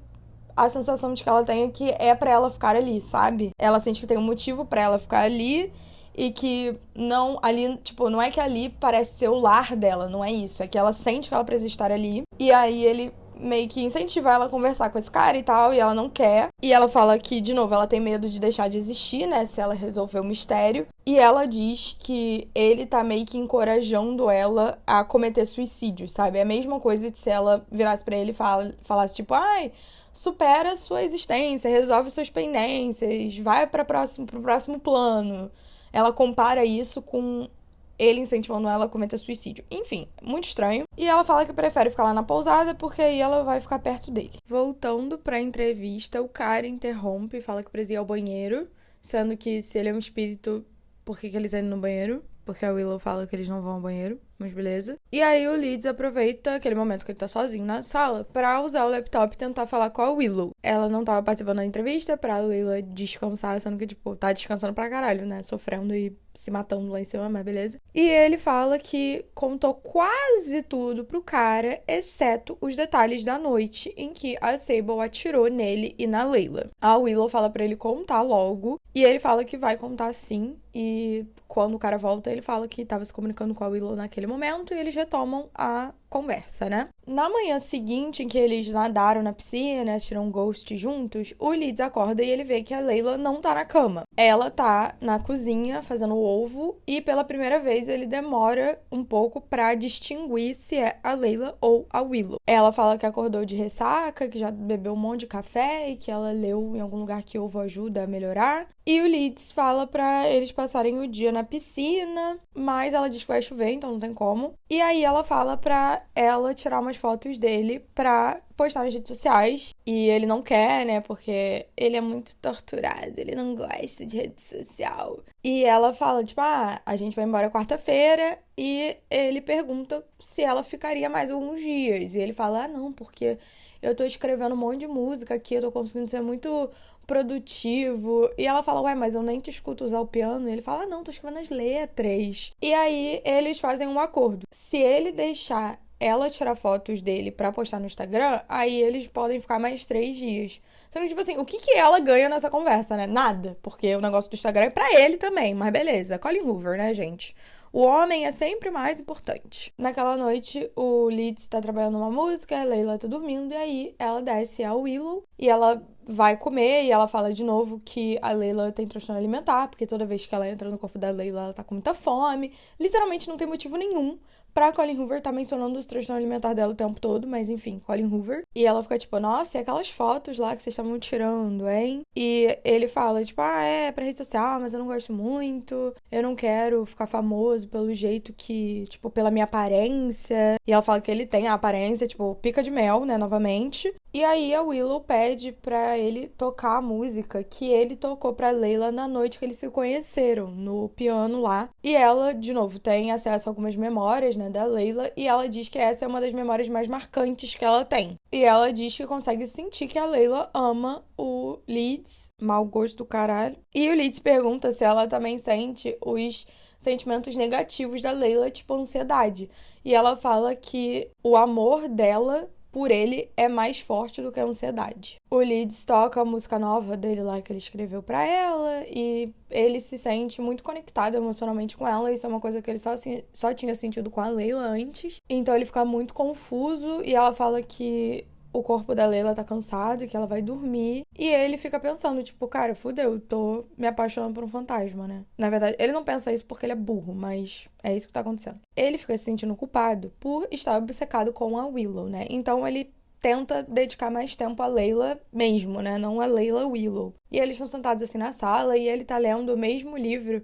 a sensação de que ela tem é que é pra ela ficar ali, sabe? Ela sente que tem um motivo pra ela ficar ali e que não, ali, tipo, não é que ali parece ser o lar dela, não é isso. É que ela sente que ela precisa estar ali. E aí ele meio que incentiva ela a conversar com esse cara e tal, e ela não quer. E ela fala que, de novo, ela tem medo de deixar de existir, né, se ela resolver o mistério. E ela diz que ele tá meio que encorajando ela a cometer suicídio, sabe? É a mesma coisa de se ela virasse pra ele e falasse, tipo, ai, supera a sua existência, resolve suas pendências, vai pro próximo plano. Ela compara isso com ele incentivando ela a cometer suicídio. Enfim, muito estranho. E ela fala que prefere ficar lá na pousada porque aí ela vai ficar perto dele. Voltando pra entrevista, o cara interrompe e fala que precisa ir ao banheiro, sendo que se ele é um espírito, por que ele tá indo no banheiro? Porque a Willow fala que eles não vão ao banheiro, mas beleza. E aí o Leeds aproveita aquele momento que ele tá sozinho na sala pra usar o laptop e tentar falar com a Willow. Ela não tava participando da entrevista pra Layla descansar, sendo que, tipo, tá descansando pra caralho, né? Sofrendo e se matando lá em cima, mas beleza. E ele fala que contou quase tudo pro cara, exceto os detalhes da noite em que a Sable atirou nele e na Layla. A Willow fala pra ele contar logo, e ele fala que vai contar sim, e quando o cara volta, ele fala que tava se comunicando com a Willow naquele momento, e eles retomam a conversa, né? Na manhã seguinte, em que eles nadaram na piscina, assistiram um Ghost juntos, o Leeds acorda e ele vê que a Layla não tá na cama. Ela tá na cozinha fazendo ovo e pela primeira vez ele demora um pouco pra distinguir se é a Layla ou a Willow. Ela fala que acordou de ressaca, que já bebeu um monte de café e que ela leu em algum lugar que ovo ajuda a melhorar. E o Leeds fala pra eles passarem o dia na piscina, mas ela diz que vai chover, então não tem como. E aí ela fala pra ela tirar umas fotos dele pra postar nas redes sociais. E ele não quer, né, porque ele é muito torturado, ele não gosta de rede social. E ela fala, tipo, a gente vai embora quarta-feira. E ele pergunta se ela ficaria mais alguns dias. E ele fala, não, porque eu tô escrevendo um monte de música aqui, eu tô conseguindo ser muito produtivo. E ela fala, mas eu nem te escuto usar o piano. E ele fala, não, tô escrevendo as letras. E aí eles fazem um acordo. Se ele deixar ela tirar fotos dele pra postar no Instagram, aí eles podem ficar mais 3 dias. Sendo que, tipo assim, o que ela ganha nessa conversa, né? Nada. Porque o negócio do Instagram é pra ele também, mas beleza. Colin Hoover, né, gente? O homem é sempre mais importante. Naquela noite, o Leeds tá trabalhando numa música, a Layla tá dormindo, e aí ela desce a Willow e ela vai comer e ela fala de novo que a Layla tem transtorno alimentar, porque toda vez que ela entra no corpo da Layla, ela tá com muita fome. Literalmente não tem motivo nenhum pra Colin Hoover tá mencionando os transtornos alimentares dela o tempo todo, mas enfim, Colin Hoover. E ela fica tipo, nossa, e aquelas fotos lá que vocês estavam tirando, hein? E ele fala, tipo, é pra rede social, mas eu não gosto muito, eu não quero ficar famoso pelo jeito que, tipo, pela minha aparência. E ela fala que ele tem a aparência, tipo, pica de mel, né, novamente. E aí a Willow pede pra ele tocar a música que ele tocou pra Layla na noite que eles se conheceram, no piano lá. E ela, de novo, tem acesso a algumas memórias, né, da Layla, e ela diz que essa é uma das memórias mais marcantes que ela tem. E ela diz que consegue sentir que a Layla ama o Leeds, mau gosto do caralho. E o Leeds pergunta se ela também sente os sentimentos negativos da Layla, tipo ansiedade. E ela fala que o amor dela por ele é mais forte do que a ansiedade. O Leeds toca a música nova dele lá que ele escreveu pra ela e ele se sente muito conectado emocionalmente com ela. Isso é uma coisa que ele só tinha sentido com a Layla antes. Então ele fica muito confuso e ela fala que o corpo da Layla tá cansado e que ela vai dormir. E ele fica pensando, tipo, cara, fudeu, eu tô me apaixonando por um fantasma, né? Na verdade, ele não pensa isso porque ele é burro, mas é isso que tá acontecendo. Ele fica se sentindo culpado por estar obcecado com a Willow, né? Então ele tenta dedicar mais tempo a Layla mesmo, né? Não a Layla Willow. E eles estão sentados assim na sala e ele tá lendo o mesmo livro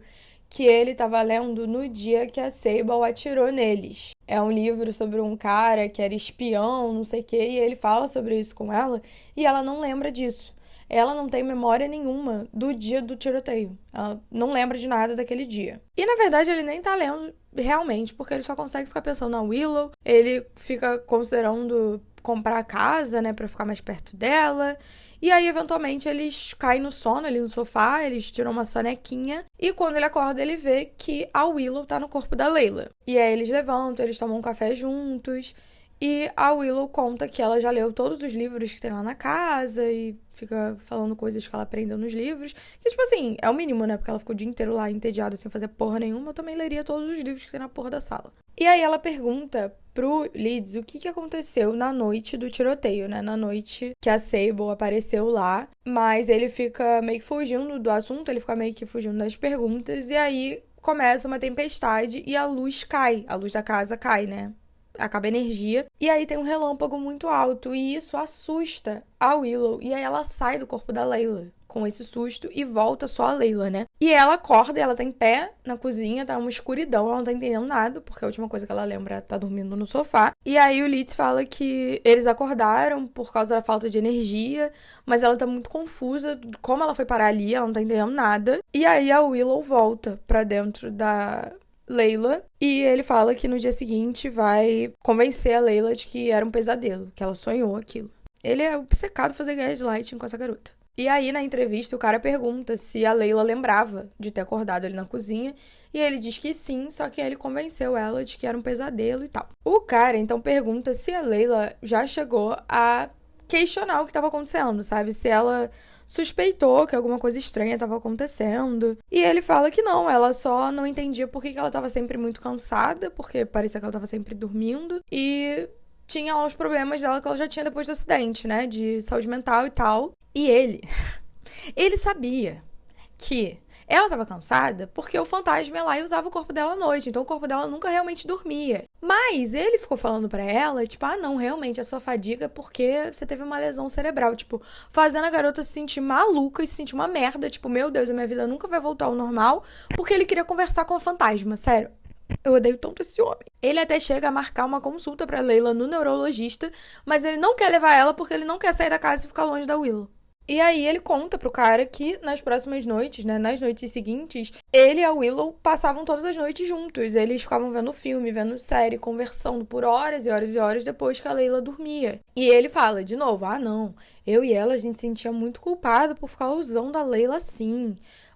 que ele estava lendo no dia que a Sable atirou neles. É um livro sobre um cara que era espião, não sei o quê, e ele fala sobre isso com ela, e ela não lembra disso. Ela não tem memória nenhuma do dia do tiroteio. Ela não lembra de nada daquele dia. E, na verdade, ele nem tá lendo realmente, porque ele só consegue ficar pensando na Willow, ele fica considerando comprar a casa, né, pra ficar mais perto dela. E aí, eventualmente, eles caem no sono ali no sofá, eles tiram uma sonequinha. E quando ele acorda, ele vê que a Willow tá no corpo da Layla. E aí eles levantam, eles tomam um café juntos. E a Willow conta que ela já leu todos os livros que tem lá na casa e fica falando coisas que ela aprendeu nos livros. Que, tipo assim, é o mínimo, né? Porque ela ficou o dia inteiro lá entediada sem fazer porra nenhuma. Eu também leria todos os livros que tem na porra da sala. E aí ela pergunta pro Leeds o que aconteceu na noite do tiroteio, né? Na noite que a Sable apareceu lá. Mas ele fica meio que fugindo do assunto, ele fica meio que fugindo das perguntas. E aí começa uma tempestade e a luz cai. A luz da casa cai, né? Acaba a energia, e aí tem um relâmpago muito alto, e isso assusta a Willow, e aí ela sai do corpo da Layla com esse susto e volta só a Layla, né? E ela acorda, ela tá em pé na cozinha, tá uma escuridão, ela não tá entendendo nada, porque a última coisa que ela lembra é tá dormindo no sofá. E aí o Leeds fala que eles acordaram por causa da falta de energia, mas ela tá muito confusa de como ela foi parar ali, ela não tá entendendo nada. E aí a Willow volta pra dentro da Layla, e ele fala que no dia seguinte vai convencer a Layla de que era um pesadelo, que ela sonhou aquilo. Ele é obcecado em fazer gaslighting com essa garota. E aí, na entrevista, o cara pergunta se a Layla lembrava de ter acordado ali na cozinha, e ele diz que sim, só que ele convenceu ela de que era um pesadelo e tal. O cara, então, pergunta se a Layla já chegou a questionar o que estava acontecendo, sabe? Se ela suspeitou que alguma coisa estranha estava acontecendo. E ele fala que não, ela só não entendia por que ela estava sempre muito cansada, porque parecia que ela estava sempre dormindo, e tinha lá os problemas dela que ela já tinha depois do acidente, né, de saúde mental e tal. E ele sabia que ela estava cansada porque o fantasma ia lá e usava o corpo dela à noite, então o corpo dela nunca realmente dormia. Mas ele ficou falando pra ela, tipo, ah, não, realmente, a sua fadiga é porque você teve uma lesão cerebral, tipo, fazendo a garota se sentir maluca e se sentir uma merda, tipo, meu Deus, a minha vida nunca vai voltar ao normal, porque ele queria conversar com o fantasma, sério. Eu odeio tanto esse homem. Ele até chega a marcar uma consulta pra Layla no neurologista, mas ele não quer levar ela porque ele não quer sair da casa e ficar longe da Willow. E aí ele conta pro cara que nas próximas noites, né, nas noites seguintes, ele e a Willow passavam todas as noites juntos. Eles ficavam vendo filme, vendo série, conversando por horas e horas e horas depois que a Layla dormia. E ele fala de novo, ah não, eu e ela a gente se sentia muito culpado por ficar usando a Layla assim.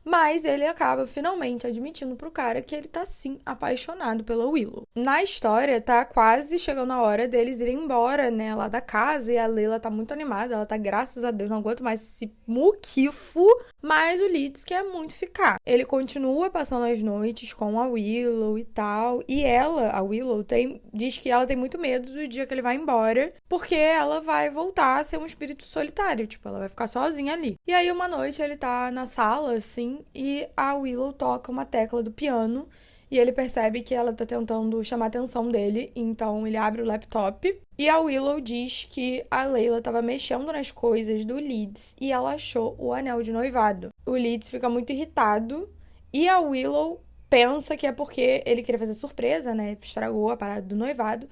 Mas ele acaba finalmente admitindo pro cara que ele tá sim apaixonado pela Willow. Na história, tá quase chegando a hora deles irem embora, né, lá da casa, e a Layla tá muito animada, ela tá, graças a Deus, não aguento mais esse muquifo, mas o Leeds quer muito ficar. Ele continua passando as noites com a Willow e tal, e ela, a Willow, diz que ela tem muito medo do dia que ele vai embora, porque ela vai voltar a ser um espírito solitário, tipo, ela vai ficar sozinha ali. E aí, uma noite, ele tá na sala, assim, e a Willow toca uma tecla do piano e ele percebe que ela tá tentando chamar a atenção dele, então ele abre o laptop e a Willow diz que a Layla tava mexendo nas coisas do Leeds e ela achou o anel de noivado. O Leeds fica muito irritado e a Willow pensa que é porque ele queria fazer surpresa, né? Estragou a parada do noivado.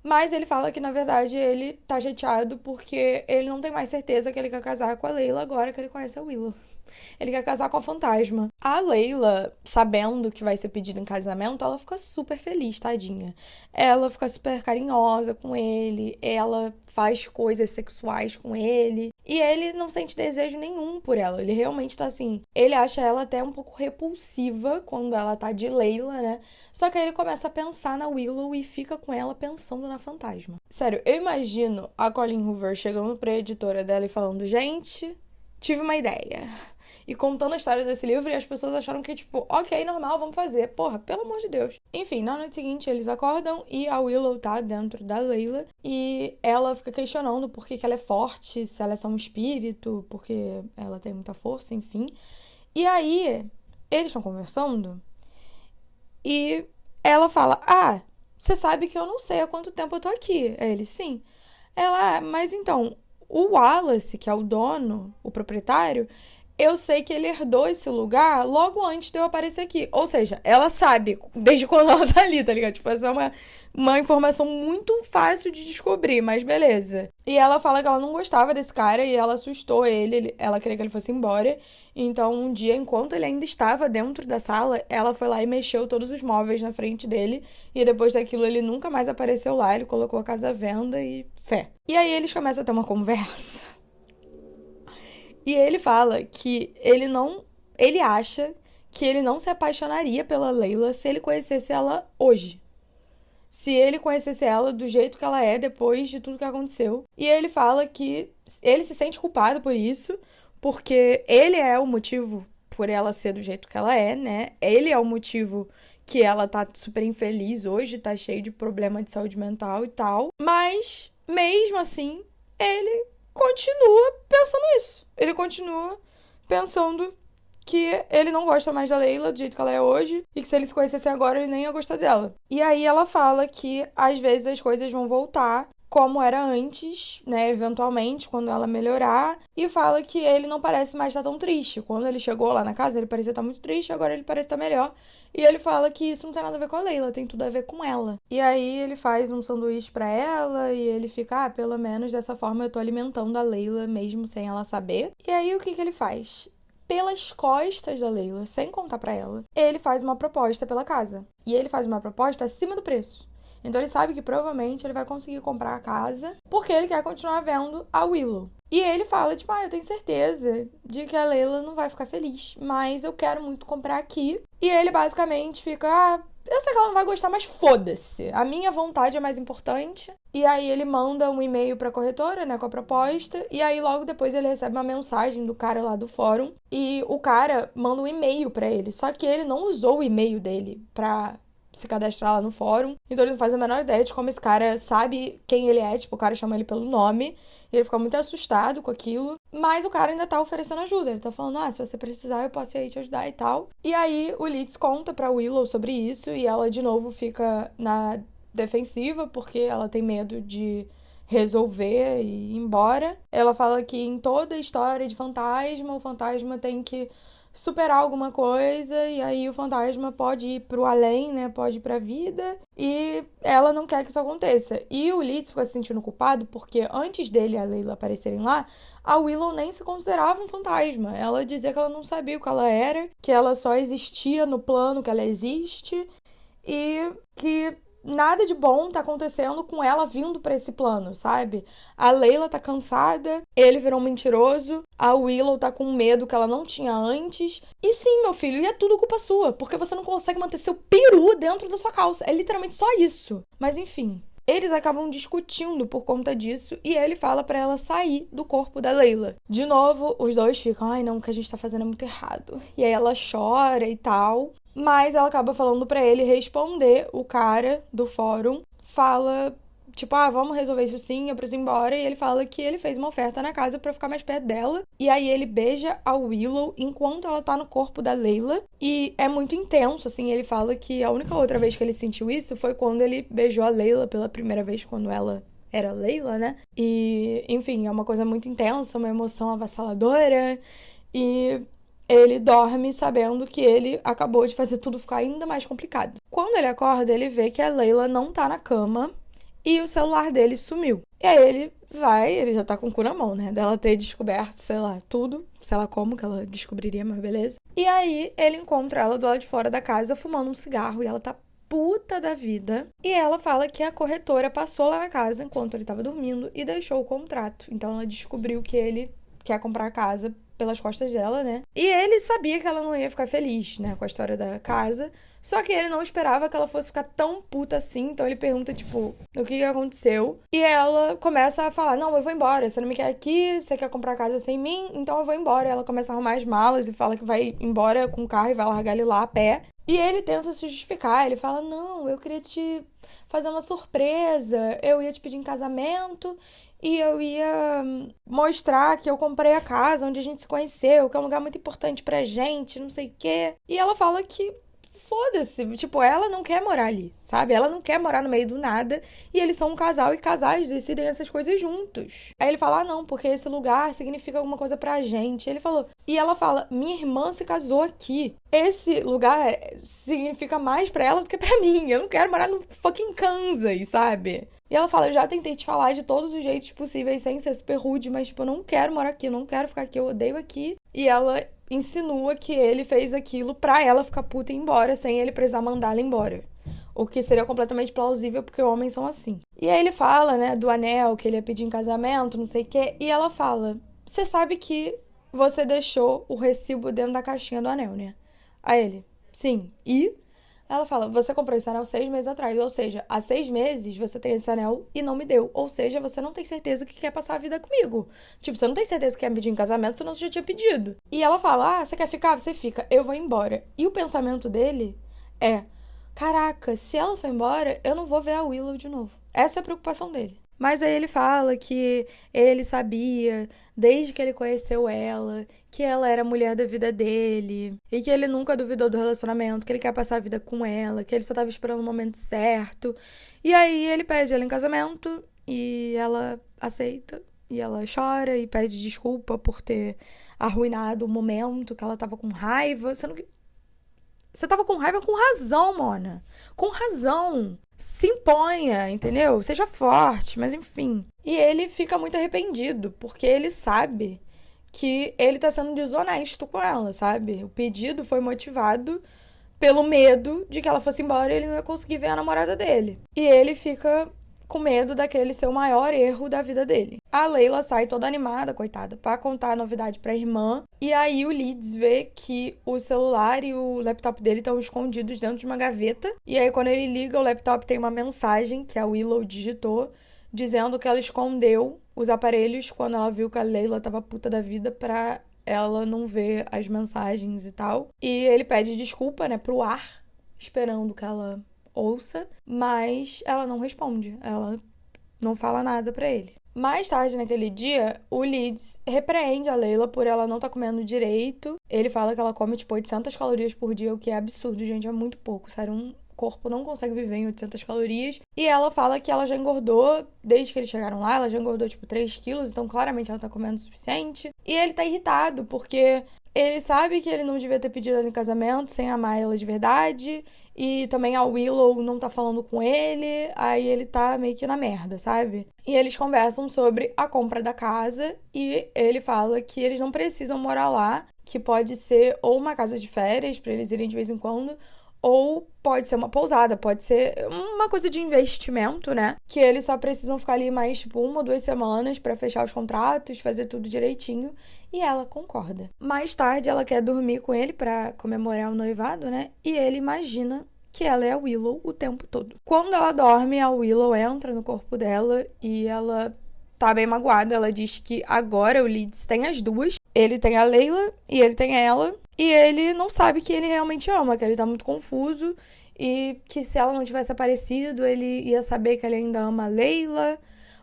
Mas ele fala que, na verdade, ele tá chateado porque ele não tem mais certeza que ele quer casar com a Layla agora que ele conhece a Willow. Ele quer casar com a fantasma. A Layla, sabendo que vai ser pedido em casamento, ela fica super feliz, tadinha. Ela fica super carinhosa com ele, ela faz coisas sexuais com ele. E ele não sente desejo nenhum por ela. Ele realmente tá assim. Ele acha ela até um pouco repulsiva quando ela tá de Layla, né? Só que aí ele começa a pensar na Willow e fica com ela pensando na fantasma. Sério, eu imagino a Colleen Hoover chegando pra editora dela e falando: gente, tive uma ideia. E contando a história desse livro, e as pessoas acharam que, tipo, ok, normal, vamos fazer. Porra, pelo amor de Deus. Enfim, na noite seguinte, eles acordam e a Willow tá dentro da Layla. E ela fica questionando por que ela é forte, se ela é só um espírito, porque ela tem muita força, enfim. E aí, eles estão conversando e ela fala: ah, você sabe que eu não sei há quanto tempo eu tô aqui. Aí ele: sim. Ela: mas então, o Wallace, que é o dono, o proprietário, eu sei que ele herdou esse lugar logo antes de eu aparecer aqui. Ou seja, ela sabe desde quando ela tá ali, tá ligado? Tipo, essa é uma informação muito fácil de descobrir, mas beleza. E ela fala que ela não gostava desse cara e ela assustou ele, ela queria que ele fosse embora. Então, um dia, enquanto ele ainda estava dentro da sala, ela foi lá e mexeu todos os móveis na frente dele. E depois daquilo, ele nunca mais apareceu lá. Ele colocou a casa à venda e fé. E aí, eles começam a ter uma conversa. E ele fala que ele acha que ele não se apaixonaria pela Layla se ele conhecesse ela hoje. Se ele conhecesse ela do jeito que ela é depois de tudo que aconteceu. E ele fala que ele se sente culpado por isso, porque ele é o motivo por ela ser do jeito que ela é, né? Ele é o motivo que ela tá super infeliz hoje, tá cheio de problema de saúde mental e tal. Mas, mesmo assim, ele continua pensando isso. Ele continua pensando que ele não gosta mais da Layla do jeito que ela é hoje e que se eles se conhecessem agora, ele nem ia gostar dela. E aí ela fala que às vezes as coisas vão voltar como era antes, né, eventualmente, quando ela melhorar, e fala que ele não parece mais estar tão triste. Quando ele chegou lá na casa, ele parecia estar muito triste, agora ele parece estar melhor. E ele fala que isso não tem nada a ver com a Layla, tem tudo a ver com ela. E aí ele faz um sanduíche pra ela e ele fica: pelo menos dessa forma eu tô alimentando a Layla mesmo sem ela saber. E aí o que ele faz? Pelas costas da Layla, sem contar pra ela, ele faz uma proposta pela casa. E ele faz uma proposta acima do preço. Então ele sabe que provavelmente ele vai conseguir comprar a casa porque ele quer continuar vendo a Willow. E ele fala, tipo, eu tenho certeza de que a Layla não vai ficar feliz, mas eu quero muito comprar aqui. E ele basicamente fica: eu sei que ela não vai gostar, mas foda-se. A minha vontade é mais importante. E aí ele manda um e-mail pra corretora, né, com a proposta. E aí logo depois ele recebe uma mensagem do cara lá do fórum. E o cara manda um e-mail pra ele. Só que ele não usou o e-mail dele pra se cadastrar lá no fórum. Então ele não faz a menor ideia de como esse cara sabe quem ele é. Tipo, o cara chama ele pelo nome. E ele fica muito assustado com aquilo. Mas o cara ainda tá oferecendo ajuda. Ele tá falando: se você precisar, eu posso ir aí te ajudar e tal. E aí o Litz conta pra Willow sobre isso. E ela, de novo, fica na defensiva, porque ela tem medo de resolver e ir embora. Ela fala que em toda história de fantasma, o fantasma tem que superar alguma coisa, e aí o fantasma pode ir pro além, né? Pode ir pra vida, e ela não quer que isso aconteça. E o Litz fica se sentindo culpado porque antes dele e a Layla aparecerem lá, a Willow nem se considerava um fantasma. Ela dizia que ela não sabia o que ela era, que ela só existia no plano que ela existe, e que nada de bom tá acontecendo com ela vindo pra esse plano, sabe? A Layla tá cansada, ele virou um mentiroso, a Willow tá com medo que ela não tinha antes. E sim, meu filho, e é tudo culpa sua, porque você não consegue manter seu peru dentro da sua calça. É literalmente só isso. Mas enfim, eles acabam discutindo por conta disso e ele fala pra ela sair do corpo da Layla. De novo, os dois ficam: não, o que a gente tá fazendo é muito errado. E aí ela chora e tal. Mas ela acaba falando pra ele responder. O cara do fórum fala, tipo, vamos resolver isso sim, eu preciso ir embora. E ele fala que ele fez uma oferta na casa pra ficar mais perto dela. E aí ele beija a Willow enquanto ela tá no corpo da Layla. E é muito intenso, assim. Ele fala que a única outra vez que ele sentiu isso foi quando ele beijou a Layla pela primeira vez, quando ela era Layla, né? E, enfim, é uma coisa muito intensa, uma emoção avassaladora. E ele dorme sabendo que ele acabou de fazer tudo ficar ainda mais complicado. Quando ele acorda, ele vê que a Layla não tá na cama e o celular dele sumiu. E aí ele já tá com o cu na mão, né? Dela ter descoberto, sei lá, tudo. Sei lá como que ela descobriria, mas beleza. E aí ele encontra ela do lado de fora da casa fumando um cigarro e ela tá puta da vida. E ela fala que a corretora passou lá na casa enquanto ele tava dormindo e deixou o contrato. Então ela descobriu que ele quer comprar a casa pelas costas dela, né? E ele sabia que ela não ia ficar feliz, né, com a história da casa. Só que ele não esperava que ela fosse ficar tão puta assim. Então ele pergunta, tipo, o que aconteceu? E ela começa a falar, não, eu vou embora. Você não me quer aqui, você quer comprar a casa sem mim, então eu vou embora. Ela começa a arrumar as malas e fala que vai embora com o carro e vai largar ele lá a pé. E ele tenta se justificar, ele fala, não, eu queria te fazer uma surpresa, eu ia te pedir em casamento e eu ia mostrar que eu comprei a casa onde a gente se conheceu, que é um lugar muito importante pra gente, não sei o quê. E ela fala que foda-se, tipo, ela não quer morar ali, sabe? Ela não quer morar no meio do nada e eles são um casal e casais decidem essas coisas juntos. Aí ele fala, não, porque esse lugar significa alguma coisa pra gente. Ele falou, e ela fala, minha irmã se casou aqui. Esse lugar significa mais pra ela do que pra mim. Eu não quero morar no fucking Kansas, sabe? E ela fala, eu já tentei te falar de todos os jeitos possíveis sem ser super rude, mas, tipo, eu não quero morar aqui, eu não quero ficar aqui, eu odeio aqui. E ela insinua que ele fez aquilo pra ela ficar puta e ir embora, sem ele precisar mandar ela embora. O que seria completamente plausível, porque homens são assim. E aí ele fala, né, do anel que ele ia pedir em casamento, não sei o quê, e ela fala, você sabe que você deixou o recibo dentro da caixinha do anel, né? Aí ele, sim. E ela fala, você comprou esse anel 6 meses atrás, ou seja, há 6 meses você tem esse anel e não me deu. Ou seja, você não tem certeza que quer passar a vida comigo. Tipo, você não tem certeza que quer me pedir em casamento, senão você já tinha pedido. E ela fala, você quer ficar? Você fica, eu vou embora. E o pensamento dele é, caraca, se ela for embora, eu não vou ver a Willow de novo. Essa é a preocupação dele. Mas aí ele fala que ele sabia, desde que ele conheceu ela, que ela era a mulher da vida dele, e que ele nunca duvidou do relacionamento, que ele quer passar a vida com ela, que ele só tava esperando o momento certo. E aí ele pede ela em casamento, e ela aceita, e ela chora e pede desculpa por ter arruinado o momento, que ela tava com raiva. Você tava com raiva com razão, Mona. Com razão. Se imponha, entendeu? Seja forte, mas enfim. E ele fica muito arrependido, porque ele sabe que ele tá sendo desonesto com ela, sabe? O pedido foi motivado pelo medo de que ela fosse embora e ele não ia conseguir ver a namorada dele. E ele fica com medo daquele ser o maior erro da vida dele. A Layla sai toda animada, coitada, pra contar a novidade pra irmã. E aí o Leeds vê que o celular e o laptop dele estão escondidos dentro de uma gaveta. E aí quando ele liga, o laptop tem uma mensagem que a Willow digitou, dizendo que ela escondeu os aparelhos quando ela viu que a Layla tava puta da vida pra ela não ver as mensagens e tal. E ele pede desculpa, né, pro ar, esperando que ela ouça, mas ela não responde, ela não fala nada pra ele. Mais tarde naquele dia, o Leeds repreende a Layla por ela não estar comendo direito. Ele fala que ela come tipo 800 calorias por dia, o que é absurdo, gente, é muito pouco, sério, um corpo não consegue viver em 800 calorias. E ela fala que ela já engordou, desde que eles chegaram lá, ela já engordou tipo 3 quilos, então claramente ela tá comendo o suficiente. E ele tá irritado, porque ele sabe que ele não devia ter pedido ela em casamento sem amar ela de verdade. E também a Willow não tá falando com ele, aí ele tá meio que na merda, sabe? E eles conversam sobre a compra da casa e ele fala que eles não precisam morar lá, que pode ser ou uma casa de férias pra eles irem de vez em quando, ou pode ser uma pousada, pode ser uma coisa de investimento, né? Que eles só precisam ficar ali mais, tipo, 1 ou 2 semanas pra fechar os contratos, fazer tudo direitinho. E ela concorda. Mais tarde, ela quer dormir com ele pra comemorar o noivado, né? E ele imagina que ela é a Willow o tempo todo. Quando ela dorme, a Willow entra no corpo dela e ela tá bem magoada. Ela diz que agora o Leeds tem as duas. Ele tem a Layla e ele tem ela. E ele não sabe que ele realmente ama, que ele tá muito confuso. E que se ela não tivesse aparecido, ele ia saber que ele ainda ama a Layla.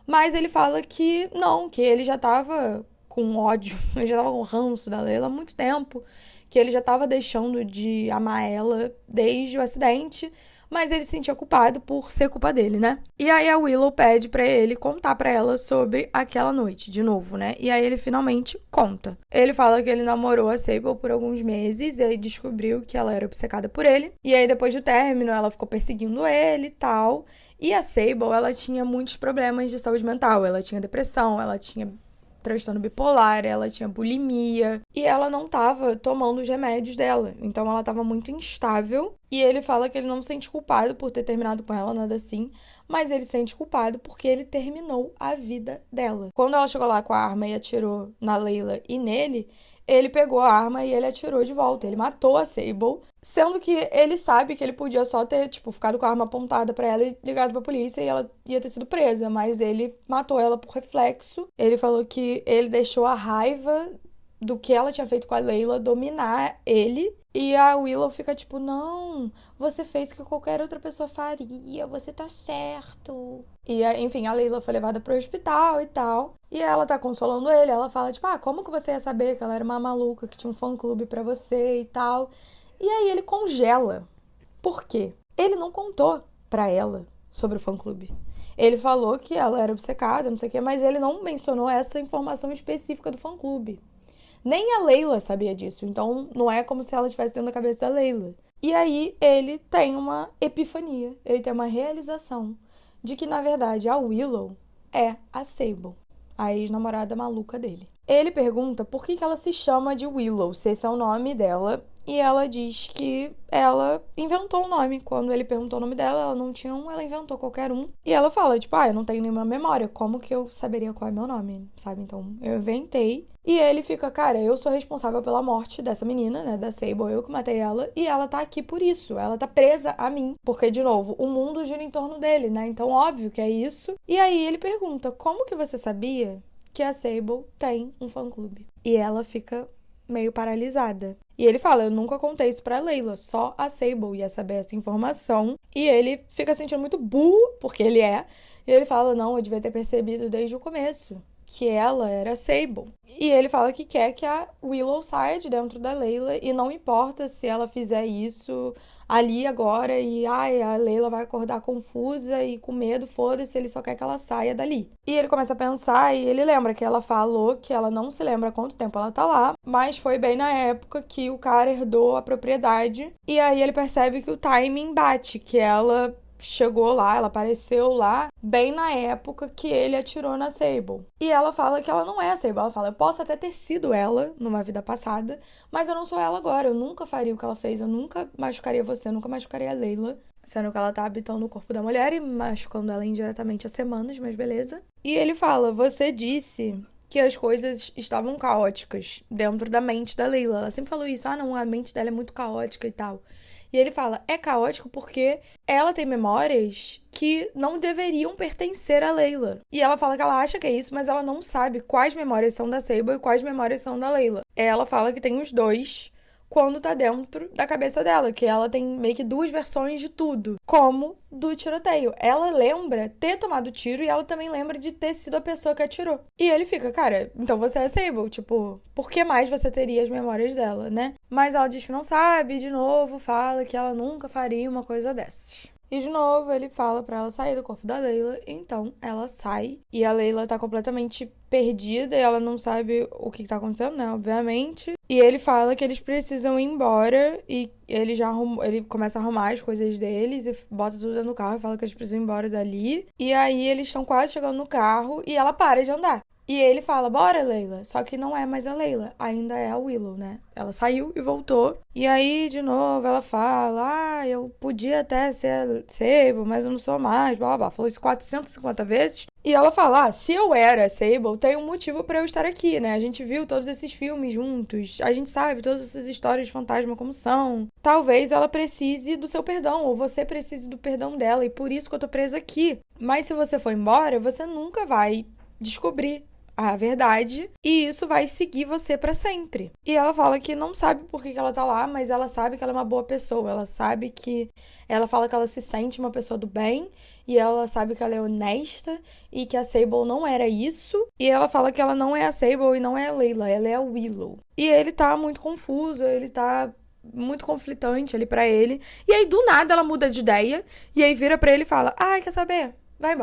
Mas ele fala que não, que ele já tava com ódio, ele já tava com ranço da Layla há muito tempo. Que ele já tava deixando de amar ela desde o acidente. Mas ele se sentia culpado por ser culpa dele, né? E aí a Willow pede pra ele contar pra ela sobre aquela noite, de novo, né? E aí ele finalmente conta. Ele fala que ele namorou a Sable por alguns meses e aí descobriu que ela era obcecada por ele. E aí depois do término ela ficou perseguindo ele e tal. E a Sable, ela tinha muitos problemas de saúde mental. Ela tinha depressão, ela tinha transtorno bipolar, ela tinha bulimia e ela não tava tomando os remédios dela. Então ela tava muito instável e ele fala que ele não se sente culpado por ter terminado com ela, nada assim, mas ele se sente culpado porque ele terminou a vida dela. Quando ela chegou lá com a arma e atirou na Layla e nele, ele pegou a arma e ele atirou de volta. Ele matou a Sable, sendo que ele sabe que ele podia só ter, ficado com a arma apontada pra ela e ligado pra polícia e ela ia ter sido presa. Mas ele matou ela por reflexo. Ele falou que ele deixou a raiva do que ela tinha feito com a Layla dominar ele. E a Willow fica tipo, não, você fez o que qualquer outra pessoa faria, você tá certo. E, enfim, a Layla foi levada pro hospital e tal. E ela tá consolando ele, ela fala tipo, como que você ia saber que ela era uma maluca, que tinha um fã-clube pra você e tal. E aí ele congela. Por quê? Ele não contou pra ela sobre o fã-clube. Ele falou que ela era obcecada, não sei o quê, mas ele não mencionou essa informação específica do fã-clube. Nem a Layla sabia disso, então não é como se ela estivesse dentro da cabeça da Layla. E aí ele tem uma epifania, ele tem uma realização de que, na verdade, a Willow é a Sable, a ex-namorada maluca dele. Ele pergunta por que ela se chama de Willow, se esse é o nome dela, e ela diz que ela inventou o nome. Quando ele perguntou o nome dela, ela não tinha um, ela inventou qualquer um. E ela fala, eu não tenho nenhuma memória, como que eu saberia qual é meu nome, sabe? Então, eu inventei. E ele fica, cara, eu sou responsável pela morte dessa menina, né, da Sable, eu que matei ela, e ela tá aqui por isso, ela tá presa a mim. Porque, de novo, o mundo gira em torno dele, né? Então, óbvio que é isso. E aí ele pergunta, como que você sabia que a Sable tem um fã-clube? E ela fica meio paralisada. E ele fala, eu nunca contei isso pra Layla, só a Sable ia saber essa informação. E ele fica sentindo muito burro, porque ele é. E ele fala, não, eu devia ter percebido desde o começo que ela era a Sable. E ele fala que quer que a Willow saia de dentro da Layla e não importa se ela fizer isso ali agora e a Layla vai acordar confusa e com medo, foda-se, ele só quer que ela saia dali. E ele começa a pensar e ele lembra que ela falou que ela não se lembra quanto tempo ela tá lá, mas foi bem na época que o cara herdou a propriedade e aí ele percebe que o timing bate, que ela chegou lá, ela apareceu lá bem na época que ele atirou na Sable. E ela fala que ela não é a Sable. Ela fala, eu posso até ter sido ela numa vida passada, mas eu não sou ela agora. Eu nunca faria o que ela fez. Eu nunca machucaria você, eu nunca machucaria a Layla. Sendo que ela tá habitando o corpo da mulher e machucando ela indiretamente há semanas, mas beleza. E ele fala, você disse que as coisas estavam caóticas dentro da mente da Layla. Ela sempre falou isso, não, a mente dela é muito caótica e tal. E ele fala, é caótico porque ela tem memórias que não deveriam pertencer a Layla. E ela fala que ela acha que é isso, mas ela não sabe quais memórias são da Sable e quais memórias são da Layla. Ela fala que tem os dois quando tá dentro da cabeça dela, que ela tem meio que duas versões de tudo, como do tiroteio. Ela lembra ter tomado tiro e ela também lembra de ter sido a pessoa que atirou. E ele fica, cara, então você é Sable, por que mais você teria as memórias dela, né? Mas ela diz que não sabe, de novo, fala que ela nunca faria uma coisa dessas. E de novo ele fala pra ela sair do corpo da Layla, então ela sai e a Layla tá completamente perdida e ela não sabe o que tá acontecendo, né, obviamente. E ele fala que eles precisam ir embora e ele começa a arrumar as coisas deles e bota tudo no carro e fala que eles precisam ir embora dali. E aí eles estão quase chegando no carro e ela para de andar. E ele fala, bora, Layla. Só que não é mais a Layla, ainda é a Willow, né? Ela saiu e voltou. E aí, de novo, ela fala, eu podia até ser a Sable, mas eu não sou mais, blá, blá, blá. Falou isso 450 vezes. E ela fala, se eu era a Sable, tem um motivo pra eu estar aqui, né? A gente viu todos esses filmes juntos, a gente sabe todas essas histórias de fantasma como são. Talvez ela precise do seu perdão, ou você precise do perdão dela, e por isso que eu tô presa aqui. Mas se você for embora, você nunca vai descobrir a verdade, e isso vai seguir você pra sempre. E ela fala que não sabe por que ela tá lá, mas ela sabe que ela é uma boa pessoa, ela sabe que... Ela fala que ela se sente uma pessoa do bem, e ela sabe que ela é honesta, e que a Sable não era isso, e ela fala que ela não é a Sable e não é a Layla, ela é a Willow. E ele tá muito confuso, ele tá muito conflitante ali pra ele, e aí do nada ela muda de ideia, e aí vira pra ele e fala, quer saber? Vai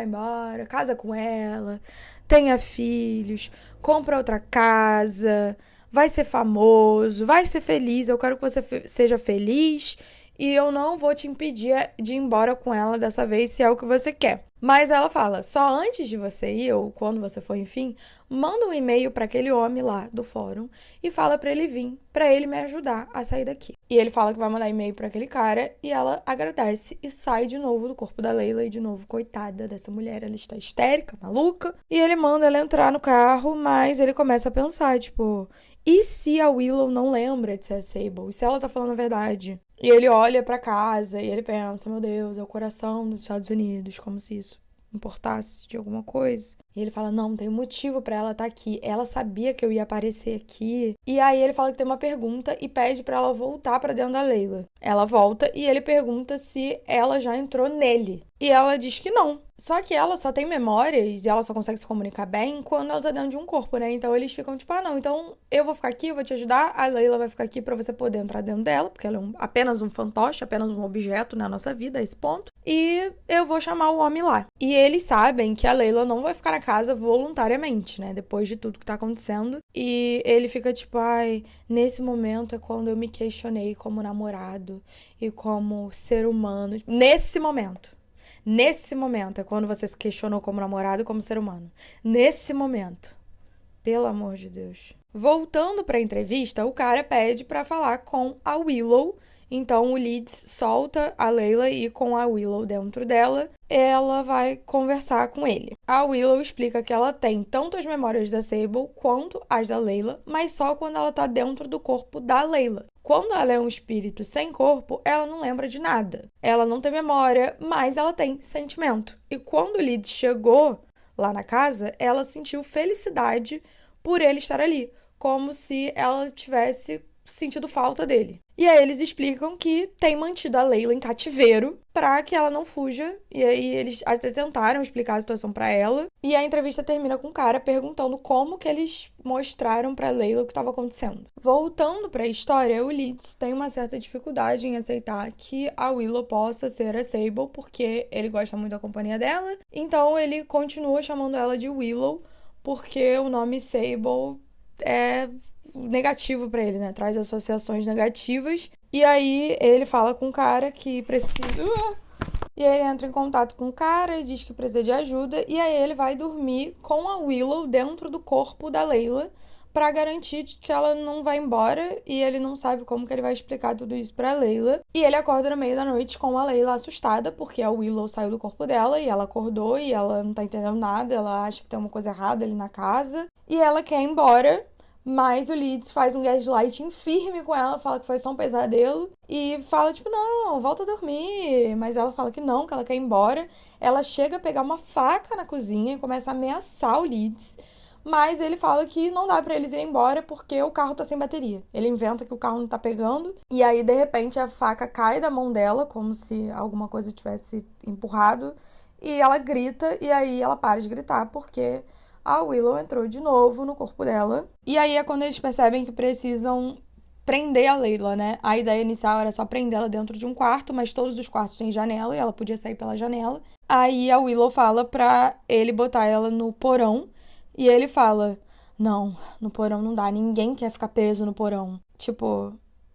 embora, casa com ela, tenha filhos, compra outra casa, vai ser famoso, vai ser feliz, eu quero que você seja feliz e eu não vou te impedir de ir embora com ela dessa vez se é o que você quer. Mas ela fala, só antes de você ir, ou quando você for, enfim, manda um e-mail para aquele homem lá do fórum e fala para ele vir, para ele me ajudar a sair daqui. E ele fala que vai mandar e-mail para aquele cara e ela agradece e sai de novo do corpo da Layla e de novo, coitada dessa mulher, ela está histérica, maluca. E ele manda ela entrar no carro, mas ele começa a pensar, tipo, e se a Willow não lembra de ser a Sable? E se ela tá falando a verdade? E ele olha pra casa e ele pensa, meu Deus, é o coração dos Estados Unidos, como se isso importasse de alguma coisa. E ele fala, não, tem um motivo pra ela estar aqui. Ela sabia que eu ia aparecer aqui. E aí ele fala que tem uma pergunta e pede pra ela voltar pra dentro da Layla. Ela volta e ele pergunta se ela já entrou nele. E ela diz que não. Só que ela só tem memórias e ela só consegue se comunicar bem quando ela tá dentro de um corpo, né? Então eles ficam tipo, ah, não, então eu vou ficar aqui, eu vou te ajudar. A Layla vai ficar aqui pra você poder entrar dentro dela, porque ela é apenas um fantoche, apenas um objeto na nossa vida, a esse ponto. E eu vou chamar o homem lá. E eles sabem que a Layla não vai ficar na casa voluntariamente, né? Depois de tudo que tá acontecendo. E ele fica tipo, ai, nesse momento é quando eu me questionei como namorado e como ser humano. Nesse momento é quando você se questionou como namorado e como ser humano. Nesse momento. Pelo amor de Deus. Voltando pra entrevista, o cara pede pra falar com a Willow. Então o Leeds solta a Layla e com a Willow dentro dela, ela vai conversar com ele. A Willow explica que ela tem tanto as memórias da Sable quanto as da Layla, mas só quando ela tá dentro do corpo da Layla. Quando ela é um espírito sem corpo, ela não lembra de nada. Ela não tem memória, mas ela tem sentimento. E quando o Leeds chegou lá na casa, ela sentiu felicidade por ele estar ali, como se ela tivesse sentido falta dele. E aí eles explicam que tem mantido a Layla em cativeiro pra que ela não fuja. E aí eles até tentaram explicar a situação pra ela. E a entrevista termina com o cara perguntando como que eles mostraram pra Layla o que estava acontecendo. Voltando pra história, o Leeds tem uma certa dificuldade em aceitar que a Willow possa ser a Sable, porque ele gosta muito da companhia dela. Então ele continua chamando ela de Willow, porque o nome Sable é negativo pra ele, né? Traz associações negativas. E aí ele fala com o cara que precisa... E aí ele entra em contato com o cara e diz que precisa de ajuda. E aí ele vai dormir com a Willow dentro do corpo da Layla pra garantir que ela não vai embora. E ele não sabe como que ele vai explicar tudo isso pra Layla. E ele acorda no meio da noite com a Layla assustada, porque a Willow saiu do corpo dela e ela acordou e ela não tá entendendo nada. Ela acha que tem uma coisa errada ali na casa. E ela quer ir embora. Mas o Leeds faz um gaslighting firme com ela, fala que foi só um pesadelo e fala, tipo, não, volta a dormir. Mas ela fala que não, que ela quer ir embora. Ela chega a pegar uma faca na cozinha e começa a ameaçar o Leeds. Mas ele fala que não dá pra eles irem embora porque o carro tá sem bateria. Ele inventa que o carro não tá pegando. E aí, de repente, a faca cai da mão dela, como se alguma coisa tivesse empurrado. E ela grita, e aí ela para de gritar porque a Willow entrou de novo no corpo dela. E aí é quando eles percebem que precisam prender a Layla, né? A ideia inicial era só prender ela dentro de um quarto, mas todos os quartos têm janela e ela podia sair pela janela. Aí a Willow fala pra ele botar ela no porão. E ele fala, não, no porão não dá, ninguém quer ficar preso no porão. Tipo,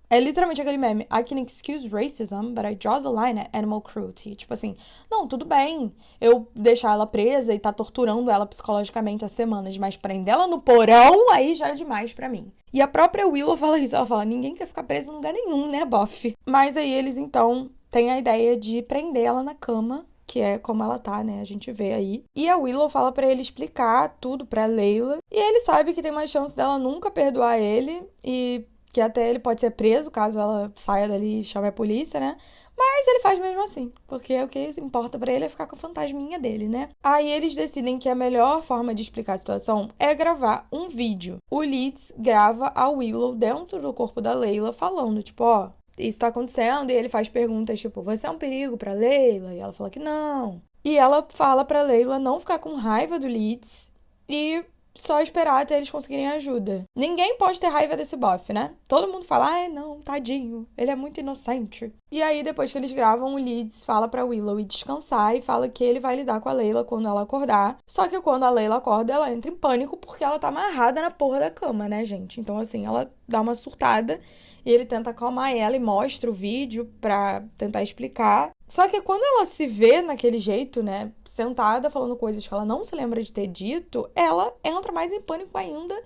é literalmente aquele meme, I can excuse racism, but I draw the line at animal cruelty. Tipo assim, não, tudo bem eu deixar ela presa e tá torturando ela psicologicamente há semanas, mas prender ela no porão, aí já é demais pra mim. E a própria Willow fala isso, ela fala, ninguém quer ficar preso em lugar nenhum, né, bofe? Mas aí eles, então, têm a ideia de prender ela na cama, que é como ela tá, né? A gente vê aí. E a Willow fala pra ele explicar tudo pra Layla. E ele sabe que tem uma chance dela nunca perdoar ele e que até ele pode ser preso caso ela saia dali e chame a polícia, né? Mas ele faz mesmo assim, porque o que importa pra ele é ficar com a fantasminha dele, né? Aí eles decidem que a melhor forma de explicar a situação é gravar um vídeo. O Leeds grava a Willow dentro do corpo da Layla falando, tipo, ó, isso tá acontecendo, e ele faz perguntas tipo, você é um perigo pra Layla? E ela fala que não. E ela fala pra Layla não ficar com raiva do Leeds e só esperar até eles conseguirem ajuda. Ninguém pode ter raiva desse bofe, né? Todo mundo fala, não, tadinho, ele é muito inocente. E aí, depois que eles gravam, o Leeds fala pra Willow ir descansar e fala que ele vai lidar com a Layla quando ela acordar. Só que quando a Layla acorda, ela entra em pânico porque ela tá amarrada na porra da cama, né, gente? Então, assim, ela dá uma surtada e ele tenta acalmar ela e mostra o vídeo pra tentar explicar. Só que quando ela se vê naquele jeito, né, sentada falando coisas que ela não se lembra de ter dito, ela entra mais em pânico ainda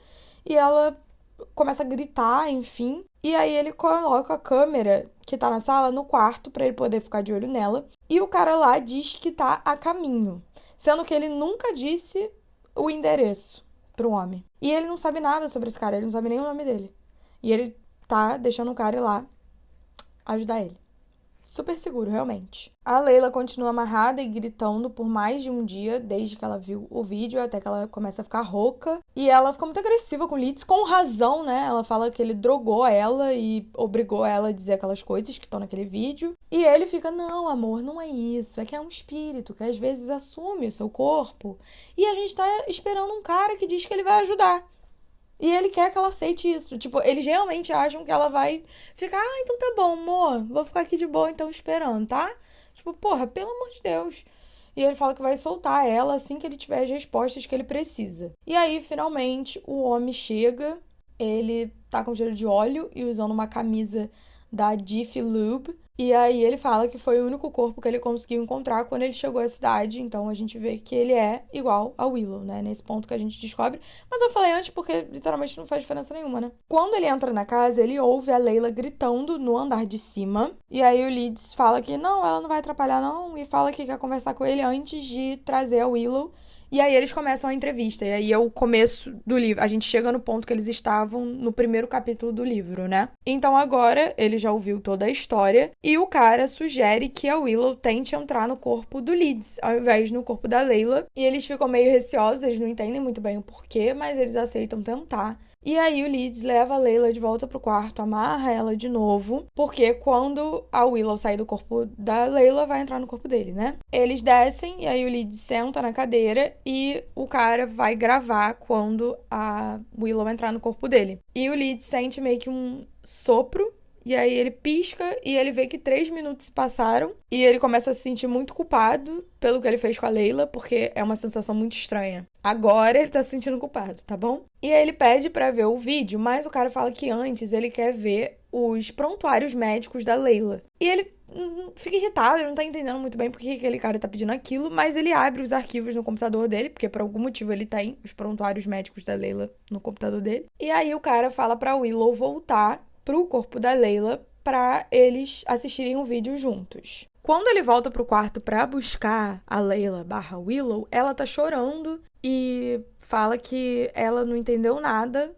e ela começa a gritar, enfim. E aí ele coloca a câmera que tá na sala no quarto pra ele poder ficar de olho nela. E o cara lá diz que tá a caminho, sendo que ele nunca disse o endereço pro homem. E ele não sabe nada sobre esse cara, ele não sabe nem o nome dele. E ele tá deixando o cara ir lá ajudar ele. Super seguro, realmente. A Layla continua amarrada e gritando por mais de um dia, desde que ela viu o vídeo, até que ela começa a ficar rouca. E ela fica muito agressiva com o Leeds, com razão, né? Ela fala que ele drogou ela e obrigou ela a dizer aquelas coisas que estão naquele vídeo. E ele fica, não, amor, não é isso. É que é um espírito que às vezes assume o seu corpo. E a gente tá esperando um cara que diz que ele vai ajudar. E ele quer que ela aceite isso. Tipo, eles realmente acham que ela vai ficar, então tá bom, amor, vou ficar aqui de boa então esperando, tá? Tipo, porra, pelo amor de Deus. E ele fala que vai soltar ela assim que ele tiver as respostas que ele precisa. E aí, finalmente, o homem chega, ele tá com cheiro de óleo e usando uma camisa da Jiffy Lube. E aí ele fala que foi o único corpo que ele conseguiu encontrar quando ele chegou à cidade. Então a gente vê que ele é igual a Willow, né? Nesse ponto que a gente descobre. Mas eu falei antes porque literalmente não faz diferença nenhuma, né? Quando ele entra na casa, ele ouve a Layla gritando no andar de cima. E aí o Leeds fala que não, ela não vai atrapalhar não. E fala que quer conversar com ele antes de trazer a Willow. E aí eles começam a entrevista. E aí é o começo do livro. A gente chega no ponto que eles estavam no primeiro capítulo do livro, né? Então agora ele já ouviu toda a história. E o cara sugere que a Willow tente entrar no corpo do Leeds, ao invés no corpo da Layla. E eles ficam meio receosos, eles não entendem muito bem o porquê, mas eles aceitam tentar. E aí o Leeds leva a Layla de volta pro quarto, amarra ela de novo, porque quando a Willow sair do corpo da Layla, vai entrar no corpo dele, né? Eles descem, e aí o Leeds senta na cadeira e o cara vai gravar quando a Willow entrar no corpo dele. E o Leeds sente meio que um sopro, e aí ele pisca e ele vê que 3 minutos se passaram e ele começa a se sentir muito culpado pelo que ele fez com a Layla, porque é uma sensação muito estranha. Agora ele tá se sentindo culpado, tá bom? E aí ele pede pra ver o vídeo, mas o cara fala que antes ele quer ver os prontuários médicos da Layla. E ele fica irritado, ele não tá entendendo muito bem porque aquele cara tá pedindo aquilo, mas ele abre os arquivos no computador dele, porque por algum motivo ele tem os prontuários médicos da Layla no computador dele. E aí o cara fala pra Willow voltar pro corpo da Layla pra eles assistirem um vídeo juntos. Quando ele volta pro quarto pra buscar a Layla / Willow, ela tá chorando e fala que ela não entendeu nada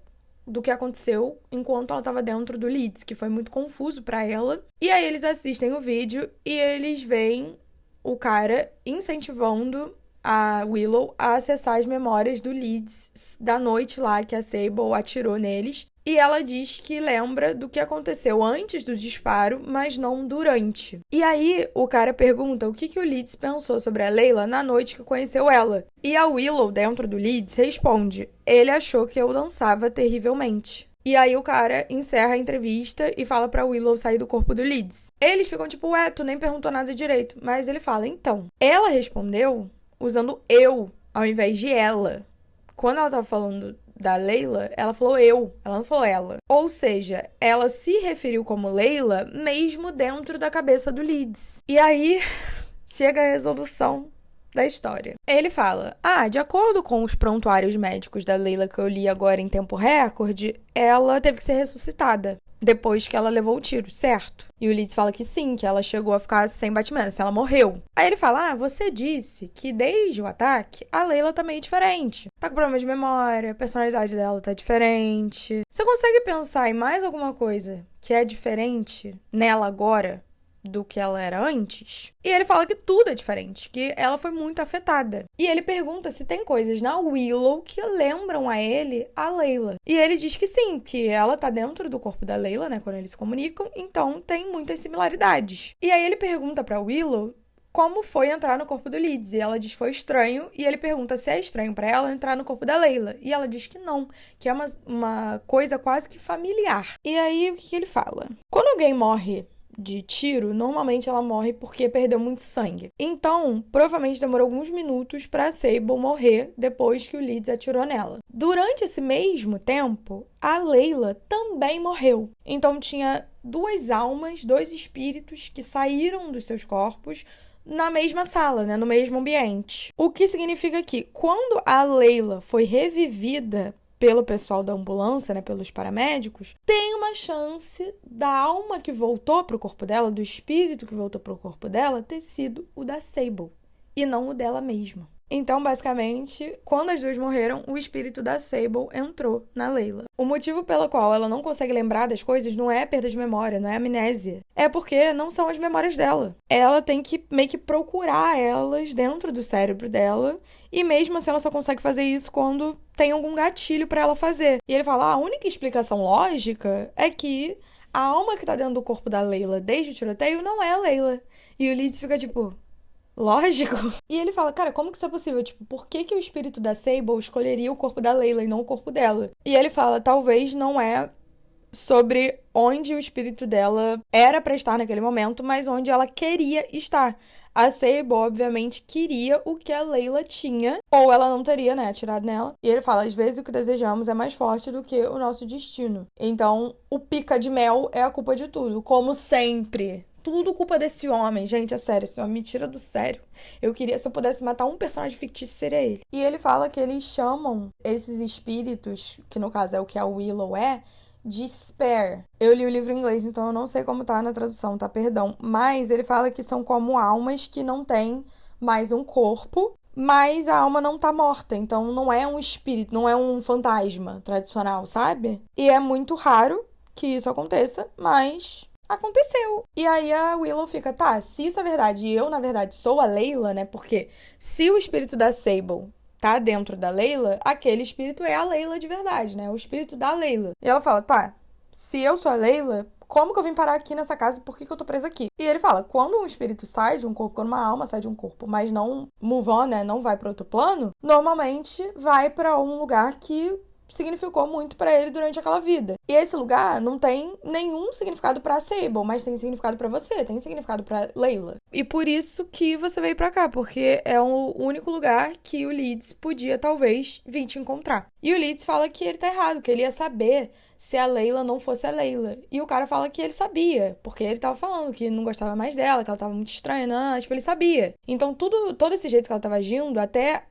do que aconteceu enquanto ela tava dentro do Leeds, que foi muito confuso pra ela. E aí eles assistem o vídeo e eles veem o cara incentivando a Willow a acessar as memórias do Leeds da noite lá que a Sable atirou neles. E ela diz que lembra do que aconteceu antes do disparo, mas não durante. E aí, o cara pergunta o que o Leeds pensou sobre a Layla na noite que conheceu ela. E a Willow, dentro do Leeds, responde: ele achou que eu dançava terrivelmente. E aí o cara encerra a entrevista e fala pra Willow sair do corpo do Leeds. Eles ficam tipo, tu nem perguntou nada direito. Mas ele fala, então, ela respondeu usando eu ao invés de ela. Quando ela tava falando da Layla, ela falou eu, ela não falou ela. Ou seja, ela se referiu como Layla mesmo dentro da cabeça do Leeds. E aí chega a resolução da história. Ele fala, de acordo com os prontuários médicos da Layla que eu li agora em tempo recorde, ela teve que ser ressuscitada depois que ela levou o tiro, certo? E o Leeds fala que sim, que ela chegou a ficar sem batimentos, ela morreu. Aí ele fala, você disse que desde o ataque, a Layla tá meio diferente. Tá com problema de memória, a personalidade dela tá diferente. Você consegue pensar em mais alguma coisa que é diferente nela agora do que ela era antes? E ele fala que tudo é diferente, que ela foi muito afetada. E ele pergunta se tem coisas na Willow que lembram a ele a Layla. E ele diz que sim, que ela tá dentro do corpo da Layla, né, quando eles se comunicam, então tem muitas similaridades. E aí ele pergunta pra Willow como foi entrar no corpo do Leeds. E ela diz que foi estranho. E ele pergunta se é estranho pra ela entrar no corpo da Layla. E ela diz que não, que é uma coisa quase que familiar. E aí, o que ele fala? Quando alguém morre de tiro, normalmente ela morre porque perdeu muito sangue. Então, provavelmente demorou alguns minutos pra Sable morrer depois que o Leeds atirou nela. Durante esse mesmo tempo, a Layla também morreu. Então, tinha duas almas, dois espíritos que saíram dos seus corpos na mesma sala, né, no mesmo ambiente. O que significa que quando a Layla foi revivida pelo pessoal da ambulância, né, pelos paramédicos, tem uma chance da alma que voltou pro corpo dela, do espírito que voltou pro corpo dela, ter sido o da Sable e não o dela mesma. Então, basicamente, quando as duas morreram, o espírito da Sable entrou na Layla. O motivo pelo qual ela não consegue lembrar das coisas não é perda de memória, não é amnésia. É porque não são as memórias dela. Ela tem que meio que procurar elas dentro do cérebro dela. E mesmo assim, ela só consegue fazer isso quando tem algum gatilho pra ela fazer. E ele fala, a única explicação lógica é que a alma que tá dentro do corpo da Layla desde o tiroteio não é a Layla. E o Leeds fica tipo... Lógico. E ele fala, cara, como que isso é possível? Tipo, por que o espírito da Sable escolheria o corpo da Layla e não o corpo dela? E ele fala, talvez não é sobre onde o espírito dela era pra estar naquele momento, mas onde ela queria estar. A Sable, obviamente, queria o que a Layla tinha, ou ela não teria, né, atirado nela. E ele fala, às vezes o que desejamos é mais forte do que o nosso destino. Então, o pica de mel é a culpa de tudo, como sempre. Tudo culpa desse homem. Gente, é sério, esse homem me tira do sério. Eu queria, se eu pudesse matar um personagem fictício, seria ele. E ele fala que eles chamam esses espíritos, que no caso é o que a Willow é, de spare. Eu li o livro em inglês, então eu não sei como tá na tradução, tá? Perdão. Mas ele fala que são como almas que não têm mais um corpo, mas a alma não tá morta. Então não é um espírito, não é um fantasma tradicional, sabe? E é muito raro que isso aconteça, mas... aconteceu. E aí a Willow fica, tá, se isso é verdade e eu, na verdade, sou a Layla, né? Porque se o espírito da Sable tá dentro da Layla, aquele espírito é a Layla de verdade, né? O espírito da Layla. E ela fala, tá, se eu sou a Layla, como que eu vim parar aqui nessa casa e por que eu tô presa aqui? E ele fala, quando um espírito sai de um corpo, quando uma alma sai de um corpo, mas não move on, né? Não vai pra outro plano, normalmente vai pra um lugar que significou muito pra ele durante aquela vida. E esse lugar não tem nenhum significado pra Sable, mas tem significado pra você, tem significado pra Layla. E por isso que você veio pra cá, porque é o único lugar que o Leeds podia, talvez, vir te encontrar. E o Leeds fala que ele tá errado, que ele ia saber se a Layla não fosse a Layla. E o cara fala que ele sabia, porque ele tava falando que não gostava mais dela, que ela tava muito estranha, não, tipo, ele sabia. Então, todo esse jeito que ela tava agindo, até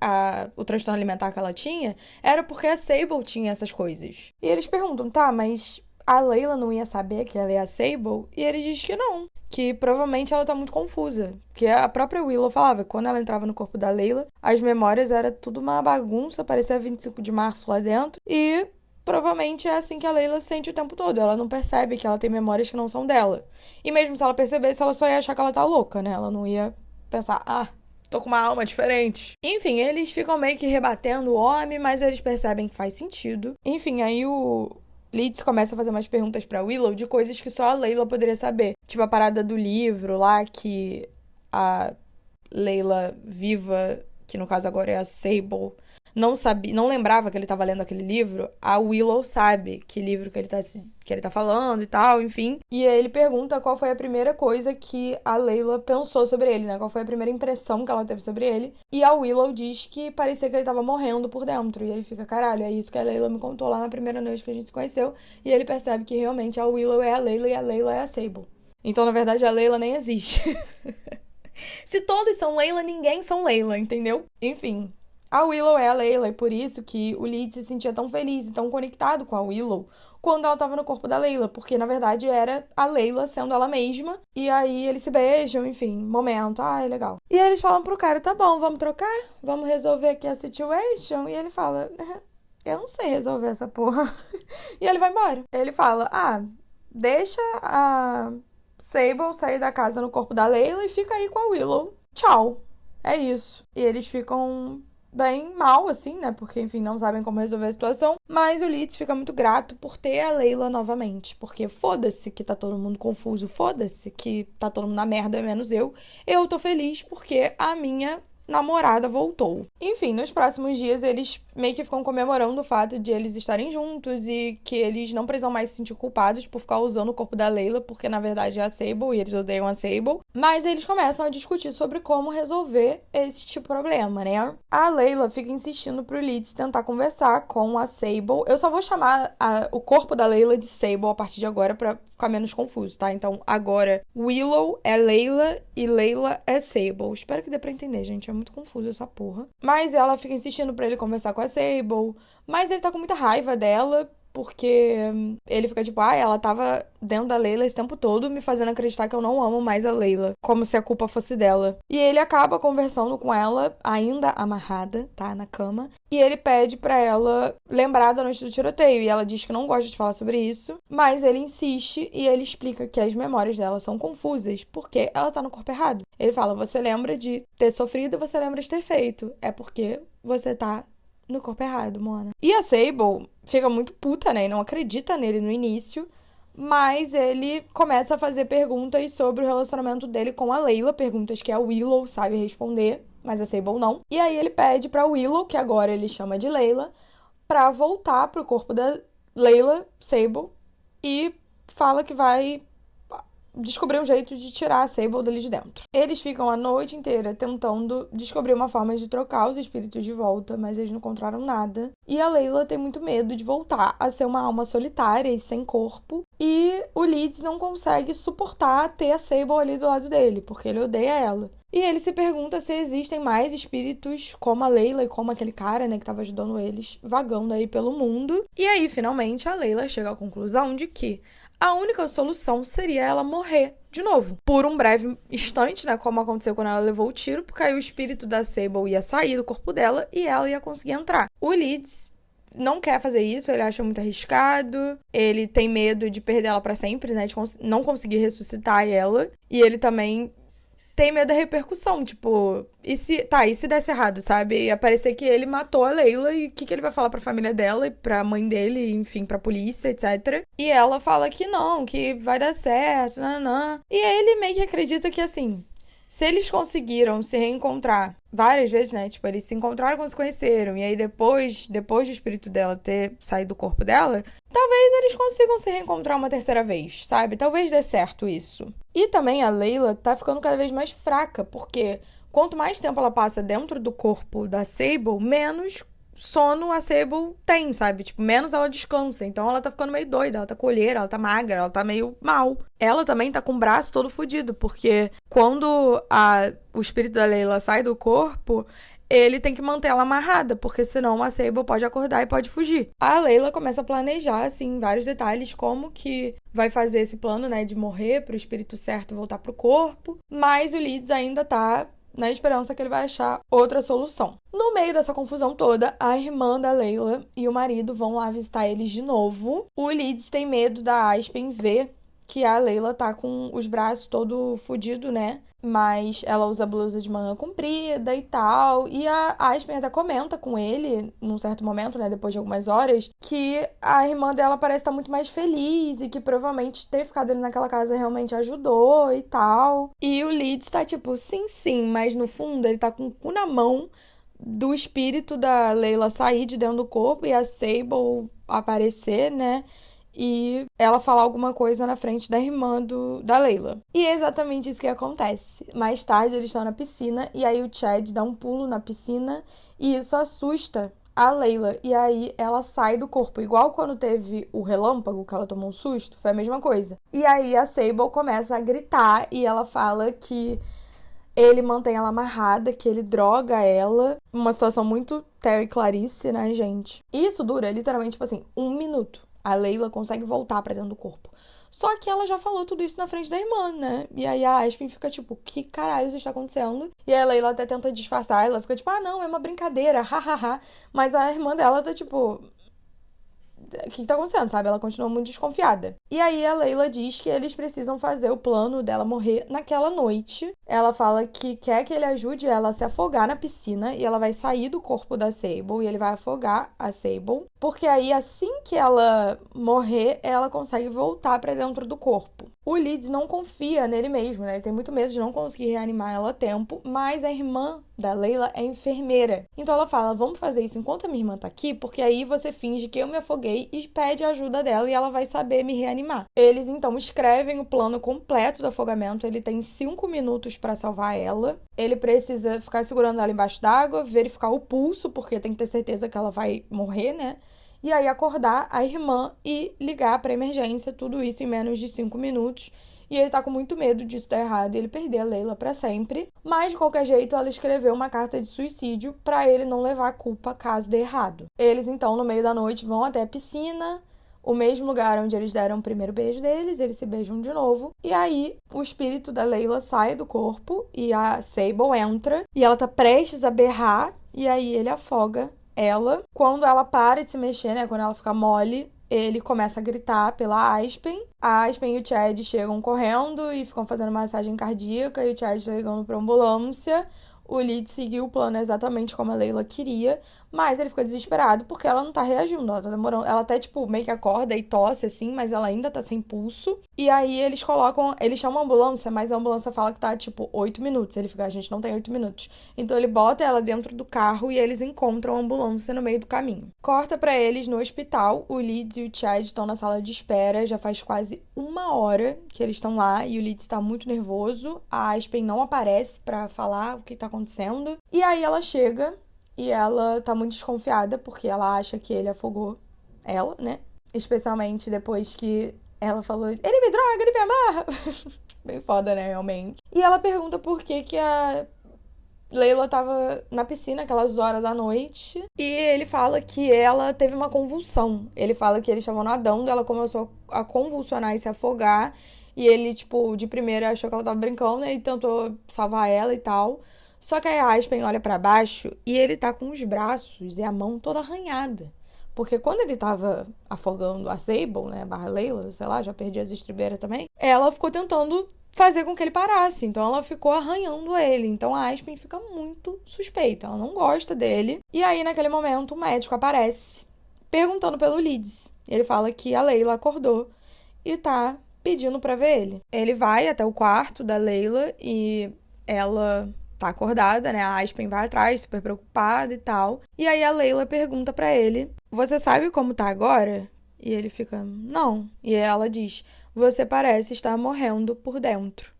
o transtorno alimentar que ela tinha, era porque a Sable tinha essas coisas. E eles perguntam, tá, mas a Layla não ia saber que ela é a Sable? E ele diz que não, que provavelmente ela tá muito confusa. Que a própria Willow falava que quando ela entrava no corpo da Layla, as memórias era tudo uma bagunça, parecia 25 de março lá dentro, e provavelmente é assim que a Layla sente o tempo todo. Ela não percebe que ela tem memórias que não são dela. E mesmo se ela percebesse, ela só ia achar que ela tá louca, né? Ela não ia pensar, tô com uma alma diferente. Enfim, eles ficam meio que rebatendo o homem, mas eles percebem que faz sentido. Enfim, aí o Leeds começa a fazer umas perguntas pra Willow de coisas que só a Layla poderia saber. Tipo a parada do livro lá, que a Layla viva, que no caso agora é a Sable, não sabia, não lembrava que ele estava lendo aquele livro. A Willow sabe que livro que ele tá falando e tal, enfim. E aí ele pergunta qual foi a primeira coisa que a Layla pensou sobre ele, né? Qual foi a primeira impressão que ela teve sobre ele. E a Willow diz que parecia que ele tava morrendo por dentro. E ele fica, caralho, é isso que a Layla me contou lá na primeira noite que a gente se conheceu. E ele percebe que realmente a Willow é a Layla e a Layla é a Sable. Então, na verdade, a Layla nem existe. Se todos são Layla, ninguém são Layla, entendeu? Enfim, a Willow é a Layla, e por isso que o Leeds se sentia tão feliz e tão conectado com a Willow quando ela tava no corpo da Layla, porque na verdade era a Layla sendo ela mesma, e aí eles se beijam, enfim, momento, legal. E aí eles falam pro cara, tá bom, vamos trocar? Vamos resolver aqui a situation? E ele fala, eu não sei resolver essa porra. E ele vai embora. Ele fala, deixa a Sable sair da casa no corpo da Layla e fica aí com a Willow. Tchau. É isso. E eles ficam bem mal, assim, né? Porque, enfim, não sabem como resolver a situação. Mas o Leeds fica muito grato por ter a Layla novamente. Porque foda-se que tá todo mundo confuso, foda-se que tá todo mundo na merda, menos eu. Eu tô feliz porque a minha namorada voltou. Enfim, nos próximos dias eles meio que ficam comemorando o fato de eles estarem juntos e que eles não precisam mais se sentir culpados por ficar usando o corpo da Layla, porque na verdade é a Sable e eles odeiam a Sable. Mas eles começam a discutir sobre como resolver esse problema, né? A Layla fica insistindo pro Leeds tentar conversar com a Sable. Eu só vou chamar o corpo da Layla de Sable a partir de agora pra ficar menos confuso, tá? Então agora Willow é Layla e Layla é Sable. Espero que dê pra entender, gente. É muito confuso essa porra. Mas ela fica insistindo pra ele conversar com a Sable. Mas ele tá com muita raiva dela, porque ele fica tipo, ela tava dentro da Layla esse tempo todo, me fazendo acreditar que eu não amo mais a Layla. Como se a culpa fosse dela. E ele acaba conversando com ela, ainda amarrada, tá? Na cama. E ele pede pra ela lembrar da noite do tiroteio. E ela diz que não gosta de falar sobre isso. Mas ele insiste e ele explica que as memórias dela são confusas, porque ela tá no corpo errado. Ele fala, você lembra de ter sofrido e você lembra de ter feito. É porque você tá no corpo errado, Mona. E a Sable fica muito puta, né? E não acredita nele no início. Mas ele começa a fazer perguntas sobre o relacionamento dele com a Layla. Perguntas que a Willow sabe responder, mas a Sable não. E aí ele pede pra Willow, que agora ele chama de Layla, pra voltar pro corpo da Layla, Sable, e fala que vai descobrir um jeito de tirar a Sable dali de dentro. Eles ficam a noite inteira tentando descobrir uma forma de trocar os espíritos de volta, mas eles não encontraram nada. E a Layla tem muito medo de voltar a ser uma alma solitária e sem corpo. E o Leeds não consegue suportar ter a Sable ali do lado dele, porque ele odeia ela. E ele se pergunta se existem mais espíritos como a Layla e como aquele cara, né, que tava ajudando eles, vagando aí pelo mundo. E aí, finalmente, a Layla chega à conclusão de que a única solução seria ela morrer de novo. Por um breve instante, né? Como aconteceu quando ela levou o tiro, porque aí o espírito da Sable ia sair do corpo dela e ela ia conseguir entrar. O Leeds não quer fazer isso, ele acha muito arriscado, ele tem medo de perder ela pra sempre, né? De não conseguir ressuscitar ela. E ele também tem medo da repercussão, tipo, e se desse errado, sabe? E aparecer que ele matou a Layla e o que ele vai falar pra família dela e pra mãe dele, enfim, pra polícia, etc. E ela fala que não, que vai dar certo, nanã. E aí ele meio que acredita que, assim, se eles conseguiram se reencontrar várias vezes, né? Tipo, eles se encontraram quando se conheceram. E aí depois do espírito dela ter saído do corpo dela, talvez eles consigam se reencontrar uma terceira vez, sabe? Talvez dê certo isso. E também a Layla tá ficando cada vez mais fraca, porque quanto mais tempo ela passa dentro do corpo da Sable, menos sono a Sable tem, sabe? Tipo, menos ela descansa. Então ela tá ficando meio doida, ela tá com olheira, ela tá magra, ela tá meio mal. Ela também tá com o braço todo fodido, porque quando o espírito da Layla sai do corpo, ele tem que manter ela amarrada, porque senão a Sable pode acordar e pode fugir. A Layla começa a planejar, assim, vários detalhes, como que vai fazer esse plano, né, de morrer pro espírito certo voltar pro corpo. Mas o Leeds ainda tá na esperança que ele vai achar outra solução. No meio dessa confusão toda, a irmã da Layla e o marido vão lá visitar eles de novo. O Leeds tem medo da Aspen ver que a Layla tá com os braços todo fudido, né? Mas ela usa blusa de manga comprida e tal. E a Aspen até comenta com ele, num certo momento, né, depois de algumas horas, que a irmã dela parece estar muito mais feliz e que provavelmente ter ficado ali naquela casa realmente ajudou e tal. E o Leeds tá tipo, sim, mas no fundo ele tá com o cu na mão do espírito da Layla sair de dentro do corpo e a Sable aparecer, né? E ela falar alguma coisa na frente da irmã da Layla. E é exatamente isso que acontece. Mais tarde, eles estão na piscina e aí o Chad dá um pulo na piscina e isso assusta a Layla. E aí ela sai do corpo. Igual quando teve o relâmpago, que ela tomou um susto, foi a mesma coisa. E aí a Sable começa a gritar e ela fala que ele mantém ela amarrada, que ele droga ela. Uma situação muito Terry e Clarice, né, gente? E isso dura literalmente, tipo assim, 1 minuto. A Layla consegue voltar pra dentro do corpo. Só que ela já falou tudo isso na frente da irmã, né? E aí a Aspen fica tipo, que caralho isso está acontecendo? E a Layla até tenta disfarçar, ela fica tipo, não, é uma brincadeira, hahaha. Mas a irmã dela tá tipo, o que tá acontecendo, sabe? Ela continua muito desconfiada. E aí a Layla diz que eles precisam fazer o plano dela morrer naquela noite. Ela fala que quer que ele ajude ela a se afogar na piscina e ela vai sair do corpo da Sable e ele vai afogar a Sable, porque aí assim que ela morrer, ela consegue voltar pra dentro do corpo. O Leeds não confia nele mesmo, né? Ele tem muito medo de não conseguir reanimar ela a tempo, mas a irmã da Layla é enfermeira. Então ela fala, vamos fazer isso enquanto a minha irmã tá aqui, porque aí você finge que eu me afoguei e pede a ajuda dela e ela vai saber me reanimar. Eles então escrevem o plano completo do afogamento, ele tem 5 minutos pra salvar ela. Ele precisa ficar segurando ela embaixo d'água, verificar o pulso, porque tem que ter certeza que ela vai morrer, né? E aí acordar a irmã e ligar pra emergência, tudo isso em menos de 5 minutos. E ele tá com muito medo disso dar errado e ele perder a Layla pra sempre. Mas, de qualquer jeito, ela escreveu uma carta de suicídio pra ele não levar a culpa caso dê errado. Eles, então, no meio da noite, vão até a piscina, o mesmo lugar onde eles deram o primeiro beijo deles, eles se beijam de novo. E aí, o espírito da Layla sai do corpo e a Sable entra. E ela tá prestes a berrar e aí ele afoga ela. Quando ela para de se mexer, né, quando ela fica mole, ele começa a gritar pela Aspen. A Aspen e o Chad chegam correndo e ficam fazendo massagem cardíaca e o Chad tá ligando pra ambulância. O Leeds seguiu o plano exatamente como a Layla queria, mas ele fica desesperado porque ela não tá reagindo, ela tá demorando, ela até, tipo, meio que acorda e tosse, assim, mas ela ainda tá sem pulso. E aí eles chamam a ambulância, mas a ambulância fala que tá, tipo, 8 minutos. Ele fica, a gente não tem 8 minutos. Então ele bota ela dentro do carro e eles encontram a ambulância no meio do caminho. Corta pra eles no hospital, o Leeds e o Chad estão na sala de espera, já faz quase 1 hora que eles estão lá e o Leeds tá muito nervoso. A Aspen não aparece pra falar o que tá acontecendo. E aí ela chega e ela tá muito desconfiada porque ela acha que ele afogou ela, né? Especialmente depois que ela falou, ele me droga, ele me amarra. Bem foda, né, realmente. E ela pergunta por que a Layla tava na piscina aquelas horas da noite. E ele fala que ela teve uma convulsão. Ele fala que eles estavam nadando, ela começou a convulsionar e se afogar. E ele, tipo, de primeira achou que ela tava brincando, né? E tentou salvar ela e tal. Só que aí a Aspen olha pra baixo e ele tá com os braços e a mão toda arranhada. Porque quando ele tava afogando a Sable, né, barra Layla, sei lá, já perdi as estribeiras também, ela ficou tentando fazer com que ele parasse. Então ela ficou arranhando ele. Então a Aspen fica muito suspeita, ela não gosta dele. E aí, naquele momento, o médico aparece perguntando pelo Leeds. Ele fala que a Layla acordou e tá pedindo pra ver ele. Ele vai até o quarto da Layla e ela tá acordada, né? A Aspen vai atrás, super preocupada e tal. E aí a Layla pergunta pra ele, você sabe como tá agora? E ele fica, não. E ela diz, você parece estar morrendo por dentro.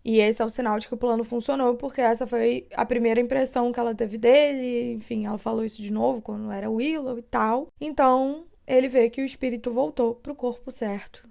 E esse é o sinal de que o plano funcionou, porque essa foi a primeira impressão que ela teve dele. Enfim, ela falou isso de novo quando era Willow e tal. Então, ele vê que o espírito voltou pro corpo certo.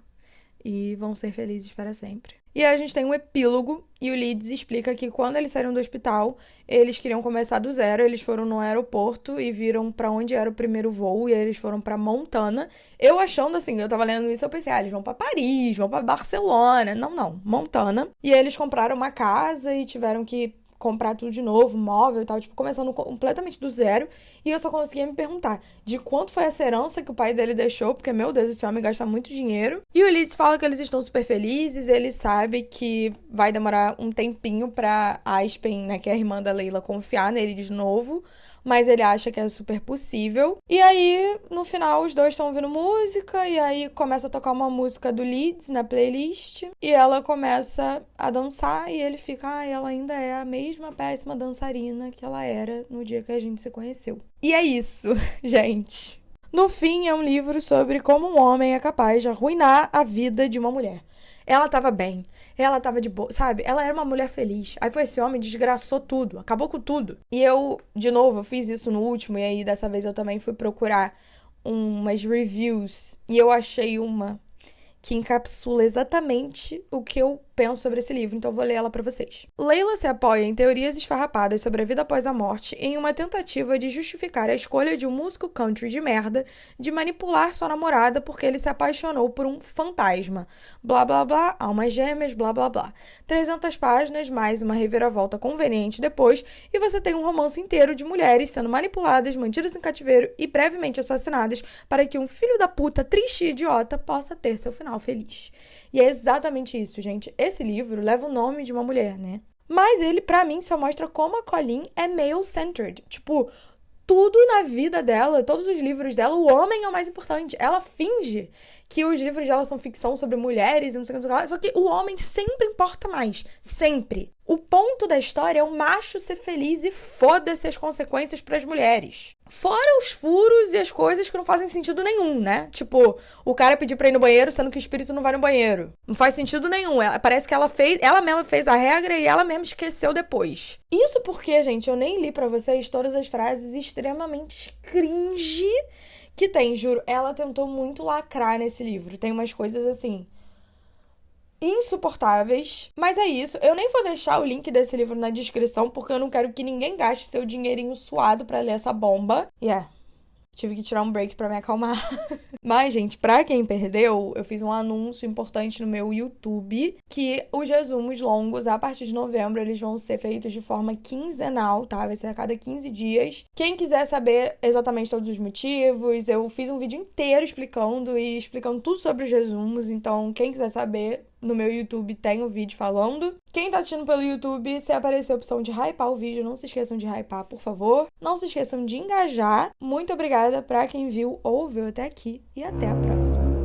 E vão ser felizes para sempre. E aí a gente tem um epílogo e o Leeds explica que quando eles saíram do hospital, eles queriam começar do zero, eles foram no aeroporto e viram pra onde era o primeiro voo e aí eles foram pra Montana. Eu achando assim, eu tava lendo isso, eu pensei, eles vão pra Paris, vão pra Barcelona. Não, Montana. E aí eles compraram uma casa e tiveram que comprar tudo de novo, móvel e tal, tipo, começando completamente do zero. E eu só conseguia me perguntar de quanto foi essa herança que o pai dele deixou, porque, meu Deus, esse homem gasta muito dinheiro. E o Leeds fala que eles estão super felizes, ele sabe que vai demorar um tempinho pra Aspen, né, que é a irmã da Layla, confiar nele de novo, mas ele acha que é super possível. E aí, no final, os dois estão ouvindo música, e aí começa a tocar uma música do Leeds na playlist, e ela começa a dançar, e ele fica, ela ainda é a mesma péssima dançarina que ela era no dia que a gente se conheceu. E é isso, gente. No fim, é um livro sobre como um homem é capaz de arruinar a vida de uma mulher. Ela tava bem, ela tava de boa, sabe? Ela era uma mulher feliz. Aí foi esse homem, desgraçou tudo, acabou com tudo. E eu, de novo, eu fiz isso no último, e aí dessa vez eu também fui procurar umas reviews. E eu achei uma que encapsula exatamente o que eu penso sobre esse livro, então eu vou ler ela pra vocês. Layla se apoia em teorias esfarrapadas sobre a vida após a morte em uma tentativa de justificar a escolha de um músico country de merda de manipular sua namorada porque ele se apaixonou por um fantasma. Blá, blá, blá, almas gêmeas, blá, blá, blá. 300 páginas, mais uma reviravolta conveniente depois, e você tem um romance inteiro de mulheres sendo manipuladas, mantidas em cativeiro e brevemente assassinadas para que um filho da puta triste e idiota possa ter seu final feliz. E é exatamente isso, gente. Esse livro leva o nome de uma mulher, né? Mas ele, pra mim, só mostra como a Colleen é male-centered. Tipo, tudo na vida dela, todos os livros dela, o homem é o mais importante. Ela finge que os livros dela são ficção sobre mulheres e não sei o que, só que o homem sempre importa mais. Sempre. O ponto da história é o macho ser feliz e foda-se as consequências pras mulheres. Fora os furos e as coisas que não fazem sentido nenhum, né? Tipo, o cara pedir pra ir no banheiro, sendo que o espírito não vai no banheiro. Não faz sentido nenhum. Parece que ela mesma fez a regra e ela mesma esqueceu depois. Isso porque, gente, eu nem li pra vocês todas as frases extremamente cringe que tem, juro. Ela tentou muito lacrar nesse livro. Tem umas coisas assim insuportáveis, mas é isso. Eu nem vou deixar o link desse livro na descrição, porque eu não quero que ninguém gaste seu dinheirinho suado pra ler essa bomba. Tive que tirar um break pra me acalmar. Mas, gente, pra quem perdeu, eu fiz um anúncio importante no meu YouTube que os resumos longos, a partir de novembro, eles vão ser feitos de forma quinzenal, tá? Vai ser a cada 15 dias. Quem quiser saber exatamente todos os motivos, eu fiz um vídeo inteiro explicando tudo sobre os resumos. Então, quem quiser saber, no meu YouTube tem um vídeo falando. Quem tá assistindo pelo YouTube, se aparecer a opção de hypar o vídeo, não se esqueçam de hypar, por favor. Não se esqueçam de engajar. Muito obrigada pra quem viu ou ouviu até aqui e até a próxima.